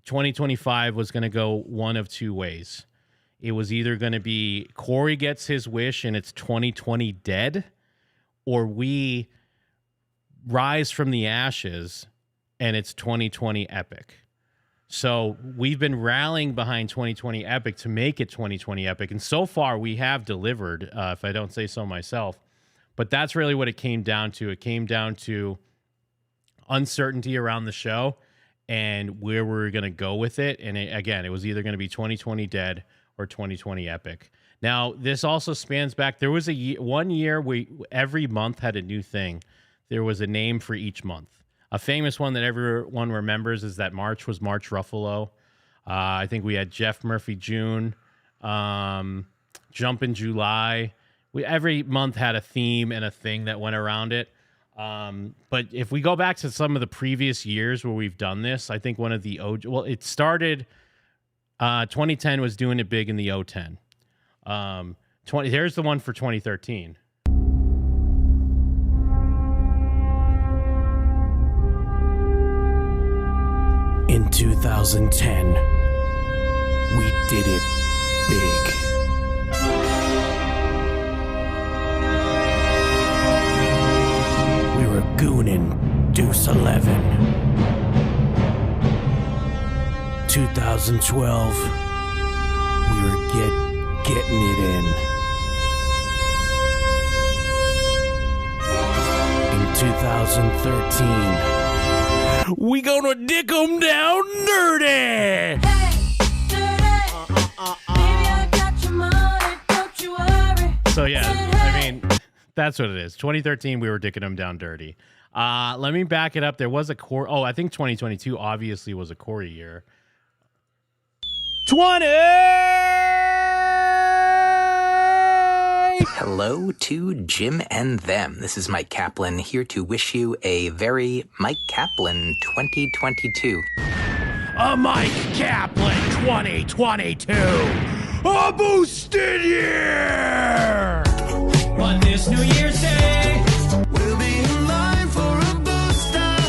Speaker 1: 2025 was going to go one of two ways. It was either going to be Corey gets his wish and it's 2020 dead, or we rise from the ashes and it's 2020 epic. So we've been rallying behind 2020 epic to make it 2020 epic. And so far we have delivered, if I don't say so myself. But that's really what it came down to. It came down to uncertainty around the show and where we're going to go with it. And it was either going to be 2020 dead or 2020 epic. Now, this also spans back. There was one year every month had a new thing. There was a name for each month. A famous one that everyone remembers is that March was March Ruffalo. I think we had Jeff Murphy June, Jump in July. Every month had a theme and a thing that went around it. But if we go back to some of the previous years where we've done this, I think one of the it started 2010 was doing it big in the O10. Here's the one for 2013.
Speaker 3: In 2010, we did it big. We were gooning Deuce 11. 2012, we were getting it in. In 2013, we gonna dick 'em down dirty!
Speaker 1: So yeah, I mean, that's what it is. 2013, we were dicking them down dirty. Let me back it up. There was a Corey. Oh, I think 2022 obviously was a Corey year. 20!
Speaker 21: Hello to Jim and them. This is Mike Kaplan here to wish you a very Mike Kaplan 2022.
Speaker 3: A Mike Kaplan 2022! A boosted year! On this New Year's Day,
Speaker 17: we'll be in line for a booster.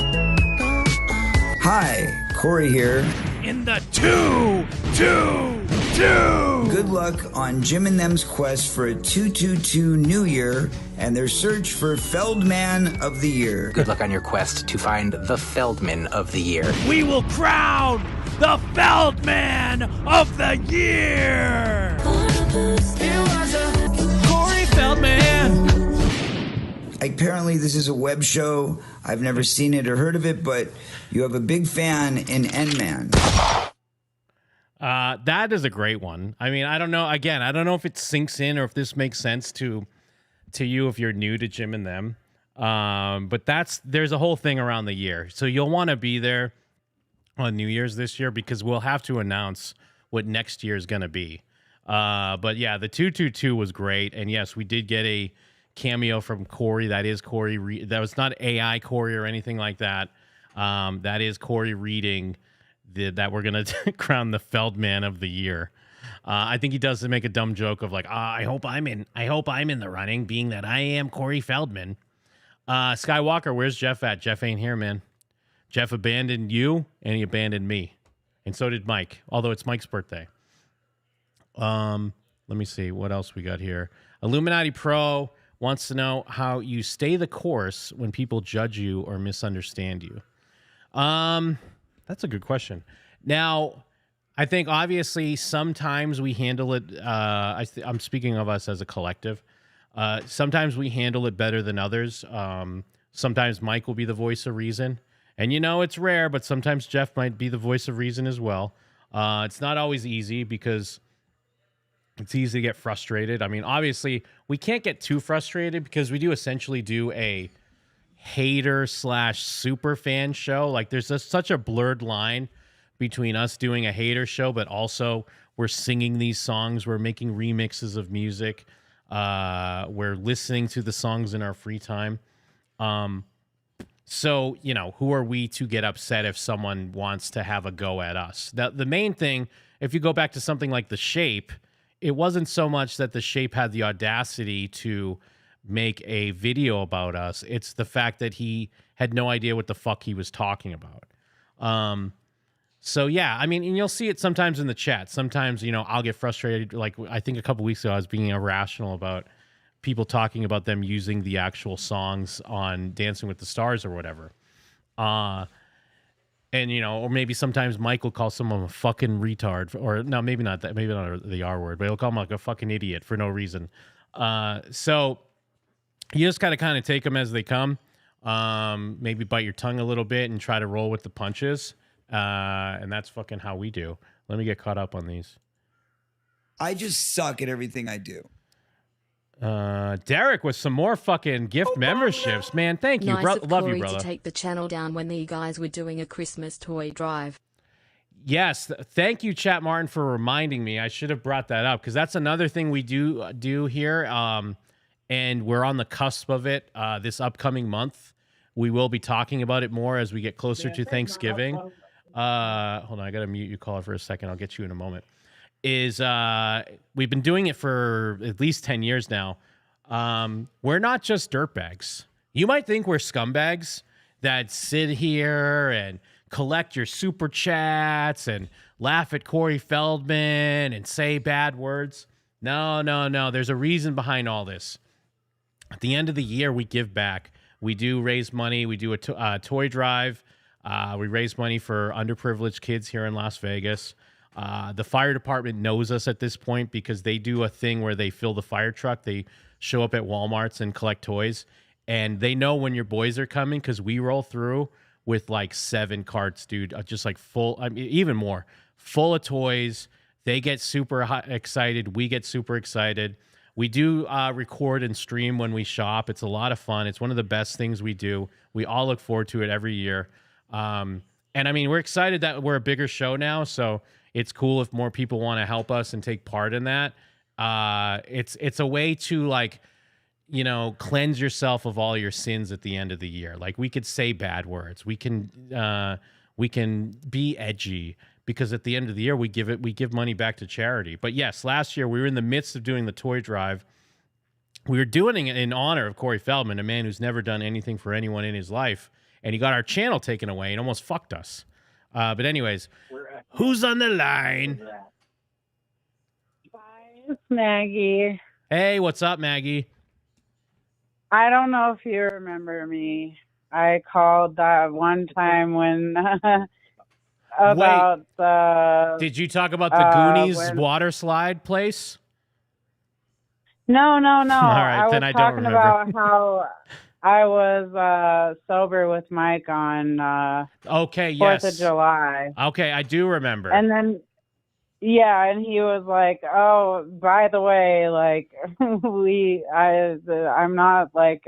Speaker 17: Hi, Corey here.
Speaker 3: In the 2-2-2!
Speaker 17: Good luck on Jim and them's quest for a 222 New Year and their search for Feldman of the Year.
Speaker 21: Good luck on your quest to find the Feldman of the Year.
Speaker 3: We will crown the Feldman of the Year!
Speaker 17: It was a
Speaker 3: Corey Feldman!
Speaker 17: Apparently this is a web show. I've never seen it or heard of it, but you have a big fan in N-Man.
Speaker 1: That is a great one. I mean, I don't know. Again, I don't know if it sinks in or if this makes sense to you if you're new to Jim and Them. But there's a whole thing around the year. So you'll want to be there on New Year's this year because we'll have to announce what next year is going to be. But yeah, the 222 was great. And yes, we did get a cameo from Corey. That is Corey. That was not AI Corey or anything like that. That is Corey reading that we're going to crown the Feldman of the year. I think he does make a dumb joke of like, I hope I'm in the running, being that I am Corey Feldman. Skywalker, where's Jeff at? Jeff ain't here, man. Jeff abandoned you and he abandoned me. And so did Mike, although it's Mike's birthday. Let me see what else we got here. Illuminati Pro wants to know how you stay the course when people judge you or misunderstand you. That's a good question. Now, I think obviously sometimes we handle it. I'm speaking of us as a collective. Sometimes we handle it better than others. Sometimes Mike will be the voice of reason. And it's rare, but sometimes Jeff might be the voice of reason as well. It's not always easy because it's easy to get frustrated. I mean, obviously, we can't get too frustrated because we do essentially do a hater/super fan show. Like, there's such a blurred line between us doing a hater show, but also we're singing these songs. We're making remixes of music. We're listening to the songs in our free time. So, who are we to get upset if someone wants to have a go at us? The main thing, if you go back to something like The Shape, it wasn't so much that The Shape had the audacity to make a video about us. It's the fact that he had no idea what the fuck he was talking about. So, yeah, I mean, and you'll see it sometimes in the chat. Sometimes, I'll get frustrated. Like, I think a couple weeks ago, I was being irrational about people talking about them using the actual songs on Dancing with the Stars or whatever. And, or maybe sometimes Mike will call someone a fucking retard, or no, maybe not that, maybe not the R word, but he'll call him like a fucking idiot for no reason. So you just gotta kind of take them as they come. Maybe bite your tongue a little bit and try to roll with the punches. And that's fucking how we do. Let me get caught up on these.
Speaker 4: I just suck at everything I do.
Speaker 1: Derek with some more fucking gift memberships, man. Thank you,
Speaker 5: Nice of
Speaker 1: love
Speaker 5: Corey
Speaker 1: you, brother.
Speaker 5: to take the channel down when the guys were doing a Christmas toy drive.
Speaker 1: Yes, thank you, Chat Martin, for reminding me. I should have brought that up because that's another thing we do here. And we're on the cusp of it. This upcoming month, we will be talking about it more as we get closer to Thanksgiving. Hold on, I gotta mute you, caller, for a second. I'll get you in a moment. We've been doing it for at least 10 years now. We're not just dirtbags. You might think we're scumbags that sit here and collect your super chats and laugh at Corey Feldman and say bad words. No. There's a reason behind all this. At the end of the year, we give back. We do raise money. We do a toy drive. We raise money for underprivileged kids here in Las Vegas. The fire department knows us at this point because they do a thing where they fill the fire truck. They show up at Walmarts and collect toys. And they know when your boys are coming because we roll through with like 7 carts, dude. Just like full, I mean, even more. Full of toys. They get super excited. We get super excited. We do record and stream when we shop. It's a lot of fun. It's one of the best things we do. We all look forward to it every year. And I mean, we're excited that we're a bigger show now. So it's cool if more people want to help us and take part in that. It's a way to cleanse yourself of all your sins at the end of the year. Like, we could say bad words. We can be edgy because at the end of the year we give money back to charity. But yes, last year we were in the midst of doing the toy drive. We were doing it in honor of Corey Feldman, a man who's never done anything for anyone in his life, and he got our channel taken away and almost fucked us. But anyways, who's on the line?
Speaker 6: It's Maggie.
Speaker 1: Hey, what's up, Maggie?
Speaker 6: I don't know if you remember me. I called that one time when about the.
Speaker 1: Did you talk about the Goonies water slide place?
Speaker 6: No.
Speaker 1: All right,
Speaker 6: I was
Speaker 1: then I don't
Speaker 6: talking
Speaker 1: remember.
Speaker 6: about how I was sober with Mike on
Speaker 1: okay,
Speaker 6: 4th
Speaker 1: yes.
Speaker 6: of July.
Speaker 1: Okay, I do remember.
Speaker 6: And then Yeah, and he was like, "Oh, by the way, like I'm not like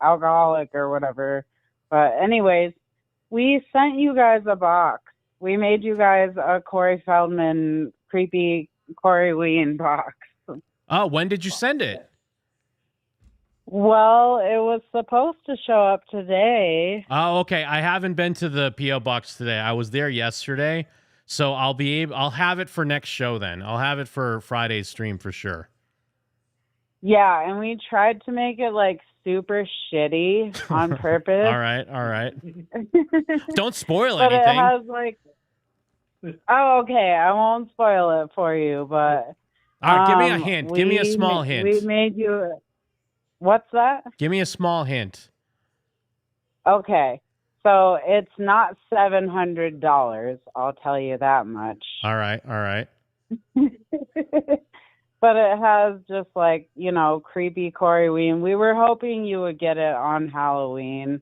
Speaker 6: alcoholic or whatever." But anyways, we sent you guys a box. We made you guys a Corey Feldman creepy Coreyween box.
Speaker 1: Oh, when did you send it?
Speaker 6: Well, it was supposed to show up today.
Speaker 1: Oh, okay. I haven't been to the PO box today. I was there yesterday, so I'll have it for next show then. I'll have it for Friday's stream for sure.
Speaker 6: Yeah, and we tried to make it like super shitty on purpose.
Speaker 1: All right. Don't spoil
Speaker 6: But
Speaker 1: anything.
Speaker 6: it has like, oh, okay, I won't spoil it for you, but
Speaker 1: All right, give me a hint. Give me a small hint.
Speaker 6: We made you. What's that?
Speaker 1: Give me a small hint.
Speaker 6: Okay, so it's not $700. I'll tell you that much.
Speaker 1: All right.
Speaker 6: But it has just like, creepy Coreyween. We were hoping you would get it on Halloween.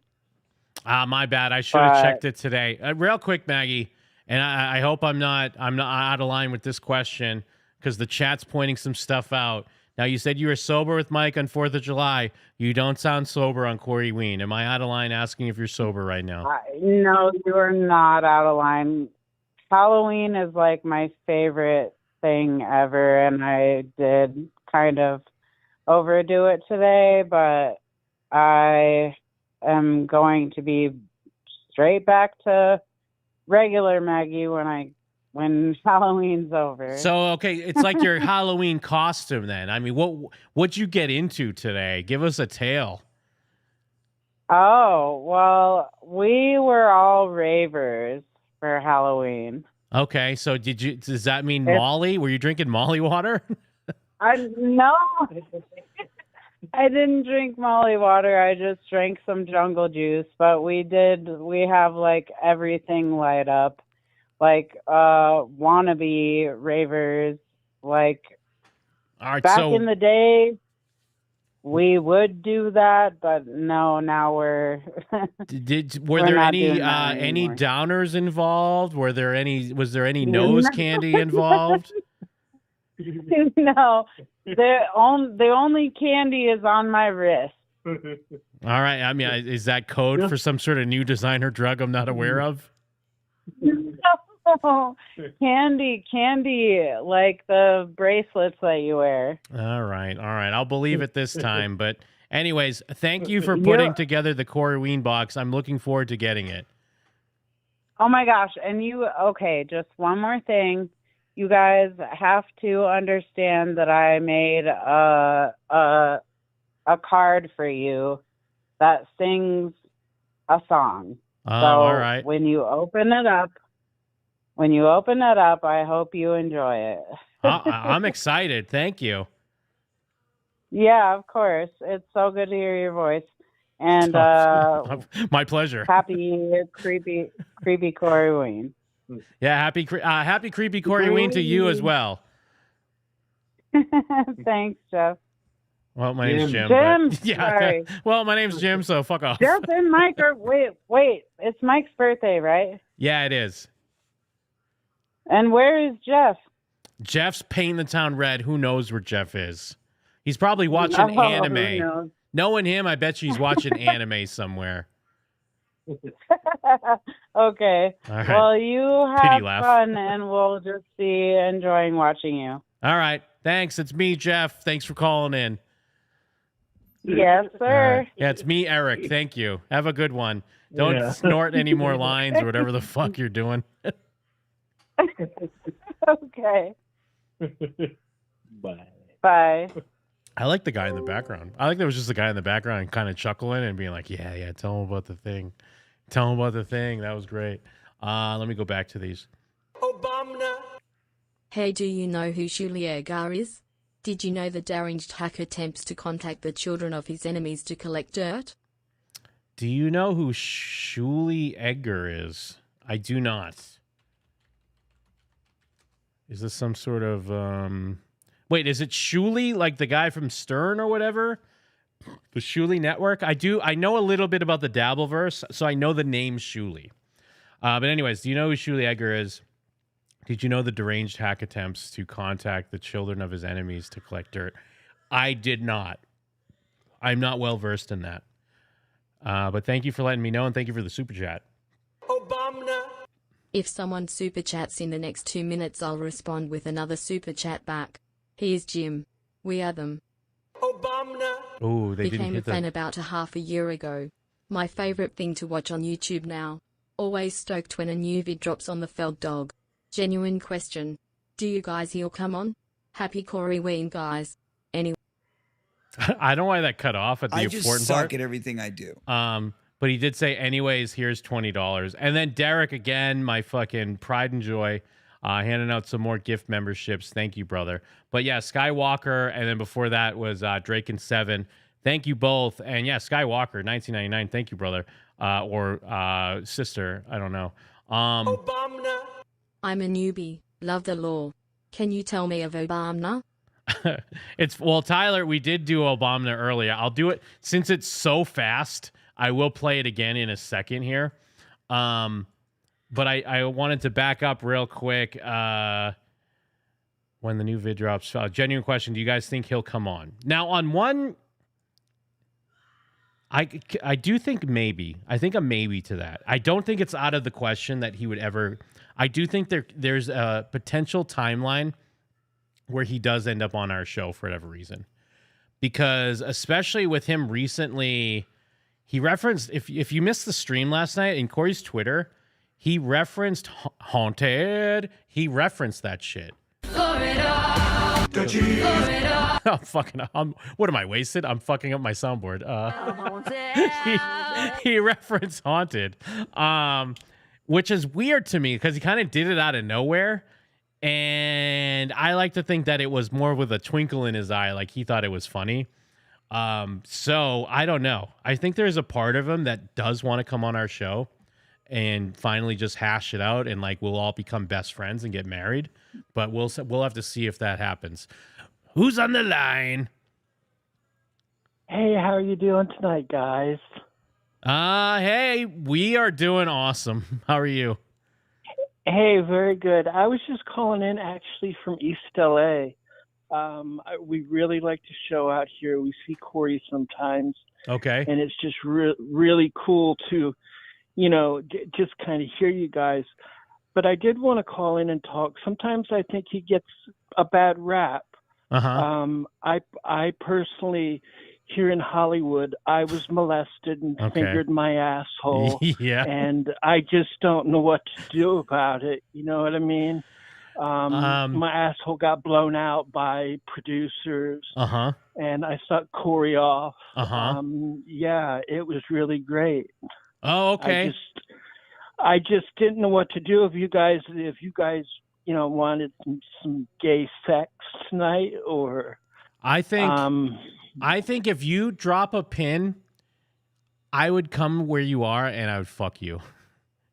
Speaker 1: My bad. I should have checked it today. Real quick, Maggie, and I hope I'm not out of line with this question because the chat's pointing some stuff out. Now, you said you were sober with Mike on 4th of July. You don't sound sober on Coreyween. Am I out of line asking if you're sober right now?
Speaker 6: No, you are not out of line. Halloween is like my favorite thing ever, and I did kind of overdo it today, but I am going to be straight back to regular Maggie when Halloween's over.
Speaker 1: So, okay, it's like your Halloween costume then. I mean, what'd you get into today? Give us a tale.
Speaker 6: Oh, well, we were all ravers for Halloween.
Speaker 1: Okay, so does that mean Molly? Were you drinking Molly water?
Speaker 6: No. I didn't drink Molly water. I just drank some jungle juice, but we have like everything light up. Like wannabe ravers, like
Speaker 1: all right,
Speaker 6: back in the day we would do that, but no, now we're
Speaker 1: were there any downers involved? Was there any nose candy involved?
Speaker 6: No, the only candy is on my wrist.
Speaker 1: All right, I mean, is that code for some sort of new designer drug I'm not aware of?
Speaker 6: No, candy, like the bracelets that you wear.
Speaker 1: All right. I'll believe it this time. But anyways, thank you for putting together the Coreyween box. I'm looking forward to getting it.
Speaker 6: Oh my gosh. And okay, just one more thing. You guys have to understand that I made a card for you that sings a song.
Speaker 1: So all right.
Speaker 6: When you open it up, I hope you enjoy it.
Speaker 1: I'm excited. Thank you.
Speaker 6: Yeah, of course. It's so good to hear your voice. And
Speaker 1: my pleasure.
Speaker 6: Happy creepy Coreyween.
Speaker 1: Yeah, happy creepy Coreyween to you as well.
Speaker 6: Thanks, Jeff.
Speaker 1: Well, my name's Jim.
Speaker 6: Sorry.
Speaker 1: Well, my name's Jim, so fuck off.
Speaker 6: Jeff and Mike are wait. It's Mike's birthday, right?
Speaker 1: Yeah, it is.
Speaker 6: And where is Jeff?
Speaker 1: Jeff's painting the town red. Who knows where Jeff is? He's probably watching anime. Knowing him, I bet you he's watching anime somewhere.
Speaker 6: Okay.
Speaker 1: All right.
Speaker 6: Well, you have
Speaker 1: Pity laugh.
Speaker 6: fun, and we'll just be enjoying watching you.
Speaker 1: All right. Thanks. It's me, Jeff. Thanks for calling in.
Speaker 6: Yes, sir.
Speaker 1: All right. Yeah, it's me, Eric. Thank you. Have a good one. Don't snort any more lines or whatever the fuck you're doing.
Speaker 6: Okay.
Speaker 13: Bye.
Speaker 1: I like the guy in the background. I like there was just a guy in the background kind of chuckling and being like, yeah, tell him about the thing. Tell him about the thing. That was great. Let me go back to these.
Speaker 11: Obama.
Speaker 5: Hey, do you know who Shuli Egar is? Did you know the deranged hacker attempts to contact the children of his enemies to collect dirt?
Speaker 1: Do you know who Shuli Edgar is? I do not. Is this some sort of wait, is it Shuli, like the guy from Stern or whatever? The Shuli Network? I know a little bit about the Dabbleverse, so I know the name Shuli. But anyways, do you know who Shuli Edgar is? Did you know the deranged hack attempts to contact the children of his enemies to collect dirt? I did not. I'm not well versed in that. But thank you for letting me know, and thank you for the super chat.
Speaker 11: Obama.
Speaker 5: If someone super chats in the next 2 minutes, I'll respond with another super chat back. Here's Jim. We are them.
Speaker 11: Obama.
Speaker 1: Oh, they didn't
Speaker 5: Became a
Speaker 1: hit
Speaker 5: fan
Speaker 1: that.
Speaker 5: about a half a year ago. My favorite thing to watch on YouTube now. Always stoked when a new vid drops on the Feld Dog. Genuine question. Do you guys heal come on? Happy Coreyween, guys. Anyway.
Speaker 1: I don't know why that cut off at the
Speaker 4: I
Speaker 1: important
Speaker 4: just suck
Speaker 1: part.
Speaker 4: at everything I do.
Speaker 1: But he did say, anyways, here's $20. And then Derek, again, my fucking pride and joy, handing out some more gift memberships. Thank you, brother. But yeah, Skywalker, and then before that was Drake and Seven. Thank you both. And yeah, Skywalker, 1999. Thank you, brother. Or sister. I don't know.
Speaker 11: Obama.
Speaker 5: I'm a newbie. Love the law. Can you tell me of Obama?
Speaker 1: Well, Tyler, we did do Obama earlier. I'll do it since it's so fast. I will play it again in a second here. But I wanted to back up real quick. When the new vid drops, genuine question: do you guys think he'll come on? Now, on one, I do think maybe. I think a maybe to that. I don't think it's out of the question that he would ever. I do think there's a potential timeline where he does end up on our show for whatever reason. Because especially with him recently, he referenced, if you missed the stream last night in Corey's Twitter, he referenced Haunted. He referenced that shit.
Speaker 18: Florida. Florida.
Speaker 1: I'm fucking, what am I, wasted? I'm fucking up my soundboard. He referenced Haunted, which is weird to me because he kind of did it out of nowhere. And I like to think that it was more with a twinkle in his eye, like he thought it was funny. So I don't know. I think there's a part of him that does want to come on our show and finally just hash it out, and like we'll all become best friends and get married. But we'll have to see if that happens. Who's on the line?
Speaker 7: Hey, how are you doing tonight, guys?
Speaker 1: Hey, we are doing awesome. How are you?
Speaker 7: Hey, very good. I was just calling in actually from East LA. We really like the show out here. We see Corey sometimes.
Speaker 1: Okay.
Speaker 7: And it's just really cool to, just kind of hear you guys. But I did want to call in and talk. Sometimes I think he gets a bad rap.
Speaker 1: Uh-huh.
Speaker 7: I personally, here in Hollywood, I was molested and fingered my asshole.
Speaker 1: Yeah.
Speaker 7: And I just don't know what to do about it. You know what I mean? My asshole got blown out by producers.
Speaker 1: Uh-huh.
Speaker 7: And I sucked Corey off.
Speaker 1: Uh-huh.
Speaker 7: Yeah, it was really great.
Speaker 1: Oh, okay.
Speaker 7: I just didn't know what to do if you guys wanted some gay sex tonight, or
Speaker 1: I think if you drop a pin, I would come where you are and I would fuck you.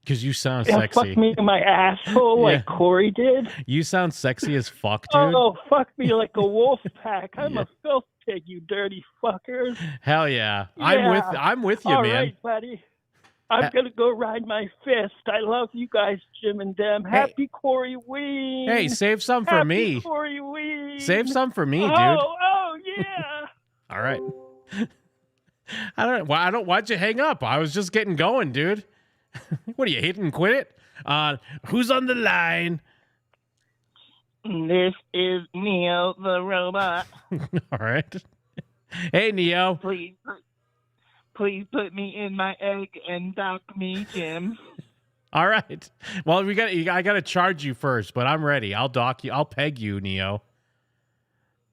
Speaker 1: Because you sound sexy.
Speaker 7: Fuck me in my asshole like Corey did.
Speaker 1: You sound sexy as fuck, dude.
Speaker 7: Oh, fuck me like a wolf pack. I'm a filth pig, you dirty fuckers.
Speaker 1: Hell yeah.
Speaker 7: Yeah.
Speaker 1: I'm with you,
Speaker 7: All
Speaker 1: man.
Speaker 7: All right, buddy. I'm going to go ride my fist. I love you guys, Jim and Dem. Happy Coreyween.
Speaker 1: Hey, save some for me.
Speaker 7: Happy Coreyween.
Speaker 1: Save some for me, dude.
Speaker 7: Oh, yeah.
Speaker 1: All right. Why'd you hang up? I was just getting going, dude. What are you, hit and quit it? Who's on the line?
Speaker 22: This is Neo the robot.
Speaker 1: All right. Hey, Neo.
Speaker 22: Please put me in my egg and dock me, Jim.
Speaker 1: All right. Well, I got to charge you first, but I'm ready. I'll dock you. I'll peg you, Neo.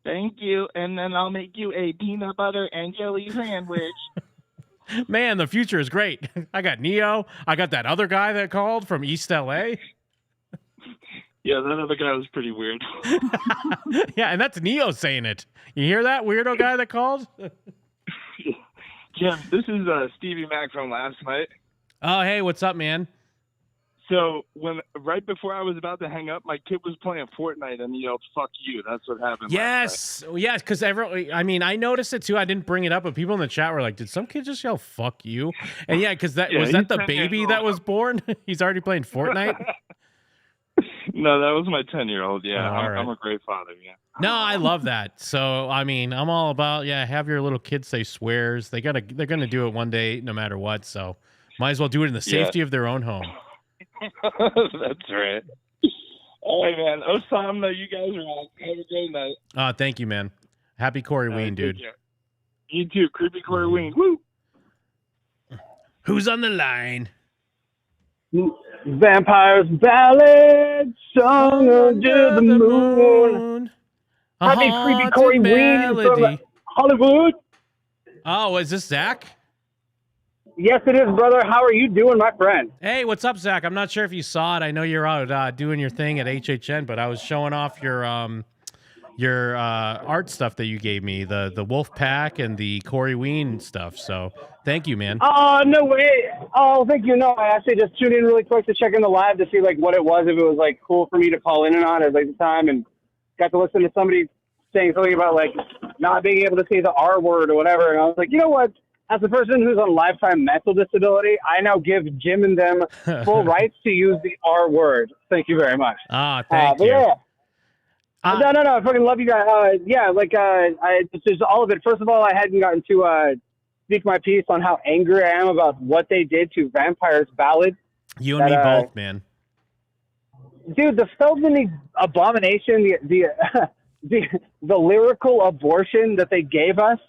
Speaker 22: Thank you, and then I'll make you a peanut butter and jelly sandwich.
Speaker 1: Man, the future is great. I got Neo. I got that other guy that called from East LA.
Speaker 22: Yeah, that other guy was pretty weird.
Speaker 1: Yeah, and that's Neo saying it. You hear that weirdo guy that called?
Speaker 22: Jim, this is Stevie Mac from last night.
Speaker 1: Oh, hey, what's up, man?
Speaker 22: So right before I was about to hang up, my kid was playing Fortnite and he yelled, "Fuck you." That's what happened.
Speaker 1: Yes, because I noticed it too. I didn't bring it up, but people in the chat were like, "Did some kid just yell fuck you?" And yeah, because was that the baby that was born? He's already playing Fortnite.
Speaker 22: No, that was my 10-year-old. Yeah,
Speaker 1: all right.
Speaker 22: I'm a great father. Yeah.
Speaker 1: No, I love that. So, I mean, I'm all about, have your little kids say swears. They're gonna do it one day, no matter what. So, might as well do it in the safety of their own home.
Speaker 22: That's right. All right, man. Osama, you guys are all. Have a great night.
Speaker 1: Thank you, man. Happy Coreyween, dude.
Speaker 22: You too. Creepy Coreyween. Woo!
Speaker 1: Who's on the line?
Speaker 2: Vampire's Ballad, sung under the moon. Happy Creepy Coreyween from Hollywood.
Speaker 1: Oh, is this Zach?
Speaker 2: Yes, it is, brother. How are you doing, my friend?
Speaker 1: Hey, what's up, Zach? I'm not sure if you saw it. I know you're out doing your thing at HHN, but I was showing off your art stuff that you gave me, the Wolf Pack and the Coreyween stuff. So thank you, man.
Speaker 2: Oh, no way. Oh, thank you. No, I actually just tuned in really quick to check in the live to see like what it was, if it was like cool for me to call in and on at like the time, and got to listen to somebody saying something about like not being able to say the R word or whatever. And I was like, you know what? As a person who's on lifetime mental disability, I now give Jim and them full rights to use the R word. Thank you very much.
Speaker 1: Thank you.
Speaker 2: Yeah. No, I fucking love you guys. It's just all of it. First of all, I hadn't gotten to speak my piece on how angry I am about what they did to Vampire's Ballad.
Speaker 1: You and me both, man.
Speaker 2: Dude, the Feldman abomination, the lyrical abortion that they gave us,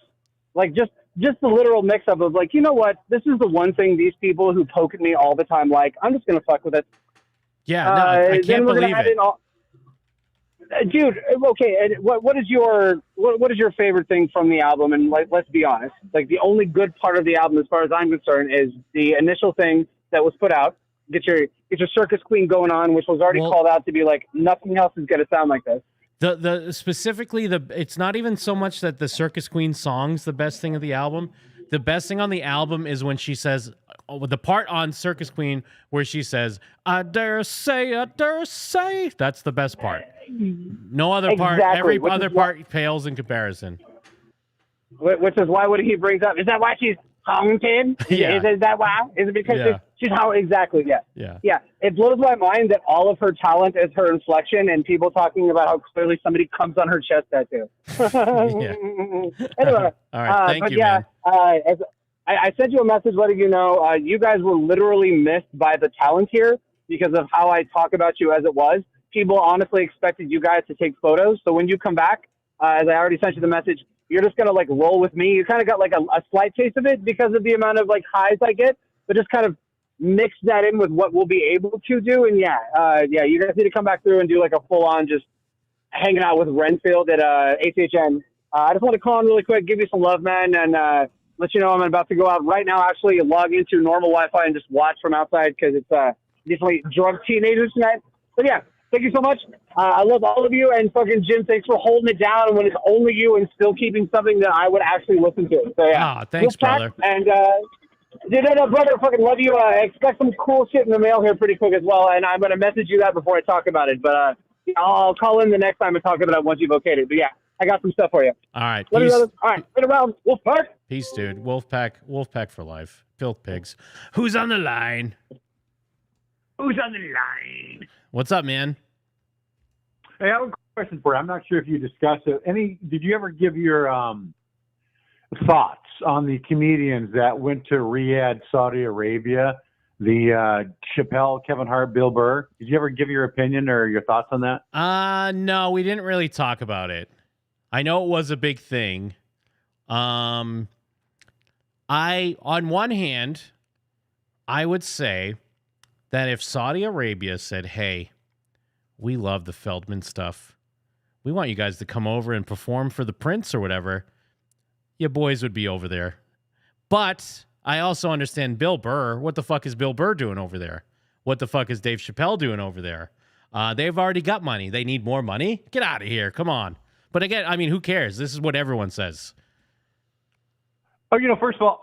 Speaker 2: like just the literal mix-up of like, you know what? This is the one thing these people who poke at me all the time like, I'm just going to fuck with it.
Speaker 1: Yeah, no, I can't believe it.
Speaker 2: Dude, okay, and what is your favorite thing from the album? And like, let's be honest, like the only good part of the album, as far as I'm concerned, is the initial thing that was put out. Get your Circus Queen going on, which was already called out to be like nothing else is going to sound like this.
Speaker 1: It's not even so much that the Circus Queen song's the best thing of the album. The best thing on the album is when she says, the part on Circus Queen where she says, I dare say, that's the best part. No other part, every other part pales in comparison.
Speaker 2: Which is why what he brings up, is that why she's haunted?
Speaker 1: Yeah.
Speaker 2: Is that why? Is it because she's how exactly?
Speaker 1: Yeah.
Speaker 2: It blows my mind that all of her talent is her inflection, and people talking about how clearly somebody comes on her chest tattoo. Anyway,
Speaker 1: all right, thank you, man.
Speaker 2: I sent you a message letting you know you guys were literally missed by the talent here because of how I talk about you as it was. People honestly expected you guys to take photos, so when you come back, as I already sent you the message, you're just gonna like roll with me. You kind of got like a slight taste of it because of the amount of like highs I get, but just kind of mix that in with what we'll be able to do. And you guys need to come back through and do like a full on just hanging out with Renfield at HHN. I just want to call in really quick, give you some love, man, and let you know I'm about to go out right now. Actually, log into normal Wi-Fi and just watch from outside because it's definitely drunk teenagers tonight. But yeah. Thank you so much. I love all of you, and fucking Jim, thanks for holding it down. And when it's only you, and still keeping something that I would actually listen to. So yeah,
Speaker 1: thanks, brother.
Speaker 2: And brother, fucking love you. Expect some cool shit in the mail here pretty quick as well. And I'm gonna message you that before I talk about it. But I'll call in the next time and talk about it once you've okayed it. But yeah, I got some stuff for you.
Speaker 1: All right,
Speaker 2: love you, brother. All right, right around. Wolfpack.
Speaker 1: Peace, dude. Wolfpack for life. Filth pigs. Who's on the line? What's up, man?
Speaker 16: Hey, I have a question for you. I'm not sure if you discussed it. Did you ever give your thoughts on the comedians that went to Riyadh, Saudi Arabia? The Chappelle, Kevin Hart, Bill Burr. Did you ever give your opinion or your thoughts on that?
Speaker 1: No, we didn't really talk about it. I know it was a big thing. On one hand, I would say that if Saudi Arabia said, hey, we love the Feldman stuff, we want you guys to come over and perform for the Prince or whatever, your boys would be over there. But I also understand Bill Burr. What the fuck is Bill Burr doing over there? What the fuck is Dave Chappelle doing over there? They've already got money. They need more money? Get out of here. Come on. But again, I mean, who cares? This is what everyone says.
Speaker 16: Oh, first of all,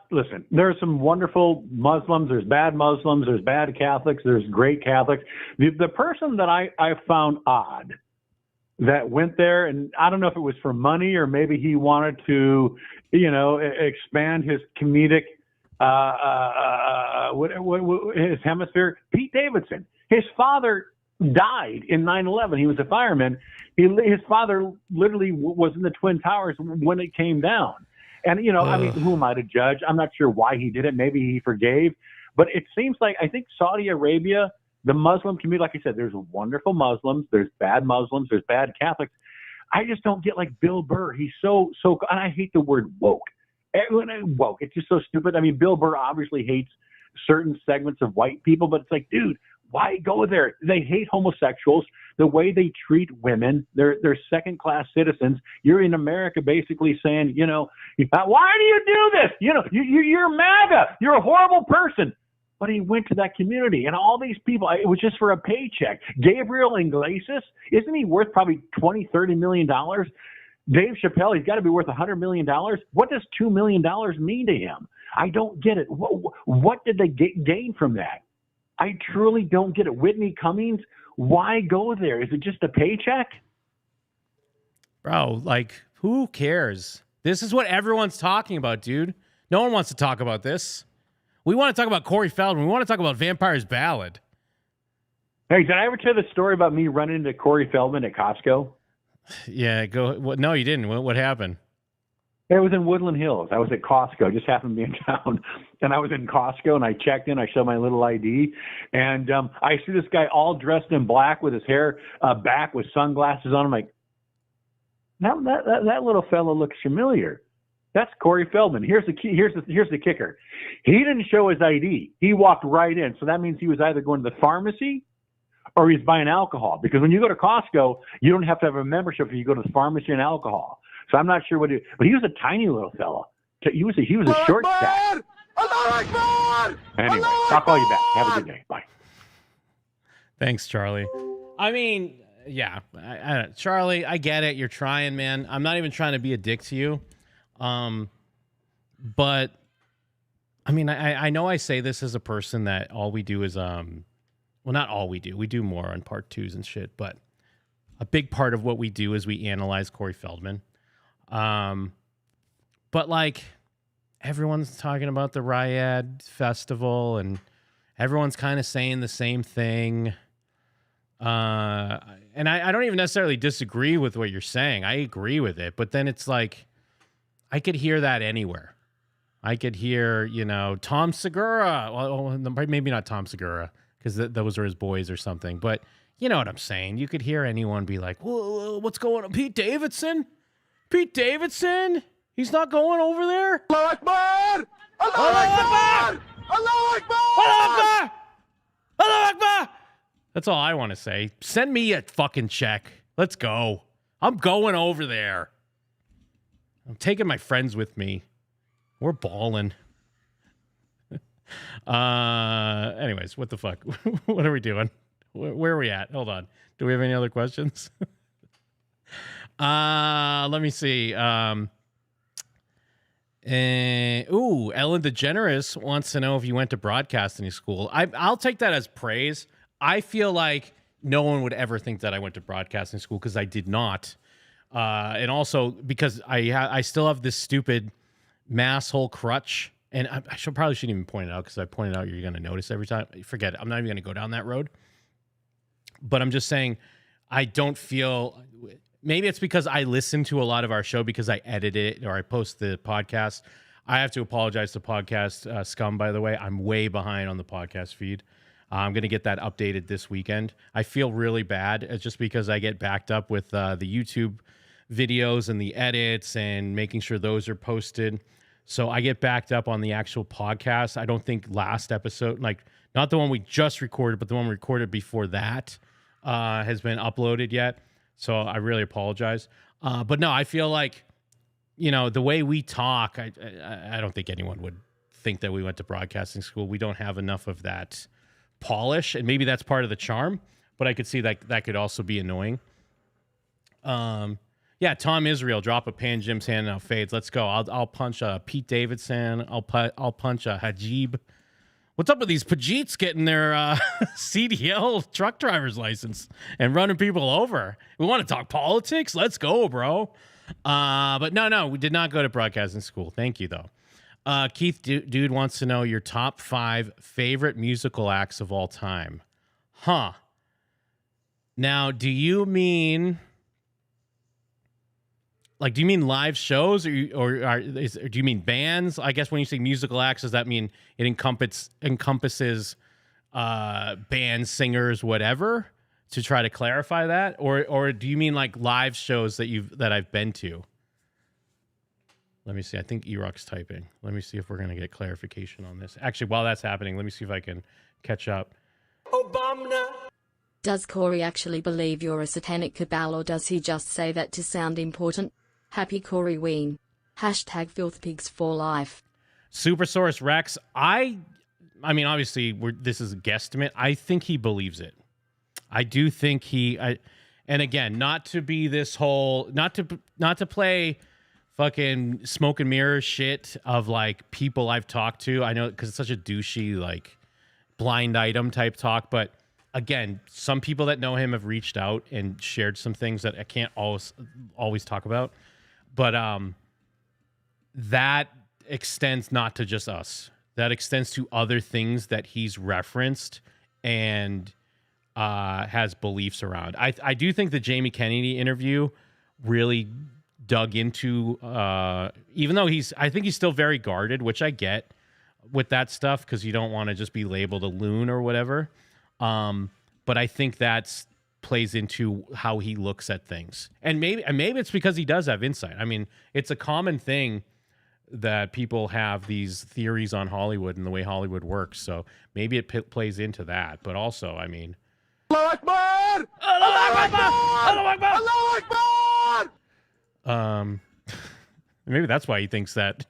Speaker 16: listen, there's some wonderful Muslims. There's bad Muslims. There's bad Catholics. There's great Catholics. The person that I found odd that went there, and I don't know if it was for money or maybe he wanted to, expand his comedic, his hemisphere. Pete Davidson. His father died in 9/11. He was a fireman. His father literally was in the Twin Towers when it came down. And, you know, I mean, who am I to judge? I'm not sure why he did it. Maybe he forgave. But it seems like, I think Saudi Arabia, the Muslim community, like I said, there's wonderful Muslims, there's bad Muslims, there's bad Catholics. I just don't get like Bill Burr. He's so, and I hate the word woke. Woke. It's just so stupid. I mean, Bill Burr obviously hates certain segments of white people, but it's like, dude, why go there? They hate homosexuals, the way they treat women. They're second-class citizens. You're in America basically saying, you know, why do you do this? You know, you're MAGA. You're a horrible person. But he went to that community, and all these people, it was just for a paycheck. Gabriel Iglesias, isn't he worth probably $20-30 million? Dave Chappelle, he's got to be worth $100 million. What does $2 million mean to him? I don't get it. What did they gain from that? I truly don't get it. Whitney Cummings, why go there? Is it just a paycheck?
Speaker 1: Bro, like, who cares? This is what everyone's talking about, dude. No one wants to talk about this. We want to talk about Corey Feldman. We want to talk about Vampire's Ballad.
Speaker 16: Hey, did I ever tell the story about me running into Corey Feldman at Costco?
Speaker 1: Yeah, go. No, you didn't. What happened?
Speaker 16: It was in Woodland Hills. I was at Costco. Just happened to be in town. And I was in Costco, and I checked in. I showed my little ID. And I see this guy all dressed in black with his hair back with sunglasses on. I'm like, that little fellow looks familiar. That's Corey Feldman. Here's the key. Here's the kicker. He didn't show his ID. He walked right in. So that means he was either going to the pharmacy or he's buying alcohol. Because when you go to Costco, you don't have to have a membership if you go to the pharmacy and alcohol. So I'm not sure what he, but he was a tiny little fellow. He was a short guy. Anyway, I'll call you back. Have a good day. Bye.
Speaker 1: Thanks, Charlie. I mean, yeah, Charlie, I get it. You're trying, man. I'm not even trying to be a dick to you. But I mean, I know I say this as a person that all we do is, well, not all we do. We do more on part twos and shit, but a big part of what we do is we analyze Corey Feldman. But like everyone's talking about the Riad Festival and everyone's kind of saying the same thing. And I don't even necessarily disagree with what you're saying. I agree with it, but then it's like, I could hear that anywhere. I could hear, you know, Tom Segura. Well, maybe not Tom Segura because those are his boys or something. But you know what I'm saying. You could hear anyone be like, whoa, what's going on? Pete Davidson? Pete Davidson? He's not going over there? Allahu Akbar! Allahu Akbar! Allahu Akbar! Allahu Akbar! Allahu Akbar! That's all I want to say. Send me a fucking check. Let's go. I'm going over there. I'm taking my friends with me. We're balling. Anyways, what the fuck? What are we doing? Where are we at? Hold on. Do we have any other questions? Let me see. Ellen DeGeneres wants to know if you went to broadcasting school. I'll take that as praise. I feel like no one would ever think that I went to broadcasting school because I did not. And also because I still have this stupid masshole crutch. And I probably shouldn't even point it out because I pointed out you're going to notice every time. Forget it. I'm not even going to go down that road. But I'm just saying I don't feel... Maybe it's because I listen to a lot of our show because I edit it or I post the podcast. I have to apologize to podcast scum, by the way. I'm way behind on the podcast feed. I'm going to get that updated this weekend. I feel really bad. It's just because I get backed up with the YouTube videos and the edits and making sure those are posted. So I get backed up on the actual podcast. I don't think last episode, like not the one we just recorded, but the one we recorded before that has been uploaded yet. So I really apologize. But no, I feel like, you know, the way we talk, I don't think anyone would think that we went to broadcasting school. We don't have enough of that polish, and maybe that's part of the charm, but I could see that could also be annoying. Yeah, Tom Israel, drop a pan, Jim's hand out fades. Let's go. I'll punch Pete Davidson. I'll punch Hajib. What's up with these Pajeets getting their CDL truck driver's license and running people over? We want to talk politics? Let's go, bro. But no, we did not go to broadcasting school. Thank you, though. Keith Dude wants to know your top 5 favorite musical acts of all time. Huh. Now, do you mean live shows, or do you mean bands? I guess when you say musical acts, does that mean it encompasses bands, singers, whatever? To try to clarify that, or do you mean like live shows that I've been to? Let me see. I think E-Rock's typing. Let me see if we're gonna get clarification on this. Actually, while that's happening, let me see if I can catch up.
Speaker 11: Obama.
Speaker 5: Does Corey actually believe you're a satanic cabal, or does he just say that to sound important? Happy Coreyween. #filthpigs for life.
Speaker 1: Supersource Rex. I mean, obviously, this is a guesstimate. I think he believes it. I do think and again, not to be this whole, not to play fucking smoke and mirror shit of like people I've talked to. I know, because it's such a douchey, like blind item type talk, but again, some people that know him have reached out and shared some things that I can't always talk about. But that extends not to just us. That extends to other things that he's referenced and has beliefs around. I do think the Jamie Kennedy interview really dug into, even though I think he's still very guarded, which I get with that stuff, because you don't want to just be labeled a loon or whatever. But I think that's plays into how he looks at things. And maybe it's because he does have insight. I mean, it's a common thing that people have these theories on Hollywood and the way Hollywood works. So maybe it plays into that. But also, I mean,
Speaker 15: Allah Akbar! Allah Akbar! Allah Akbar!
Speaker 1: Maybe that's why he thinks that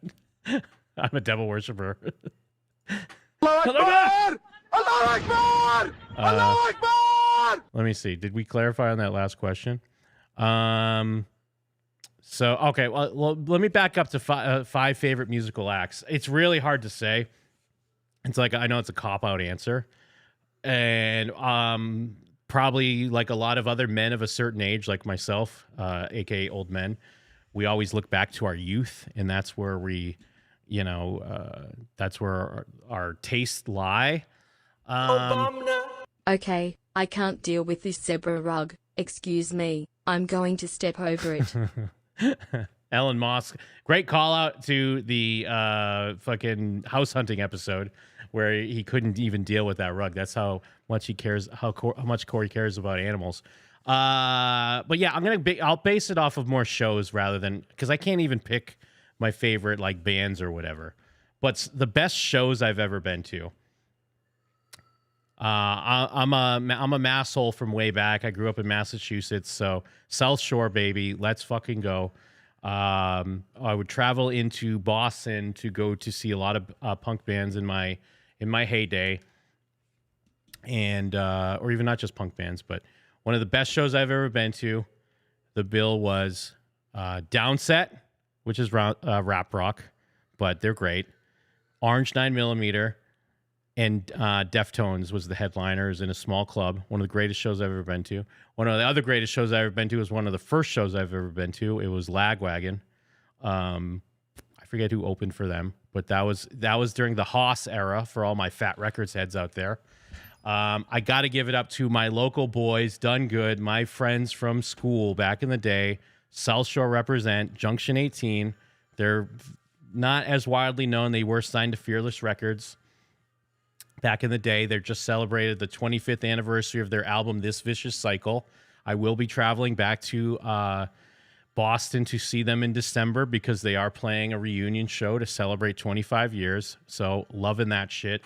Speaker 1: I'm a devil worshiper.
Speaker 15: Allah Akbar! Allah Akbar! Allah Akbar!
Speaker 1: Let me see. Did we clarify on that last question? So, okay. Well, let me back up to five favorite musical acts. It's really hard to say. It's like, I know it's a cop-out answer. And probably like a lot of other men of a certain age, like myself, aka old men, we always look back to our youth, and that's where that's where our tastes lie.
Speaker 5: Okay, I can't deal with this zebra rug. Excuse me, I'm going to step over it.
Speaker 1: Elon Musk, great call out to the fucking house hunting episode where he couldn't even deal with that rug. That's how much he cares, how much Corey cares about animals. But yeah, I'll base it off of more shows rather than, because I can't even pick my favorite like bands or whatever. But the best shows I've ever been to. I'm a masshole from way back. I grew up in Massachusetts, so South Shore, baby. Let's fucking go. I would travel into Boston to go to see a lot of punk bands in my heyday, and or even not just punk bands, but one of the best shows I've ever been to. The bill was Downset, which is rap rock, but they're great. Orange 9mm. And Deftones was the headliners in a small club. One of the greatest shows I've ever been to. One of the other greatest shows I've ever been to was one of the first shows I've ever been to. It was Lagwagon. I forget who opened for them, but that was during the Haas era for all my Fat Records heads out there. I got to give it up to my local boys, Done Good, my friends from school back in the day. South Shore represent, Junction 18. They're not as widely known. They were signed to Fearless Records. Back in the day, they just celebrated the 25th anniversary of their album, This Vicious Cycle. I will be traveling back to Boston to see them in December because they are playing a reunion show to celebrate 25 years. So, loving that shit.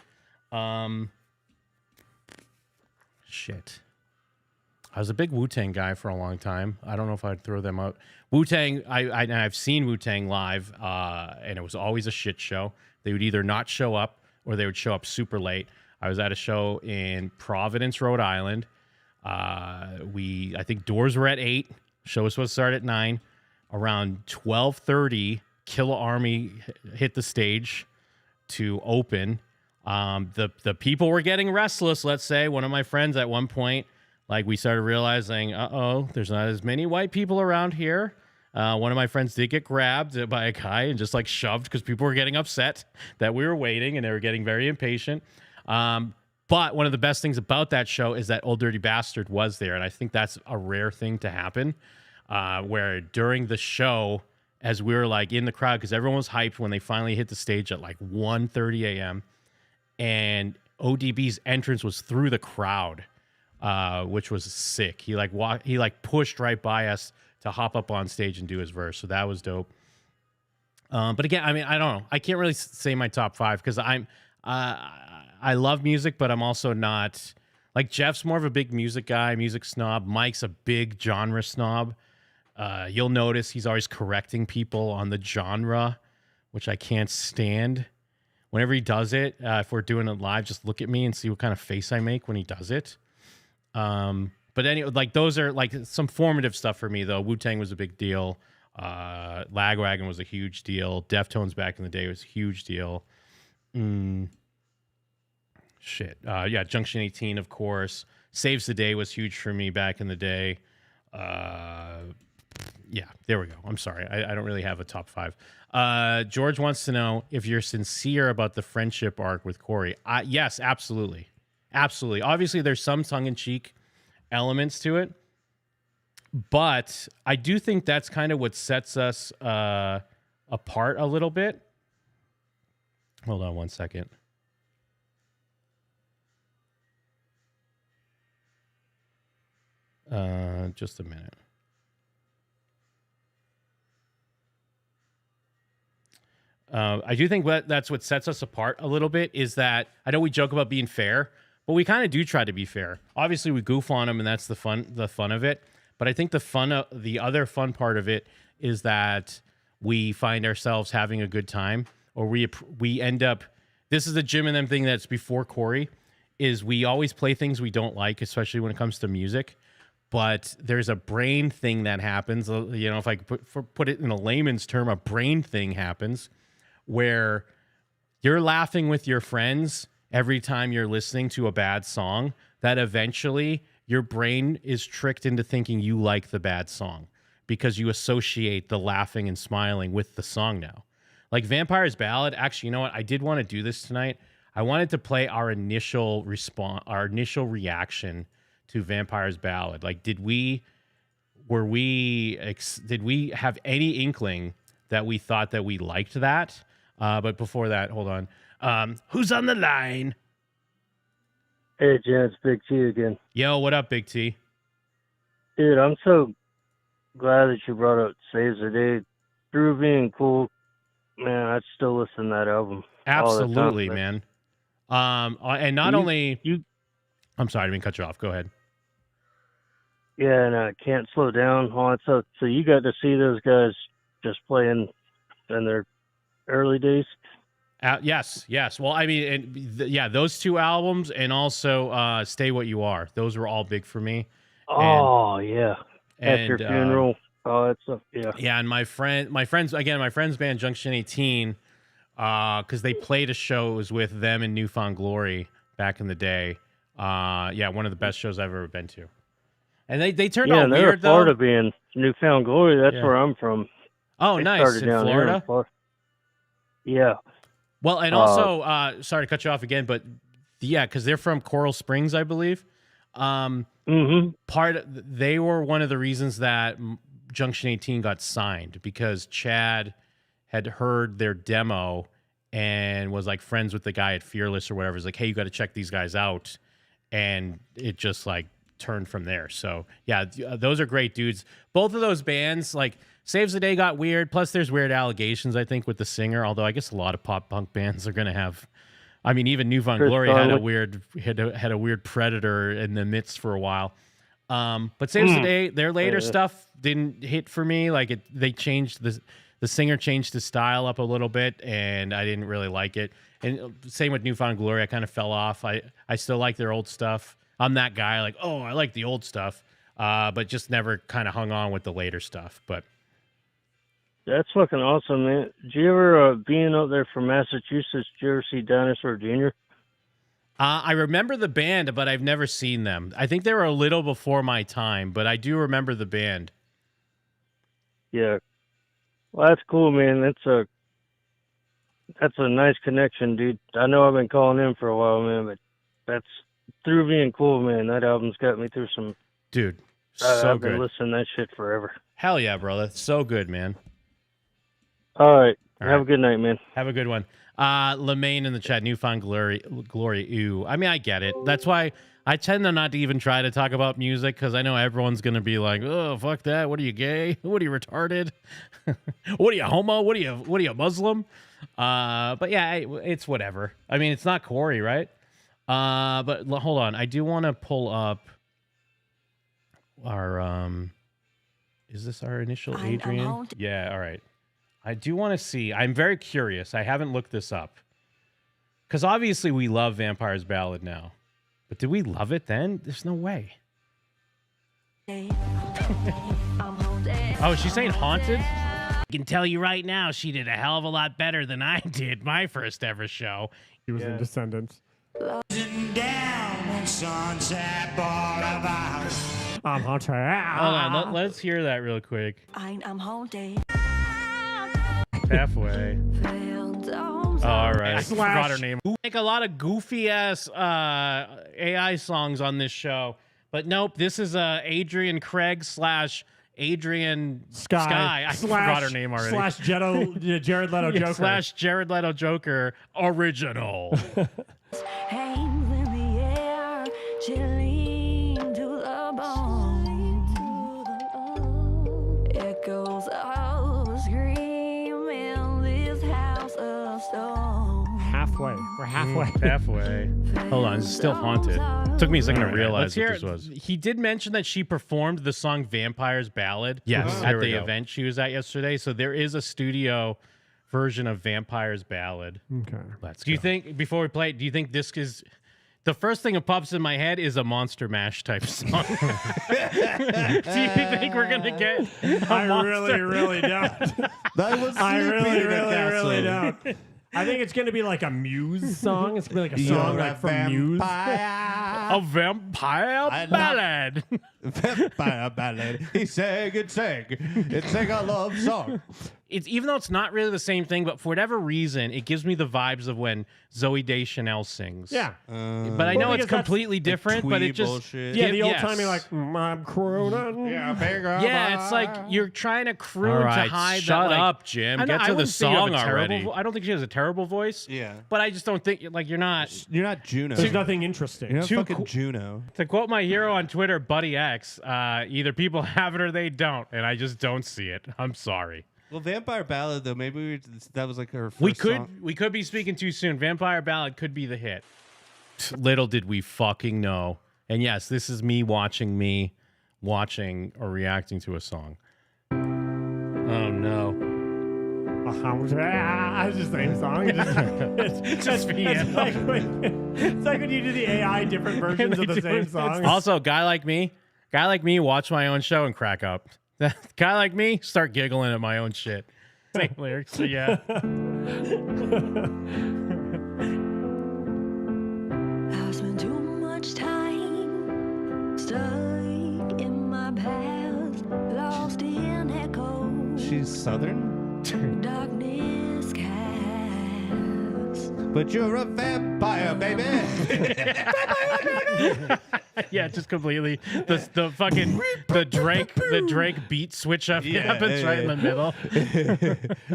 Speaker 1: Shit. I was a big Wu-Tang guy for a long time. I don't know if I'd throw them out. Wu-Tang, I've seen Wu-Tang live, and it was always a shit show. They would either not show up or they would show up super late. I was at a show in Providence, Rhode Island. I think doors were at 8. Show was supposed to start at 9. Around 12:30, Killa Army hit the stage to open. The people were getting restless, let's say. One of my friends at one point, like, we started realizing, there's not as many white people around here. One of my friends did get grabbed by a guy and just like shoved because people were getting upset that we were waiting and they were getting very impatient. But one of the best things about that show is that Old Dirty Bastard was there, and I think that's a rare thing to happen, where during the show, as we were like in the crowd, because everyone was hyped when they finally hit the stage at like 1:30 a.m., and ODB's entrance was through the crowd, which was sick. He pushed right by us to hop up on stage and do his verse, so that was dope. But again, I mean, I don't know. I can't really say my top 5 because I love music, but I'm also not like Jeff's more of a big music guy, music snob. Mike's a big genre snob. You'll notice he's always correcting people on the genre, which I can't stand. Whenever he does it, if we're doing it live, just look at me and see what kind of face I make when he does it. But anyway, like those are like some formative stuff for me, though. Wu-Tang was a big deal. Lagwagon was a huge deal. Deftones back in the day was a huge deal. Yeah, Junction 18, of course. Saves the Day was huge for me back in the day. Yeah, there we go. I'm sorry. I don't really have a top 5. George wants to know if you're sincere about the friendship arc with Corey. Yes, absolutely. Absolutely. Obviously, there's some tongue-in-cheek elements to it. But I do think that's kind of what sets us apart a little bit. Hold on one second. Just a minute. I do think that's what sets us apart a little bit is that I know we joke about being fair, but we kind of do try to be fair. Obviously, we goof on them, and that's the fun of it. But I think the other fun part of it is that we find ourselves having a good time, or we end up. This is the Jim and them thing that's before Corey. Is we always play things we don't like, especially when it comes to music. But there's a brain thing that happens. You know, if I could put it in a layman's term, a brain thing happens where you're laughing with your friends every time you're listening to a bad song, that eventually your brain is tricked into thinking you like the bad song because you associate the laughing and smiling with the song now. Like Vampire's Ballad, actually, you know what? I did want to do this tonight. I wanted to play our initial response, our initial reaction to Vampire's Ballad. Like, did we have any inkling that we thought that we liked that? But before that, hold on. Who's on the line?
Speaker 8: Hey, Jen, it's Big T again.
Speaker 1: Yo, what up, Big T?
Speaker 8: Dude, I'm so glad that you brought up Saves the Day. Groovy and cool. Man, I'd still listen to that album.
Speaker 1: Absolutely, man. And not only... I'm sorry, I didn't cut you off. Go ahead.
Speaker 8: Yeah, and I Can't Slow Down. So you got to see those guys just playing in their early days?
Speaker 1: Yes. Well, I mean, those two albums and also Stay What You Are. Those were all big for me.
Speaker 8: Oh, yeah. At Your Funeral. All that stuff, yeah.
Speaker 1: Yeah, and my friend's band, Junction 18, because they played a show, it was with them in Newfound Glory back in the day. One of the best shows I've ever been to. And they turned out weird, though.
Speaker 8: Florida being Newfound Glory. That's where I'm from.
Speaker 1: Oh, nice. In Florida?
Speaker 8: Yeah.
Speaker 1: Well, and also, sorry to cut you off again, but because they're from Coral Springs, I believe. They were one of the reasons that Junction 18 got signed, because Chad had heard their demo and was like friends with the guy at Fearless or whatever. He's like, hey, you got to check these guys out. And it just like turned from there. So yeah, those are great dudes. Both of those bands, like Saves the Day got weird. Plus there's weird allegations, I think, with the singer. Although I guess a lot of pop punk bands are going to have, I mean, even Newfound Glory had a weird predator in the midst for a while. But Saves the Day, their later stuff didn't hit for me. Like they changed the singer changed his style up a little bit, and I didn't really like it. And same with Newfound Glory, I kind of fell off. I still like their old stuff. I'm that guy, like, oh, I like the old stuff, but just never kind of hung on with the later stuff. But
Speaker 8: that's fucking awesome, man. Did you ever, being out there from Massachusetts, did you ever see Dinosaur Jr.?
Speaker 1: I remember the band, but I've never seen them. I think they were a little before my time, but I do remember the band.
Speaker 8: Yeah. Well, that's cool, man. That's a nice connection, dude. I know I've been calling in for a while, man, but That's through being cool, man. That album's got me through some.
Speaker 1: Dude, so
Speaker 8: I've been
Speaker 1: good.
Speaker 8: listening to that shit forever.
Speaker 1: Hell yeah, brother. So good, man.
Speaker 8: All right.
Speaker 1: All
Speaker 8: Have
Speaker 1: right.
Speaker 8: a good night, man.
Speaker 1: Have a good one. Lemaine in the chat, newfound glory. Ew. I mean, I get it. That's why I tend to not to even try to talk about music because I know everyone's going to be like, oh, fuck that. What are you, gay? What are you, retarded? What are you, homo? What are you, Muslim? But yeah, it's whatever. I mean, it's not Corey, right? But hold on. I do want to pull up our, is this our initial Adrian? Yeah, all right. I do want to see. I'm very curious. I haven't looked this up. Because obviously we love Vampire's Ballad now. But did we love it then? There's no way. Oh, she's saying haunted? I can tell you right now, she did a hell of a lot better than I did my first ever show.
Speaker 10: He was in Descendants. I'm haunted.
Speaker 1: Hold on, let's hear that real quick.
Speaker 19: I'm haunted.
Speaker 1: Halfway. All right. I forgot her name. We make a lot of goofy ass AI songs on this show, but nope. This is Adrian Craig / Adrian Sky. I forgot her name already.
Speaker 10: / Jared Leto Joker.
Speaker 1: / Jared Leto Joker original.
Speaker 19: Hangs in the air, chilling to the bone. Echoes of scream in this house of stone.
Speaker 10: Halfway. We're halfway.
Speaker 1: Halfway. Hold on, it's still haunted. Took me a second to realize what
Speaker 10: Let's
Speaker 1: this was. He did mention that she performed the song Vampire's Ballad at the event she was at yesterday. So there is a studio version of Vampire's Ballad.
Speaker 10: Okay.
Speaker 1: Do you think, before we play it, do you think this is... The first thing that pops in my head is a Monster Mash type song. Do you think we're going to get
Speaker 10: I really don't.
Speaker 23: That was
Speaker 10: I really
Speaker 23: don't.
Speaker 10: I think it's going to be like a Muse song. It's going to be like a song like from Muse.
Speaker 1: A vampire ballad.
Speaker 23: Vampire ballad. He sang and sang. It's like a love song.
Speaker 1: It's even though it's not really the same thing, but for whatever reason, it gives me the vibes of when Zooey Deschanel sings.
Speaker 10: Yeah.
Speaker 1: But I know it's completely different, but it just...
Speaker 23: bullshit.
Speaker 10: Yeah, the old timey like, I'm crooning.
Speaker 1: Yeah, it's like you're trying to croon to hide
Speaker 24: shut
Speaker 1: that,
Speaker 24: up, Jim.
Speaker 1: I know-
Speaker 24: Get
Speaker 1: I
Speaker 24: to the
Speaker 1: wouldn't say you have
Speaker 24: song
Speaker 1: a terrible
Speaker 24: already.
Speaker 1: I don't think she has a terrible voice.
Speaker 23: Yeah.
Speaker 1: But I just don't think, like, you're not...
Speaker 23: You're not Juno.
Speaker 10: There's nothing interesting.
Speaker 23: You're not
Speaker 1: Too
Speaker 23: fucking
Speaker 1: cool.
Speaker 23: Juno.
Speaker 1: To quote my hero on Twitter, Buddy X, either people have it or they don't, and I just don't see it. I'm sorry.
Speaker 23: Well, Vampire Ballad, though, maybe that was like her first
Speaker 1: We could
Speaker 23: song.
Speaker 1: we could be speaking too soon. Vampire Ballad could be the hit. Little did we fucking know. And yes, this is me watching or reacting to a song. Oh no.
Speaker 10: It's just the same song. It's just
Speaker 1: piano.
Speaker 10: It's like when you do the AI different versions of the same song.
Speaker 1: Also, guy like me, watch my own show and crack up. Guy like me, start giggling at my own shit. Same lyrics, so yeah.
Speaker 19: I've spent too much time stuck in my past, lost in echoes.
Speaker 23: She's Southern?
Speaker 19: Darkness casts.
Speaker 23: But you're a vampire, baby.
Speaker 1: Yeah, just completely the fucking the Drake beat switch up happens right in the middle.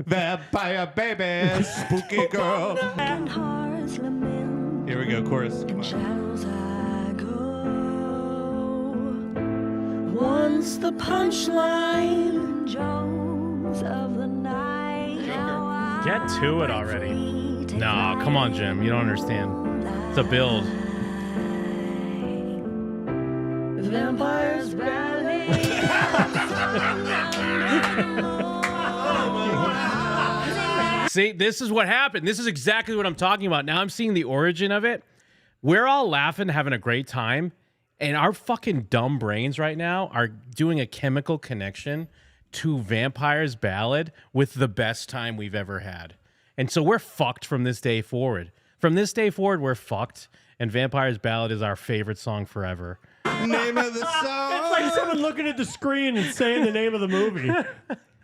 Speaker 23: Vampire baby, spooky girl.
Speaker 19: And hearts lament.
Speaker 23: Here we go, chorus. Come
Speaker 19: In
Speaker 23: on.
Speaker 19: shadows I go.
Speaker 15: Once the punchline.
Speaker 19: Jones of the night. Now
Speaker 1: Get to it already. No, come on, Jim. You don't understand. It's a build.
Speaker 15: Vampire's Ballad.
Speaker 1: See, this is what happened. This is exactly what I'm talking about. Now I'm seeing the origin of it. We're all laughing, having a great time, and our fucking dumb brains right now are doing a chemical connection to Vampire's Ballad with the best time we've ever had. And so we're fucked from this day forward. From this day forward, we're fucked, and Vampire's Ballad is our favorite song forever.
Speaker 23: Name of the song.
Speaker 10: It's like someone looking at the screen and saying the name of the movie.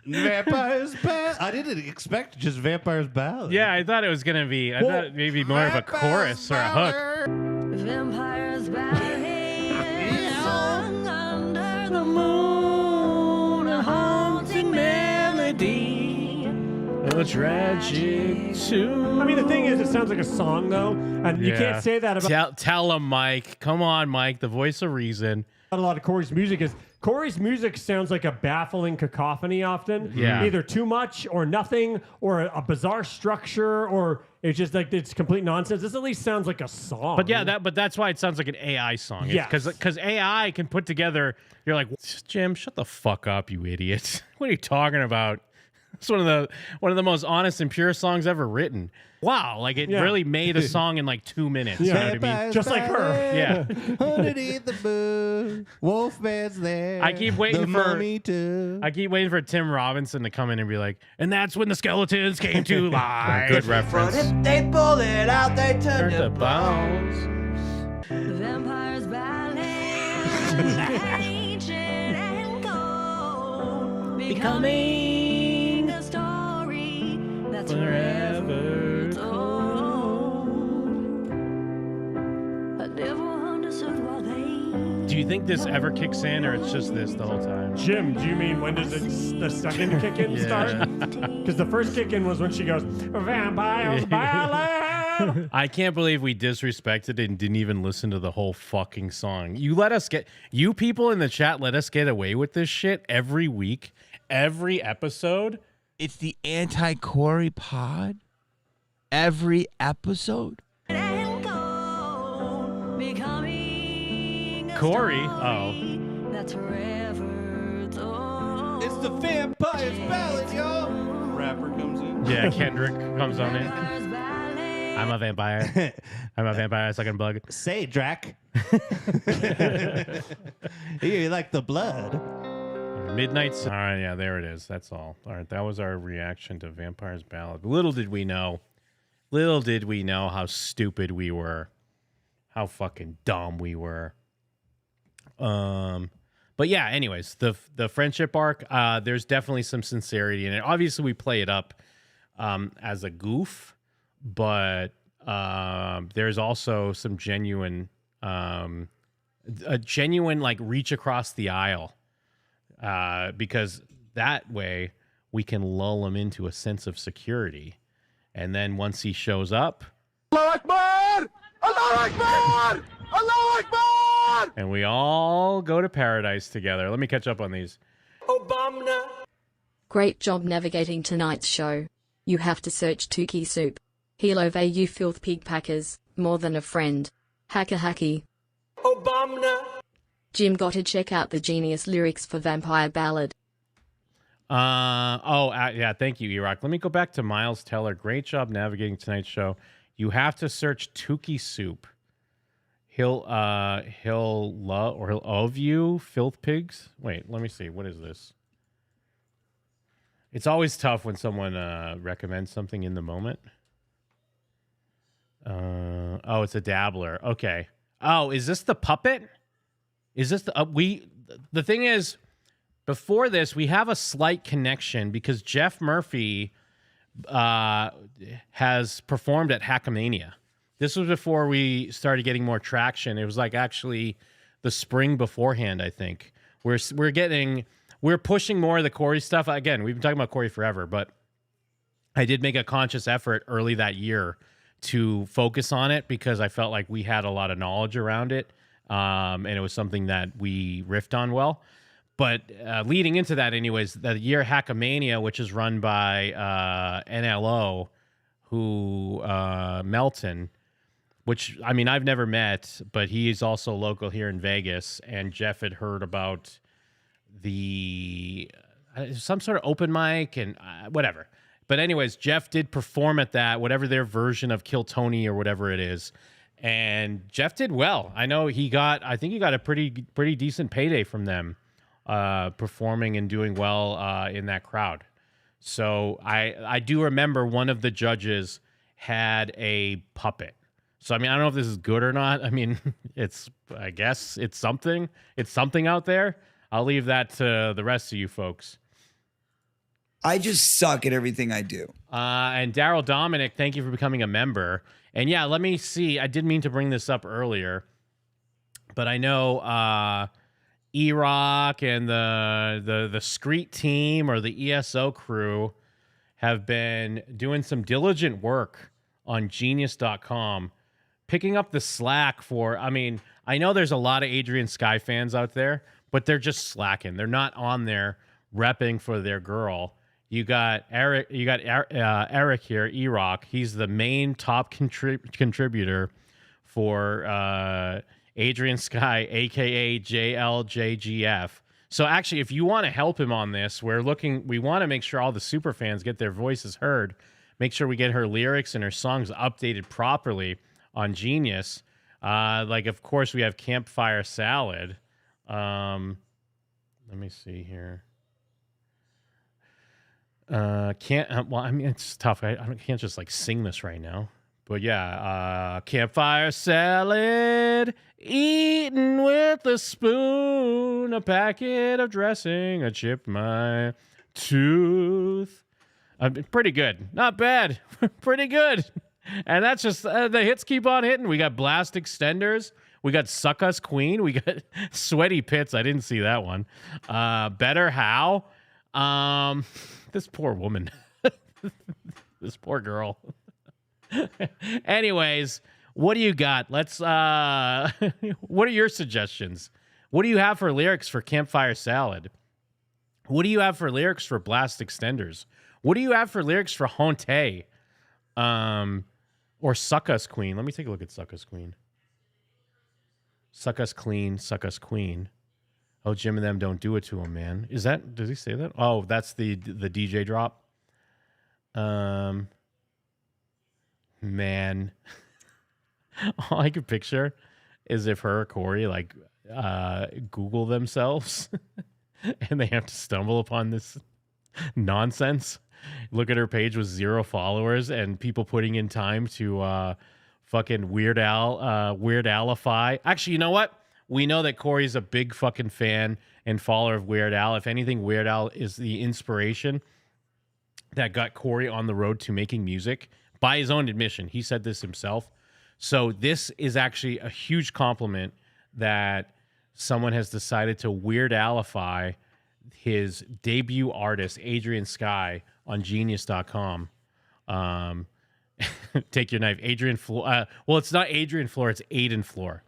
Speaker 23: Vampire's Ballad. I didn't expect just Vampire's Ballad.
Speaker 1: Yeah, I thought it was going to be, I thought maybe more of a chorus or a hook.
Speaker 19: Vampires ballet, sung under the moon, a haunting melody.
Speaker 1: A tragic tune.
Speaker 10: I mean, the thing is, it sounds like a song, though, and you can't say that about.
Speaker 1: Tell him, Mike. Come on, Mike. The voice of reason.
Speaker 10: A lot of Corey's music is Corey's music sounds like a baffling cacophony often.
Speaker 1: Yeah.
Speaker 10: Either too much or nothing, or a bizarre structure, or it's just like it's complete nonsense. This at least sounds like a song.
Speaker 1: But yeah, that's why it sounds like an AI song.
Speaker 10: Yes.
Speaker 1: Because AI can put together. You're like, Jim, shut the fuck up, you idiot. What are you talking about? It's one of the most honest and pure songs ever written. Wow, like it really made a song in like 2 minutes. You know what I mean?
Speaker 10: Just like her.
Speaker 1: Yeah.
Speaker 23: Underneath the moon, Wolfman's there.
Speaker 1: I keep waiting
Speaker 23: the
Speaker 1: for
Speaker 23: mummy too.
Speaker 1: I keep waiting for Tim Robinson to come in and be like, and that's when the skeletons came to life. Good reference.
Speaker 18: If they pull it out, they turn to
Speaker 1: bones.
Speaker 19: Vampires ballet, ancient and gold, becoming a story that's forever told. I never understood why they.
Speaker 1: Do you think this ever kicks in, or it's just this the whole time?
Speaker 10: Jim, do you mean when does the second kick in start? Because the first kick in was when she goes, Vampires ballet.
Speaker 1: I can't believe we disrespected and didn't even listen to the whole fucking song. You people in the chat let us get away with this shit every week, every episode.
Speaker 23: It's the anti-Corey pod. Every episode.
Speaker 1: Corey? Oh.
Speaker 19: That's forever told.
Speaker 23: It's the Vampires Ballad, y'all. Rapper comes in.
Speaker 1: Yeah, Kendrick comes on in. I'm a vampire. I'm a vampire. Sucking bug.
Speaker 23: Say, Drac. You like the blood.
Speaker 1: Midnight. All right, yeah, there it is. That's all. All right, that was our reaction to Vampire's Ballad. Little did we know how stupid we were, how fucking dumb we were. But yeah, anyways, the friendship arc, there's definitely some sincerity in it. Obviously, we play it up as a goof, but there's also some genuine like reach across the aisle, because that way we can lull him into a sense of security, and then once he shows up,
Speaker 18: Allahu Akbar! Allahu Akbar! Allahu Akbar!
Speaker 1: and we all go to paradise together. Let me catch up on these.
Speaker 11: Obama.
Speaker 5: Great job navigating tonight's show. You have to search Tuki Soup. He'll obey you filth pig packers, more than a friend. Hacka hacky.
Speaker 11: Obama.
Speaker 5: Jim got to check out the genius lyrics for Vampire Ballad.
Speaker 1: Yeah, thank you, Iraq. Let me go back to Miles Teller. Great job navigating tonight's show. You have to search Tuki Soup. He'll love or he'll of you filth pigs. Wait, let me see. What is this? It's always tough when someone recommends something in the moment. Oh, it's a dabbler. Okay. Oh, is this the puppet? Is this the thing is, before this, we have a slight connection because Jeff Murphy has performed at Hackamania. This was before we started getting more traction. It was like actually the spring beforehand, I think. We're pushing more of the Corey stuff. Again, we've been talking about Corey forever, but I did make a conscious effort early that year to focus on it because I felt like we had a lot of knowledge around it, and it was something that we riffed on well. But leading into that anyways, the year Hackamania, which is run by NLO, Melton, which, I mean, I've never met, but he's also local here in Vegas, and Jeff had heard about some sort of open mic and whatever. But anyways, Jeff did perform at that, whatever their version of Kill Tony or whatever it is. And Jeff did well. I know I think he got a pretty decent payday from them, performing and doing well in that crowd. So I do remember one of the judges had a puppet. So, I mean, I don't know if this is good or not. I mean, I guess it's something. It's something out there. I'll leave that to the rest of you folks.
Speaker 4: I just suck at everything I do.
Speaker 1: And Daryl Dominic, thank you for becoming a member. And yeah, let me see. I didn't mean to bring this up earlier, but I know E-Rock and the Screet team or the ESO crew have been doing some diligent work on Genius.com, picking up the slack for, I mean, I know there's a lot of Adrian Sky fans out there, but they're just slacking. They're not on there repping for their girl. You got Eric here, E-Rock. He's the main top contributor for Adrian Sky, aka JLJGF. So actually, if you want to help him on this, we want to make sure all the super fans get their voices heard. Make sure we get her lyrics and her songs updated properly on Genius. Like, of course, we have Campfire Salad. Let me see here. Well, I mean, it's tough. I can't just like sing this right now. But yeah, campfire salad, eaten with a spoon, a packet of dressing, I chipped my tooth. Pretty good. Not bad. Pretty good. And that's just, the hits keep on hitting. We got Blast Extenders. We got Suck Us Queen. We got Sweaty Pits. I didn't see that one. Better How. This poor woman. This poor girl. Anyways, what do you got? Let's what are your suggestions? What do you have for lyrics for Campfire Salad? What do you have for lyrics for Blast Extenders? What do you have for lyrics for Honte? Or Suck Us Queen? Let me take a look at Suck Us Queen. Suck Us Clean, Suck Us Queen. Oh, Jim and them don't do it to him, man. Does he say that? Oh, that's the DJ drop. Man, all I could picture is if her or Corey like Google themselves and they have to stumble upon this nonsense. Look at her page with 0 followers and people putting in time to fucking Weird Alify. Actually, you know what? We know that Corey's a big fucking fan and follower of Weird Al. If anything, Weird Al is the inspiration that got Corey on the road to making music. By his own admission, he said this himself. So this is actually a huge compliment that someone has decided to Weird Alify his debut artist, Adrian Sky, on Genius.com. Take your knife. Adrian Floor. Well, it's not Adrian Floor, it's Aiden Floor.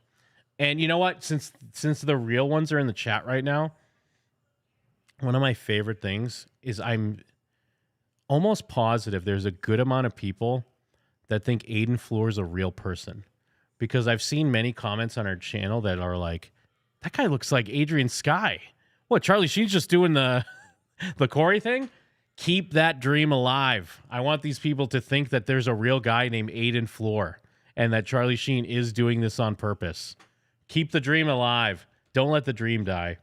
Speaker 1: And you know what? Since the real ones are in the chat right now, one of my favorite things is I'm almost positive there's a good amount of people that think Aiden Floor is a real person, because I've seen many comments on our channel that are like, that guy looks like Adrian Sky. What, Charlie Sheen's just doing the Corey thing? Keep that dream alive. I want these people to think that there's a real guy named Aiden Floor and that Charlie Sheen is doing this on purpose. Keep the dream alive. Don't let the dream die.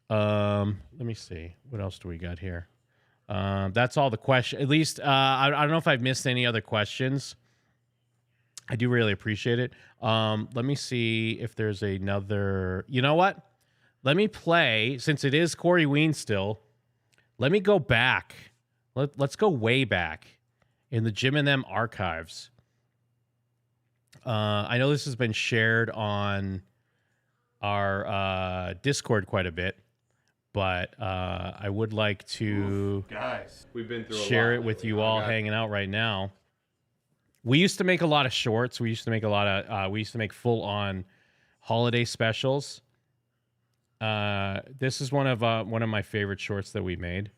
Speaker 1: Let me see. What else do we got here? That's all the question. At least, I don't know if I've missed any other questions. I do really appreciate it. Let me see if there's another. You know what? Let me play, since it is Coreyween still. Let me go back. Let's go way back in the Jim and Them archives. I know this has been shared on our Discord quite a bit. But I would like to
Speaker 23: guys, we've been through
Speaker 1: share it with you all hanging out right now. We used to make a lot of shorts. We used to make full on holiday specials. This is one of my favorite shorts that we made.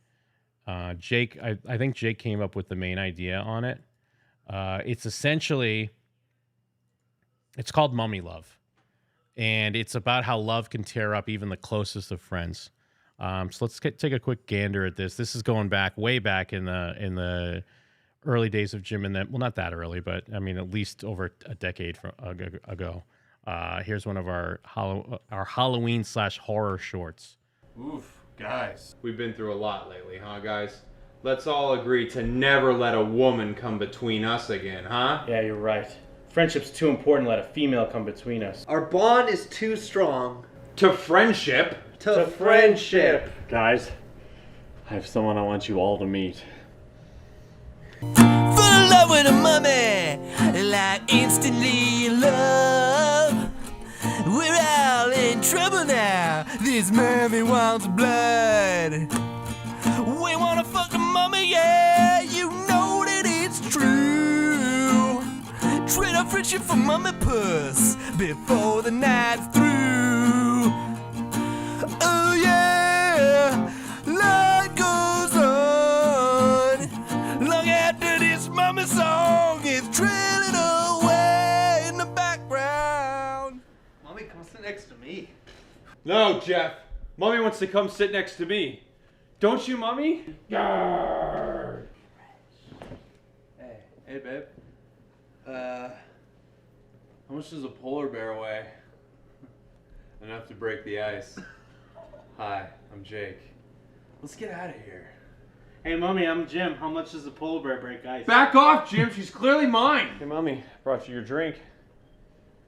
Speaker 1: Jake, I think Jake came up with the main idea on it. It's called Mummy Love, and it's about how love can tear up even the closest of friends. So let's take a quick gander at this. This is going back, way back in the early days of Jim and Them. Well, not that early, but I mean at least over a decade ago. Here's one of our Halloween/horror shorts.
Speaker 23: Oof, guys, we've been through a lot lately, huh, guys? Let's all agree to never let a woman come between us again, huh?
Speaker 1: Yeah, you're right. Friendship's too important to let a female come between us.
Speaker 9: Our bond is too strong.
Speaker 23: To friendship.
Speaker 9: To friendship.
Speaker 1: Guys,
Speaker 10: I have someone I want you all to meet.
Speaker 15: Fall in love with a mummy, like instantly in love. We're all in trouble now. This mummy wants blood. We wanna fuck the mummy, yeah. You know that it's true. Trade our friendship for mummy puss before the night's through. Oh yeah, life goes on long after this mummy song is trailing away in the background.
Speaker 9: Mommy, come sit next to me.
Speaker 23: No, Jeff. Mommy wants to come sit next to me. Don't you, Mommy?
Speaker 9: Hey, babe.
Speaker 23: How much does a polar bear weigh? Enough to break the ice. Hi, I'm Jake. Let's get out of here.
Speaker 10: Hey, Mommy, I'm Jim. How much does a polar bear break ice?
Speaker 23: Back off, Jim. She's clearly mine.
Speaker 10: Hey, Mommy, brought you your drink.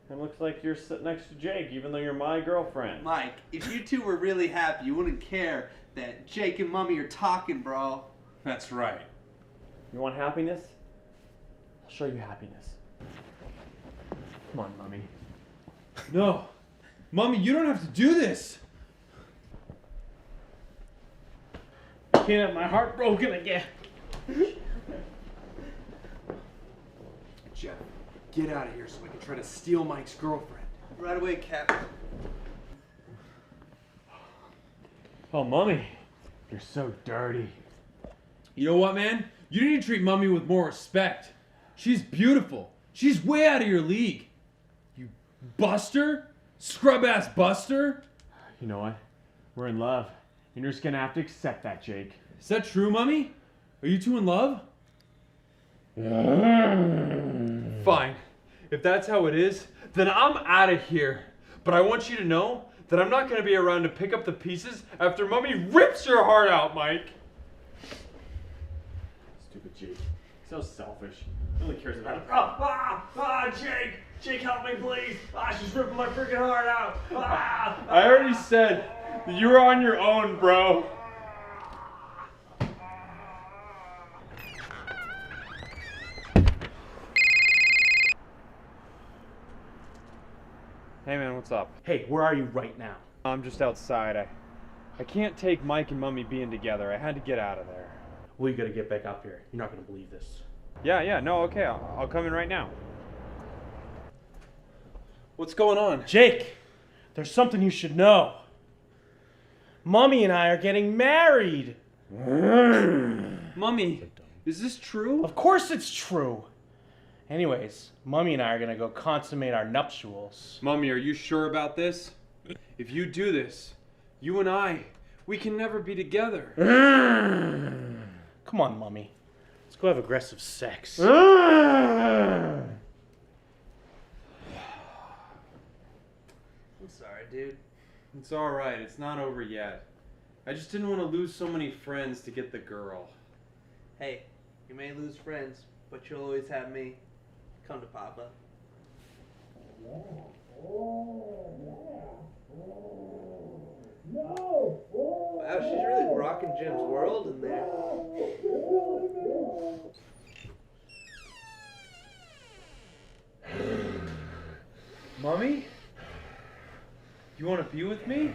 Speaker 10: It looks like you're sitting next to Jake, even though you're my girlfriend.
Speaker 9: Mike, if you two were really happy, you wouldn't care that Jake and Mommy are talking, bro.
Speaker 23: That's right.
Speaker 10: You want happiness? I'll show you happiness. Come on, Mommy.
Speaker 23: No. Mommy, you don't have to do this.
Speaker 10: Can't have my heart broken again.
Speaker 23: Jeff, get out of here so I can try to steal Mike's girlfriend.
Speaker 9: Right away, Cap.
Speaker 10: Oh, Mommy, you're so dirty.
Speaker 23: You know what, man? You need to treat Mommy with more respect. She's beautiful. She's way out of your league. You buster? Scrub-ass buster?
Speaker 10: You know what? We're in love. And you're just gonna have to accept that, Jake.
Speaker 23: Is that true, Mommy? Are you two in love? Fine. If that's how it is, then I'm out of here. But I want you to know that I'm not going to be around to pick up the pieces after Mommy rips your heart out, Mike.
Speaker 10: Stupid Jake. So selfish. He only cares about Jake! Jake, help me, please! She's ripping my freaking heart out!
Speaker 23: I already said that you were on your own, bro.
Speaker 12: Hey man, what's up?
Speaker 10: Hey, where are you right now?
Speaker 12: I'm just outside. I can't take Mike and Mummy being together. I had to get out of there.
Speaker 10: Well, you gotta get back up here. You're not gonna believe this.
Speaker 12: Yeah, no, okay. I'll come in right now.
Speaker 23: What's going on?
Speaker 10: Jake, there's something you should know. Mummy and I are getting married.
Speaker 23: Mummy, is this true?
Speaker 10: Of course it's true. Anyways, Mummy and I are gonna go consummate our nuptials.
Speaker 23: Mummy, are you sure about this? If you do this, you and I, we can never be together.
Speaker 10: Come on, Mummy. Let's go have aggressive sex.
Speaker 9: I'm sorry, dude.
Speaker 23: It's alright, it's not over yet. I just didn't want to lose so many friends to get the girl.
Speaker 9: Hey, you may lose friends, but you'll always have me. Come to Papa. Wow, she's really rocking Jim's world in there.
Speaker 23: Mommy? You want to be with me?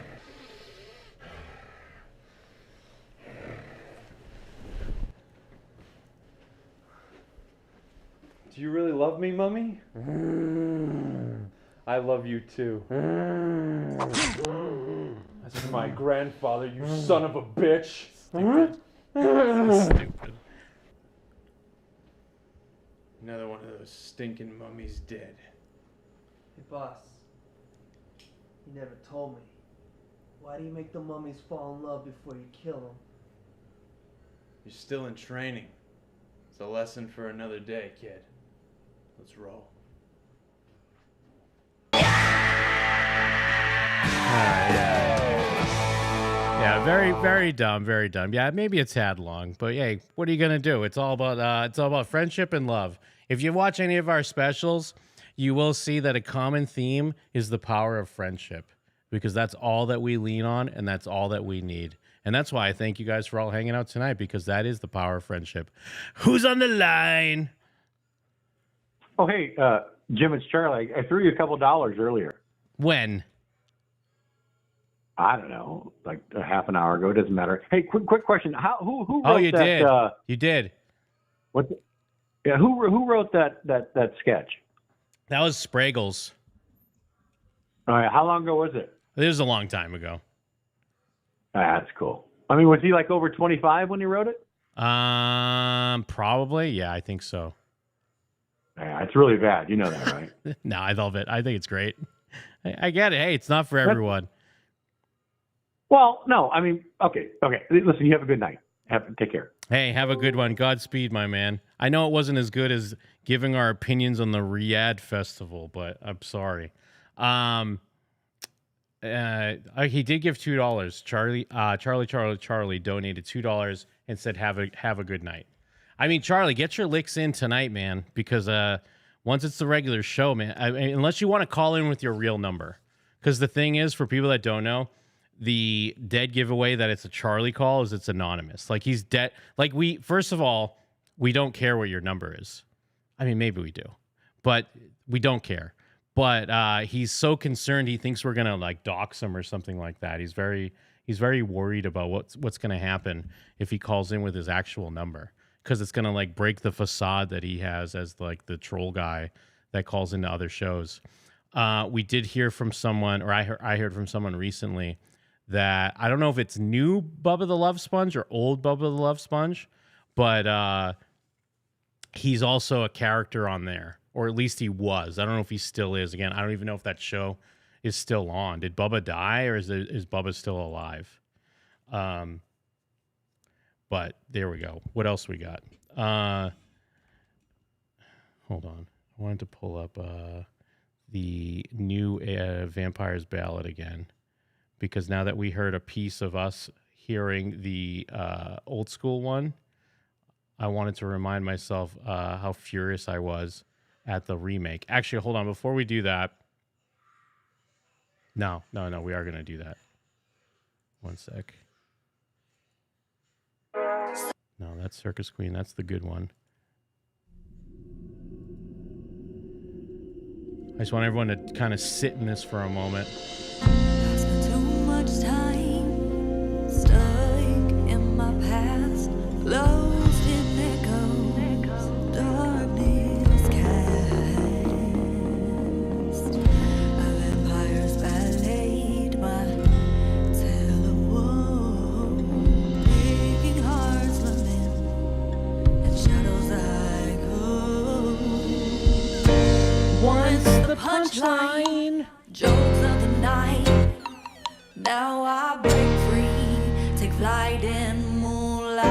Speaker 23: Do you really love me, Mummy? I love you too. That's my grandfather, you son of a bitch.
Speaker 10: Stupid. Stupid.
Speaker 23: Another one of those stinking mummies dead.
Speaker 9: Hey, boss. You never told me. Why do you make the mummies fall in love before you kill them?
Speaker 23: You're still in training. It's a lesson for another day, kid. Let's roll.
Speaker 1: Yeah, very, very dumb, very dumb. Yeah, maybe a tad long, but hey, what are you gonna do? It's all about friendship and love. If you watch any of our specials, you will see that a common theme is the power of friendship, because that's all that we lean on and that's all that we need. And that's why I thank you guys for all hanging out tonight, because that is the power of friendship. Who's on the line?
Speaker 16: Oh, hey, Jim, it's Charlie. I threw you a couple dollars earlier.
Speaker 1: When?
Speaker 16: I don't know, like a half an hour ago. It doesn't matter. Hey, quick question. Who wrote
Speaker 1: Oh, you
Speaker 16: that?
Speaker 1: did. You did.
Speaker 16: What? Yeah, who wrote that sketch?
Speaker 1: That was Spraggles.
Speaker 16: All right, how long ago was it?
Speaker 1: It was a long time ago.
Speaker 16: That's cool. I mean, was he like over 25 when he wrote it?
Speaker 1: Probably. Yeah, I think so.
Speaker 16: Yeah, it's really bad. You know that, right?
Speaker 1: No, I love it. I think it's great. I get it. Hey, it's not for everyone.
Speaker 16: Well, no, I mean, okay. Listen, you have a good night. Take care.
Speaker 1: Hey, have a good one. Godspeed, my man. I know it wasn't as good as giving our opinions on the Riyadh Festival, but I'm sorry. He did give $2. Charlie donated $2 and said, have a good night. I mean, Charlie, get your licks in tonight, man, because once it's the regular show, man, unless you want to call in with your real number. Because the thing is, for people that don't know, the dead giveaway that it's a Charlie call is it's anonymous. Like, he's dead. Like, first of all, we don't care what your number is. I mean, maybe we do, but we don't care. But he's so concerned, he thinks we're gonna like dox him or something like that. He's very worried about what's gonna happen if he calls in with his actual number, because it's gonna like break the facade that he has as like the troll guy that calls into other shows. We did hear from someone, or I heard from someone recently that I don't know if it's new Bubba the Love Sponge or old Bubba the Love Sponge, but he's also a character on there, or at least he was. I don't know if he still is. Again, I don't even know if that show is still on. Did Bubba die, or is Bubba still alive? But there we go. What else we got? Hold on. I wanted to pull up the new Vampire's Ballad again, because now that we heard a piece of us hearing the old school one, I wanted to remind myself how furious I was at the remake. Actually, hold on. Before we do that, no, we are going to do that. One sec. No, that's Circus Queen. That's the good one. I just want everyone to kind of sit in this for a moment.
Speaker 19: Too much time stuck in my past, lost in echoes, darkness cast. A vampire's ballet, my tale of woe, breaking hearts lament, and shadows I go. Once the punchline, jokes of the night. Now I break free, take flight in moonlight.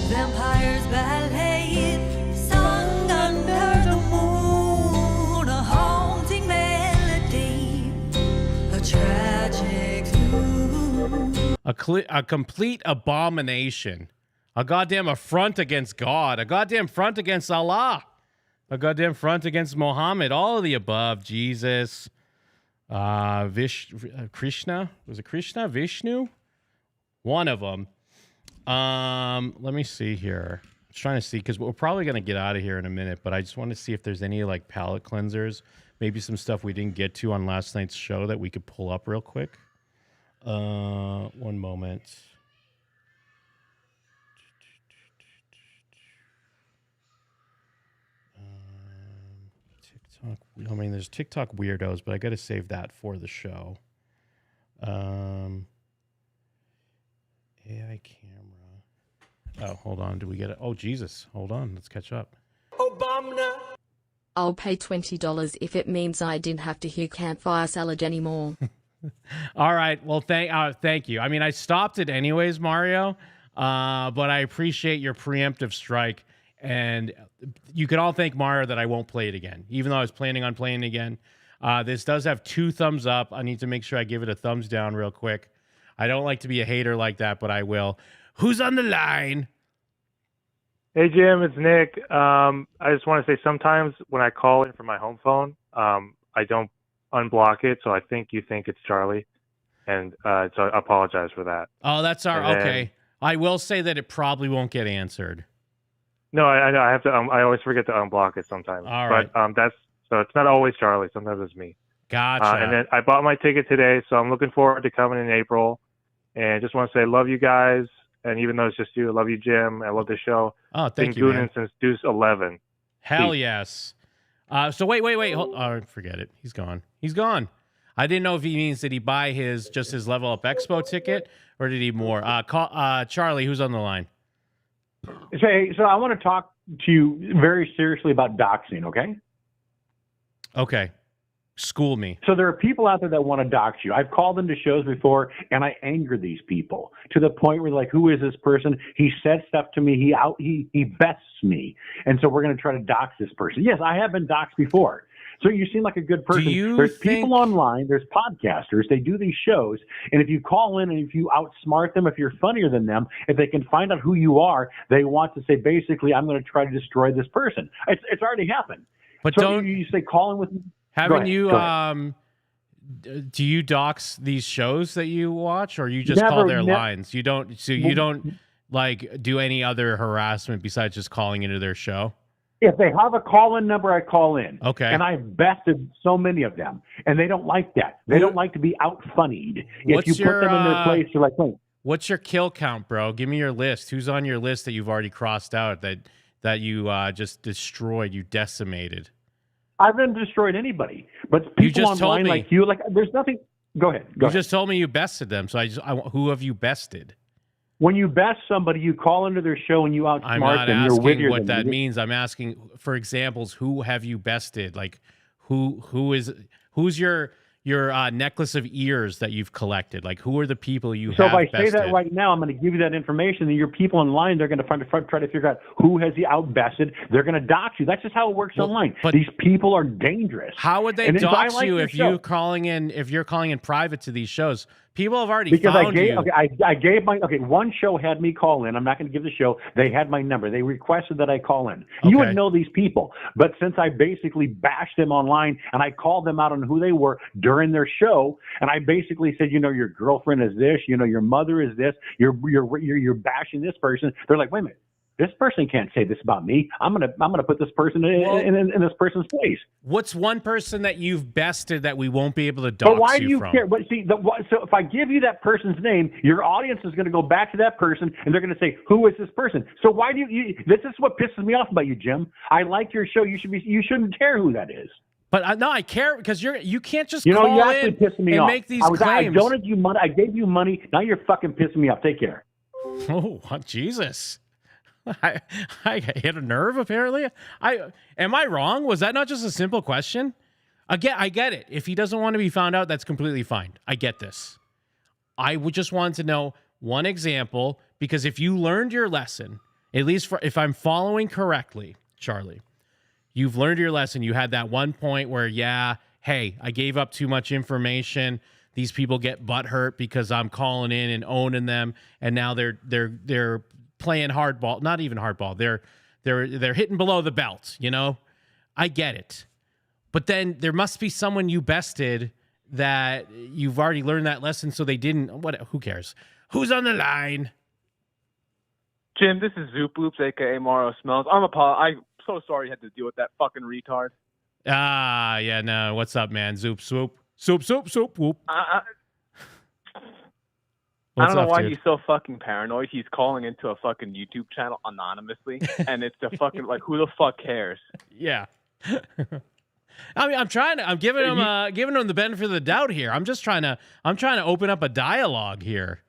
Speaker 19: Vampires ballet, sung under the moon, a haunting melody, a tragic tune.
Speaker 1: A complete abomination. A goddamn affront against God. A goddamn front against Allah. A goddamn front against Muhammad. All of the above. Jesus. Krishna? Was it Krishna? Vishnu? One of them. Let me see here. I'm trying to see, because we're probably going to get out of here in a minute, but I just want to see if there's any like palate cleansers. Maybe some stuff we didn't get to on last night's show that we could pull up real quick. One moment. TikTok. I mean, there's TikTok weirdos, but I got to save that for the show. AI camera. Oh, hold on. Do we get it? Oh, Jesus. Hold on. Let's catch up.
Speaker 11: Obama.
Speaker 5: I'll pay $20 if it means I didn't have to hear campfire salad anymore.
Speaker 1: All right. Well, thank you. I mean, I stopped it anyways, Mario, but I appreciate your preemptive strike. And you can all thank Mario that I won't play it again, even though I was planning on playing it again. This does have 2 thumbs up. I need to make sure I give it a thumbs down real quick. I don't like to be a hater like that, but I will. Who's on the line?
Speaker 14: Hey, Jim, it's Nick. I just want to say sometimes when I call in from my home phone, I don't unblock it, so I think you think it's Charlie. and so I apologize for that.
Speaker 1: Oh, that's
Speaker 14: And then-
Speaker 1: okay. I will say that it probably won't get answered.
Speaker 14: No, I know I have to. I always forget to unblock it sometimes.
Speaker 1: All right.
Speaker 14: But that's so it's not always Charlie. Sometimes it's me.
Speaker 1: Gotcha.
Speaker 14: And then I bought my ticket today, so I'm looking forward to coming in April. And just want to say, love you guys. And even though it's just you, I love you, Jim. I love the show.
Speaker 1: Oh, thank
Speaker 14: Been
Speaker 1: you, man.
Speaker 14: gooning since Deuce 11.
Speaker 1: Hell
Speaker 14: Peace.
Speaker 1: yes. So wait. Hold, forget it. He's gone. He's gone. I didn't know if he means did he buy his Level Up Expo ticket or did he more? Charlie, who's on the line?
Speaker 16: So I want to talk to you very seriously about doxing, okay?
Speaker 1: Okay. School me.
Speaker 16: So there are people out there that want to dox you. I've called into shows before, and I anger these people to the point where, like, who is this person? He said stuff to me. He bests me, and so we're going to try to dox this person. Yes, I have been doxed before. So you seem like a good person. There's people online. There's podcasters. They do these shows, and if you call in and if you outsmart them, if you're funnier than them, if they can find out who you are, they want to say basically, I'm going to try to destroy this person. It's already happened.
Speaker 1: But
Speaker 16: so
Speaker 1: don't
Speaker 16: you say call in with me?
Speaker 1: Haven't you? Do you dox these shows that you watch, or you just call their lines? You don't. So you don't like do any other harassment besides just calling into their show.
Speaker 16: If they have a call-in number, I call in.
Speaker 1: Okay.
Speaker 16: And I've bested so many of them, and they don't like that. They don't like to be out-funnied. If you put them in their place, you're like, wait.
Speaker 1: What's your kill count, bro? Give me your list. Who's on your list that you've already crossed out that you just destroyed, you decimated?
Speaker 16: I haven't destroyed anybody, but people online like you, like there's nothing. Go ahead.
Speaker 1: You just told me you bested them, so who have you bested?
Speaker 16: When you best somebody, you call into their show and you outsmart them.
Speaker 1: I'm not
Speaker 16: You're
Speaker 1: asking
Speaker 16: wittier
Speaker 1: what
Speaker 16: than
Speaker 1: that
Speaker 16: them.
Speaker 1: means. I'm asking for examples. Who have you bested? Like who's your necklace of ears that you've collected? Like who are the people you
Speaker 16: So
Speaker 1: have
Speaker 16: if I
Speaker 1: bested?
Speaker 16: say that right now, I'm going to give you that information. And your people online, they're going to try to figure out who has you outbested. They're going to dox you. That's just how it works online.
Speaker 1: but
Speaker 16: these people are dangerous.
Speaker 1: How would they
Speaker 16: And I
Speaker 1: dox
Speaker 16: like
Speaker 1: you
Speaker 16: your
Speaker 1: if
Speaker 16: show.
Speaker 1: you're calling in private to these shows? People have already
Speaker 16: Because
Speaker 1: found you.
Speaker 16: I gave one show had me call in. I'm not going to give the show. They had my number. They requested that I call in. You would know these people. But since I basically bashed them online and I called them out on who they were during their show, and I basically said, your girlfriend is this, your mother is this, you're bashing this person. They're like, wait a minute. This person can't say this about me. I'm gonna put this person in this person's place.
Speaker 1: What's one person that you've bested that we won't be able to dox
Speaker 16: But why do you
Speaker 1: from?
Speaker 16: care? But see, so if I give you that person's name, your audience is going to go back to that person and they're going to say, "Who is this person?" So why do you? This is what pisses me off about you, Jim. I like your show. You shouldn't care who that is.
Speaker 1: But no, I care because you can't just
Speaker 16: you're
Speaker 1: call
Speaker 16: actually
Speaker 1: in
Speaker 16: pissing me
Speaker 1: and
Speaker 16: off.
Speaker 1: make these
Speaker 16: I
Speaker 1: claims.
Speaker 16: donated you money. I gave you money. Now you're fucking pissing me off. Take care.
Speaker 1: Oh, Jesus. I hit a nerve, apparently. Am I wrong? Was that not just a simple question? Again, I get it. If he doesn't want to be found out, that's completely fine. I get this. I would just want to know one example, because if you learned your lesson, at least if I'm following correctly, Charlie, you've learned your lesson. You had that one point where, hey, I gave up too much information. These people get butthurt because I'm calling in and owning them, and now they're playing hardball, not even hardball. They're hitting below the belt, I get it. But then there must be someone you bested that you've already learned that lesson, so they didn't. Who cares? Who's on the line?
Speaker 12: Jim, this is Zoop Loops, aka Mario Smells. I'm so sorry you had to deal with that fucking retard.
Speaker 1: Yeah, no. What's up, man? Zoop, swoop. Swoop, swoop, swoop, whoop.
Speaker 12: I don't know why
Speaker 1: dude?
Speaker 12: he's so fucking paranoid. He's calling into a fucking YouTube channel anonymously, and it's the fucking who the fuck cares?
Speaker 1: Yeah. I mean, I'm giving him the benefit of the doubt here. I'm trying to open up a dialogue here.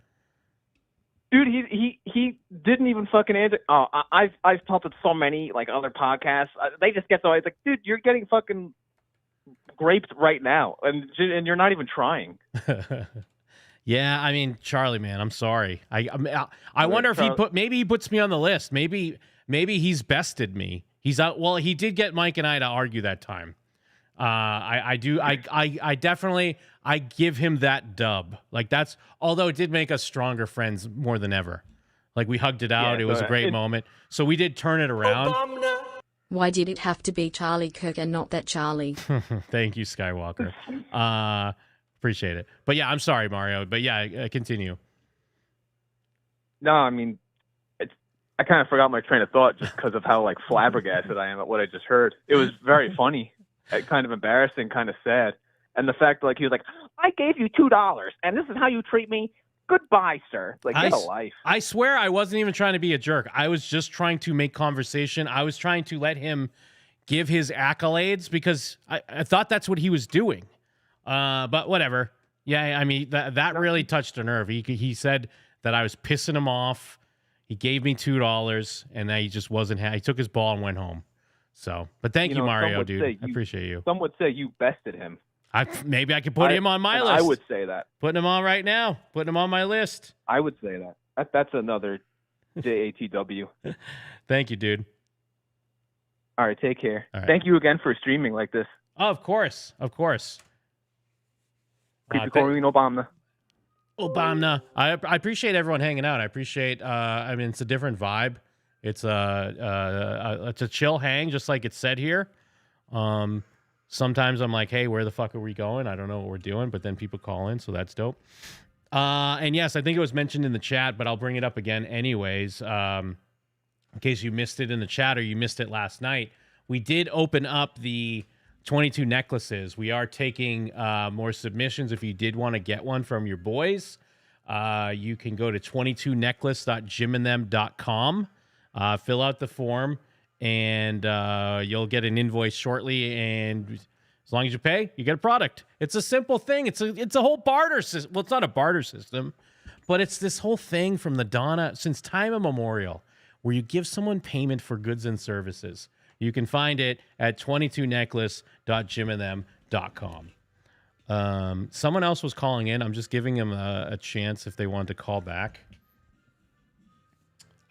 Speaker 12: Dude, he didn't even fucking answer. Oh, I've talked with so many other podcasts. They just get so it's like, dude, you're getting fucking raped right now, and you're not even trying.
Speaker 1: Yeah, I mean, Charlie, man, I'm sorry. I wonder if maybe he puts me on the list. Maybe he's bested me. He's out. Well, he did get Mike and I to argue that time. I definitely give him that dub. Although it did make us stronger friends more than ever. We hugged it out.
Speaker 12: Yeah,
Speaker 1: it was a great moment. So we did turn it around.
Speaker 5: Why did it have to be Charlie Kirk and not that Charlie?
Speaker 1: Thank you, Skywalker. Appreciate it. But yeah, I'm sorry, Mario. But yeah, continue.
Speaker 12: No, I mean, I kind of forgot my train of thought just because of how like flabbergasted I am at what I just heard. It was very funny, kind of embarrassing, kind of sad, and the fact like he was like, "I gave you $2, and this is how you treat me. Goodbye, sir." Like, get a life.
Speaker 1: I swear I wasn't even trying to be a jerk. I was just trying to make conversation. I was trying to let him give his accolades because I thought that's what he was doing. But whatever. Yeah, I mean, that really touched a nerve. He said that I was pissing him off. He gave me $2, and then he just wasn't. He took his ball and went home. So, but thank you, Mario, dude. I appreciate you.
Speaker 12: Some would say you bested him.
Speaker 1: Maybe I could put him on my list.
Speaker 12: I would say that.
Speaker 1: Putting him on right now. Putting him on my list.
Speaker 12: I would say that. That's another JATW.
Speaker 1: Thank you, dude.
Speaker 12: All right, take care.
Speaker 1: All right.
Speaker 12: Thank you again for streaming like this.
Speaker 1: Oh, of course. Of course.
Speaker 12: Creepy Coreyween Obama.
Speaker 1: Obama. I appreciate everyone hanging out. I appreciate, I mean, it's a different vibe. It's a chill hang, just like it said here. Sometimes I'm like, hey, where the fuck are we going? I don't know what we're doing, but then people call in, so that's dope. And yes, I think it was mentioned in the chat, but I'll bring it up again anyways. In case you missed it in the chat or you missed it last night, we did open up the 22 necklaces. We are taking more submissions. If you did want to get one from your boys, you can go to 22necklace.jimandthem.com, fill out the form, and you'll get an invoice shortly. And as long as you pay, you get a product. It's a simple thing. It's a whole barter system. Well, it's not a barter system, but it's this whole thing from the Donna since time immemorial, where you give someone payment for goods and services. You can find it at 22necklace.jimandthem.com. Someone else was calling in. I'm just giving them a chance if they want to call back.